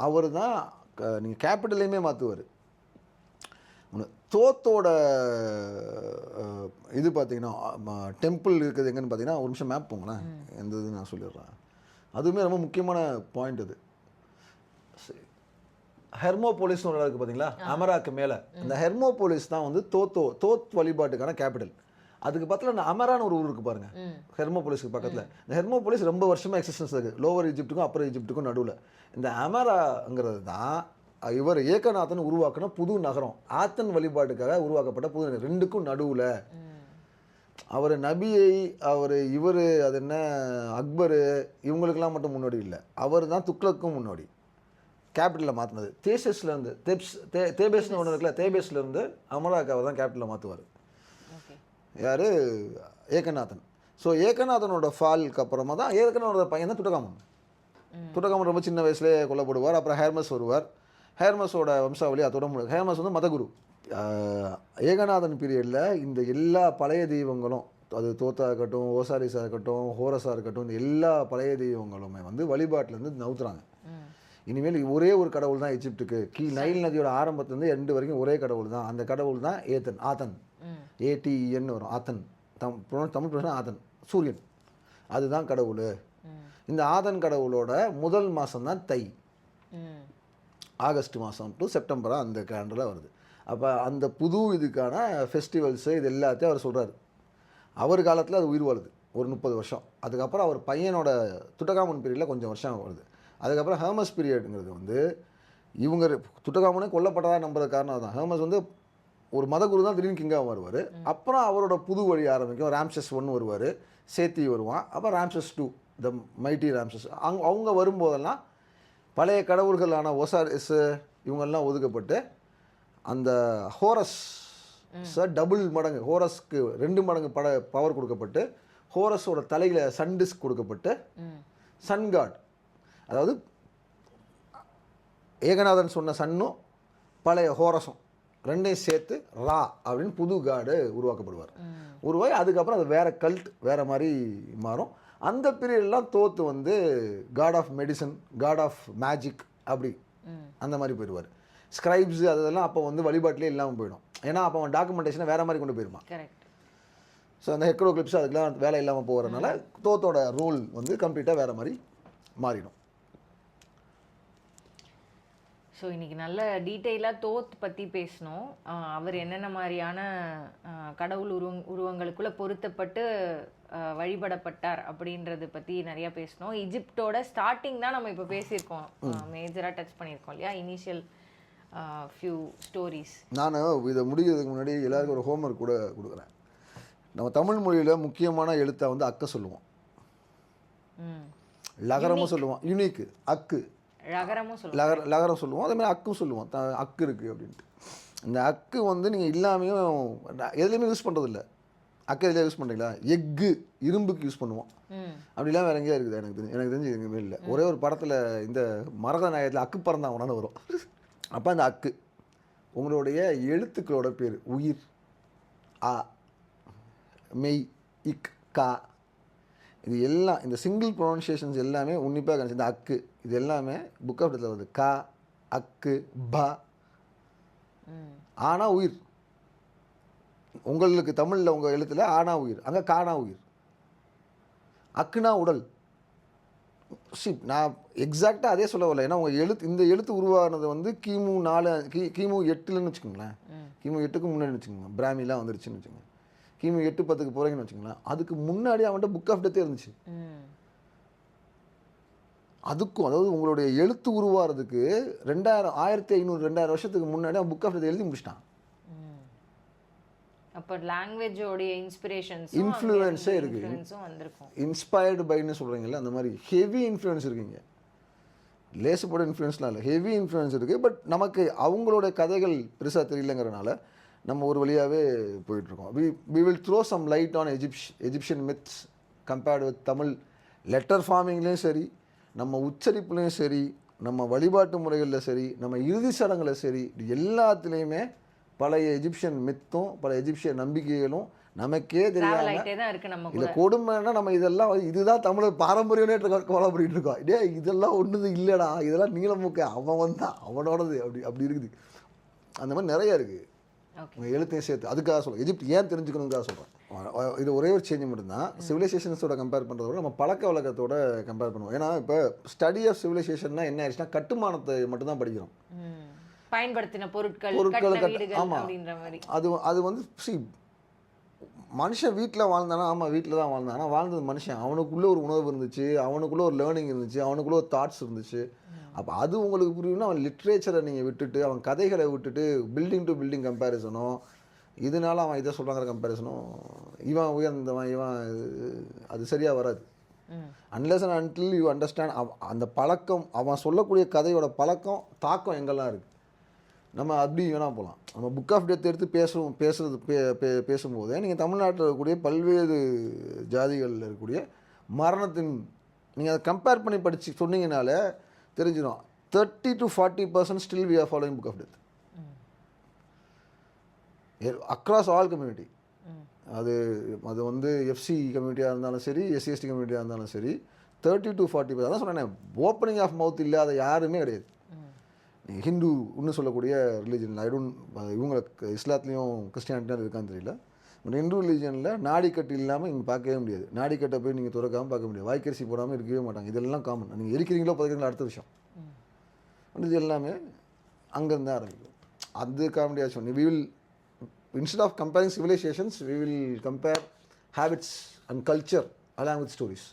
அவர் தான் நீங்கள் கேபிட்டலையுமே மாற்றுவார். தோத்தோட இது பார்த்தீங்கன்னா டெம்பிள் இருக்குது எங்கன்னு பார்த்தீங்கன்னா, ஒரு நிமிஷம் மேப் போங்களேன், எந்த இது நான் சொல்லிடுறேன். அதுவுமே ரொம்ப முக்கியமான பாயிண்ட். அது ஹெர்மோபோலிஸ்னு ஒரு இடம் இருக்குது பார்த்தீங்களா, அமராக்கு மேலே. அந்த ஹெர்மோபோலிஸ் தான் வந்து தோத் வழிபாட்டுக்கான கேபிட்டல். அதுக்கு பக்கத்தில் அந்த அமரான்னு ஒரு ஊர் இருக்குது பாருங்க, ஹெர்மோபோலிஸ்க்கு பக்கத்தில். இந்த ஹெர்மோபோலிஸ் ரொம்ப வருஷமாக எக்ஸிஸ்டன்ஸ் இருக்குது, லோவர் ஈஜிப்டுக்கும் அப்பர் ஈஜிப்டுக்கும் நடுவில். இந்த அமராங்கிறது தான் இவர் ஏகநாதன் உருவாக்கின புது நகரம், ஆத்தன் வழிபாட்டுக்காக உருவாக்கப்பட்ட புது நகரம். ரெண்டுக்கும் நடுவில் அவர் நபியை இவர் அது என்ன அக்பர் இவங்களுக்கெல்லாம் மட்டும் முன்னாடி இல்லை, அவர் தான் துக்ளக்கும் முன்னாடி கேபிட்டலில் மாற்றினது. தேபேஸ்லேருந்து தேபேஸ்னு ஒன்று இருக்குல்ல, தேபேஸ்லேருந்து அமராக்காவை தான் கேபிட்டலில் மாற்றுவார். யார்? ஏகநாதன். ஸோ ஏகநாதனோட ஃபாலுக்கு அப்புறமா தான் ஏகநாதனோட பையன் தான் துட்டகாமன். துட்டகாமன் ரொம்ப சின்ன வயசுலேயே கொல்லப்படுவார். அப்புறம் ஹேர்மஸ் வருவார். ஹேர்மஸோட வம்சாவளி அதோட முடியும். ஹேர்மஸ் வந்து மதகுரு. ஏகநாதன் பீரியடில் இந்த எல்லா பழைய தெய்வங்களும், அது தோத்தா இருக்கட்டும், ஓசாரிஸாக இருக்கட்டும், ஹோரஸாக இருக்கட்டும், இந்த எல்லா பழைய தெய்வங்களுமே வந்து வழிபாட்டிலேருந்து நவுத்துறாங்க. இனிமேல் ஒரே ஒரு கடவுள் தான் எஜிப்டுக்கு. நைல் நதியோட ஆரம்பத்துலேருந்து எண்டு வரைக்கும் ஒரே கடவுள் தான். அந்த கடவுள் தான் ஆத்தன், ஏடிஎன்னு வரும், ஆத்தன். தமிழ் பிரச்சனை ஆத்தன், சூரியன், அதுதான் கடவுள். இந்த ஆதன் கடவுளோட முதல் மாதம் தான் தை, ஆகஸ்ட் மாதம் டு செப்டம்பராக அந்த கேலண்டரில் வருது. அப்போ அந்த புது இதுக்கான ஃபெஸ்டிவல்ஸு இது எல்லாத்தையும் அவர் சொல்கிறார். அவர் காலத்தில் அது உயிர் வாழுது ஒரு 30 வருஷம். அதுக்கப்புறம் அவர் பையனோட துட்டகாமன் பீரியடில் கொஞ்சம் வருஷம் வருது. அதுக்கப்புறம் ஹெர்மஸ் பீரியடுங்கிறது வந்து இவங்க துட்டகாமனே கொல்லப்பட்டதாக நம்புறது காரணம் தான். ஹெர்மஸ் வந்து ஒரு மதகுரு தான், திடீர்னு கிங்காக வருவார். அப்புறம் அவரோட புது வழி ஆரம்பிக்கும். ராம்சஸ் 1 வருவார், சேத்தி வருவான், அப்புறம் ராம்சஸ் 2, த மைட்டி ராம்சஸ். அவங்க வரும்போதெல்லாம் பழைய கடவுள்களான ஒசாரிஸ் இவங்கெல்லாம் ஒதுக்கப்பட்டு அந்த ஹோரஸ் டபுள் மடங்கு, ஹோரஸ்க்கு 2 மடங்கு பவர் கொடுக்கப்பட்டு, ஹோரஸோட தலையில் சன் டிஸ்க் கொடுக்கப்பட்டு, சன் காட், அதாவது ஏகநாதன் சொன்ன சன்னும் பழைய ஹோரஸும் ரெண்டையும் சேர்த்து ரா அப்படின்னு புது காடு உருவாக்கப்படுவார். உருவாகி அதுக்கப்புறம் அது வேறு கல்ட் வேறு மாதிரி மாறும். அந்த பீரியட்லாம் தோத்து வந்து god of medicine, god of magic அப்படி அந்த மாதிரி போயிடுவார். ஸ்கிரைப்ஸு அதெல்லாம் அப்போ வந்து வழிபாட்டிலே இல்லாமல் போயிடும். ஏன்னா அப்போ அவன் டாக்குமெண்டேஷனை வேறு மாதிரி கொண்டு போயிருப்பான். ஸோ அந்த ஹெக்ரோகிளிப்ஸ் அதுக்கெல்லாம் வேலை இல்லாமல் போகிறதுனால தோத்தோட ரோல் வந்து கம்ப்ளீட்டாக வேறு மாதிரி மாறிடும். ஸோ இன்றைக்கி நல்ல டீட்டெயிலாக தோத் பற்றி பேசணும். அவர் என்னென்ன மாதிரியான கடவுள் உருவங்களுக்குள்ளே பொருத்தப்பட்டு வழிபடப்பட்டார் அப்படின்றது பற்றி நிறையா பேசணும். ஈஜிப்டோட ஸ்டார்டிங் தான் நம்ம இப்போ பேசியிருக்கோம், மேஜராக டச் பண்ணியிருக்கோம் இல்லையா, இனிஷியல் ஃபியூ ஸ்டோரிஸ். நான் இதை முடிக்கிறதுக்கு முன்னாடி எல்லாருக்கும் ஒரு ஹோம்ஒர்க் கூட கொடுக்குறேன். நம்ம தமிழ் மொழியில் முக்கியமான எழுத்தை வந்து அக்க சொல்லுவோம், லகரமும் சொல்லுவோம், யூனிக்கு அக்கு லகரமும் சொல்லுவோம். லகரம் சொல்லுவோம், அதே மாதிரி அக்கும் சொல்லுவோம். அக்கு இருக்குது அப்படின்ட்டு. இந்த அக்கு வந்து நீங்கள் இல்லாமையும் எதுலேயுமே யூஸ் பண்ணுறதில்ல. அக்கு எதுலேயே யூஸ் பண்ணுறீங்களா? எக்கு இரும்புக்கு யூஸ் பண்ணுவோம். அப்படிலாம் வேற எங்கேயா இருக்குது? எனக்கு தெரிஞ்சு எங்கேயுமே இல்லை. ஒரே ஒரு படத்தில் இந்த மரத நாயகத்தில் அக்கு பறந்தான் உடனே வரும். அப்போ அந்த அக்கு உங்களுடைய எழுத்துக்களோட பேர். உயிர், ஆ, மெய், இக், கா, இது எல்லாம் இந்த சிங்கிள் ப்ரொனன்சியேஷன்ஸ் எல்லாமே உன்னிப்பாக கணிச்சு. இந்த அக்கு இது எல்லாமே புக் ஆஃப் டெத்தில் வருது. கா, அக்கு, பா. ஆனா உயிர். உங்களுக்கு தமிழில் உங்கள் எழுத்தில் ஆனா உயிர், அங்கே காணா உயிர். அக்குனா உடல். நான் எக்ஸாக்டாக அதே சொல்ல வரல. ஏன்னா உங்கள் இந்த எழுத்து உருவானது வந்து கிமு 8ன்னு வச்சுக்கோங்களேன். கிமு 8க்கு முன்னாடி வச்சுக்கோங்க. பிராமிலாம் வந்துருச்சுன்னு வச்சுக்கோங்க. கிமு 8-10க்கு போகிறீங்கன்னு வச்சுக்கோங்களேன். அதுக்கு முன்னாடி அவன்கிட்ட புக் ஆஃப் டெத்தே இருந்துச்சு. அதுக்கும் அதாவது உங்களுடைய எழுத்து உருவாகிறதுக்கு 1500-2000 வருஷத்துக்கு முன்னாடி அவன் புக் ஆஃப் டெத் எழுதி முடிச்சிட்டான். அப்போ லாங்குவேஜோடைய இன்ஃப்ளூயன்ஸே இருக்குது. இன்ஸ்பயர்டு பைன்னு சொல்கிறீங்கல்ல, அந்த மாதிரி ஹெவி இன்ஃப்ளூயன்ஸ் இருக்குங்க. லேசுப்பட இன்ஃப்ளூயன்ஸ்லாம் இல்லை, ஹெவி இன்ஃப்ளூயன்ஸ் இருக்குது. பட் நமக்கு அவங்களோட கதைகள் பெருசாக தெரியலங்கிறனால நம்ம ஒரு வழியாகவே போயிட்டுருக்கோம். We will throw some light on Egyptian myths compared with Tamil. Letter ஃபார்மிங்லேயும் சரி, நம்ம உச்சரிப்புலேயும் சரி, நம்ம வழிபாட்டு முறைகளில் சரி, நம்ம இறுதி சடங்குல சரி, எல்லாத்துலேயுமே பழைய எஜிப்ஷியன் மித்தும் பல எஜிப்சியன் நம்பிக்கைகளும் நமக்கே தெரியாம. இல்லை கொடுமைன்னா நம்ம இதெல்லாம் இதுதான் தமிழர் பாரம்பரியம்னே கோலா பண்ணிட்டு இருக்கோம். இதே இதெல்லாம் ஒன்றுது இல்லைடா, இதெல்லாம் நீளமுக்க அவன் வந்தான் அவனோடது அப்படி இருக்குது. அந்த மாதிரி நிறைய இருக்குது எழுத்தையும் சேர்த்து. அதுக்காக சொல்கிறேன், எஜிப்ட் ஏன் தெரிஞ்சுக்கணுங்காக சொல்கிறேன். இது ஒரே ஒரு சேஞ்ச் மட்டும்தான். சிவிலைசேஷன்ஸோட கம்பேர் பண்ணுறத விட நம்ம பழக்க வழக்கத்தோட கம்பேர் பண்ணுவோம். ஏன்னா இப்போ ஸ்டடி ஆஃப் சிவிலைசேஷன்னா என்ன ஆயிடுச்சுன்னா கட்டுமானத்தை மட்டும்தான் படிக்கிறோம். பயன்படுத்தின பொருட்கள். ஆமாம், அது வந்து மனுஷன் வீட்டில் வாழ்ந்தானா, ஆமாம் வீட்டில் தான் வாழ்ந்தான். ஆனால் வாழ்ந்தது மனுஷன். அவனுக்குள்ளே ஒரு உணர்வு இருந்துச்சு, அவனுக்குள்ளே ஒரு லேர்னிங் இருந்துச்சு, அவனுக்குள்ளே ஒரு தாட்ஸ் இருந்துச்சு. அப்போ அது உங்களுக்கு புரியும்னா அவன் லிட்ரேச்சரை நீங்கள் விட்டுட்டு, அவன் கதைகளை விட்டுட்டு பில்டிங் டு பில்டிங் கம்பேரிசனும், இதனால அவன் இதை சொல்கிறாங்கிற கம்பேரிசனும், இவன் உயர்ந்தவன் இவன், அது சரியாக வராது. Unless and until you understand அந்த பழக்கம், அவன் சொல்லக்கூடிய கதையோட பழக்கம் தாக்கம் எங்கெல்லாம் இருக்குது. நம்ம அப்படி வேணால் போகலாம். நம்ம புக் ஆஃப் டெத் எடுத்து பேசும்போதே நீங்கள் தமிழ்நாட்டில் இருக்கக்கூடிய பல்வேறு ஜாதிகளில் இருக்கக்கூடிய மரணத்தின் நீங்கள் அதை கம்பேர் பண்ணி படித்து சொன்னீங்கனாலே தெரிஞ்சிடும். 30 to 40% still we are following book of death across all community. அது வந்து எஃப்சி கம்யூனிட்டியாக இருந்தாலும் சரி, எஸ்சிஎஸ்டி கம்யூனிட்டியாக இருந்தாலும் சரி, 30 to 40%. அதான் சொன்னேன், ஓப்பனிங் ஆஃப் மவுத் இல்லாத யாருமே கிடையாது. ஹிந்துன்னு சொல்லக்கூடிய ரிலீஜன், இவங்க இஸ்லாத்துலேயும் கிறிஸ்டியானிட்டியும் இருக்கான்னு தெரியல. பட் ஹிந்து ரிலீஜனில் நாடிக்கட்டு இல்லாமல் இங்கே பார்க்கவே முடியாது. நாடிக்கட்டை போய் நீங்கள் துறக்காமல் பார்க்க முடியாது. வாய்க்கரிசி போடாமல் இருக்கவே மாட்டாங்க. இதெல்லாம் காமன். நீங்கள் எரிக்கிறீங்களோ புதைக்கிறீங்களோ அடுத்த விஷயம். இது எல்லாமே அங்கேருந்து ஆரம்பிக்கும். அது காமெடியாக we will instead of comparing civilisations we will compare habits and culture along with stories.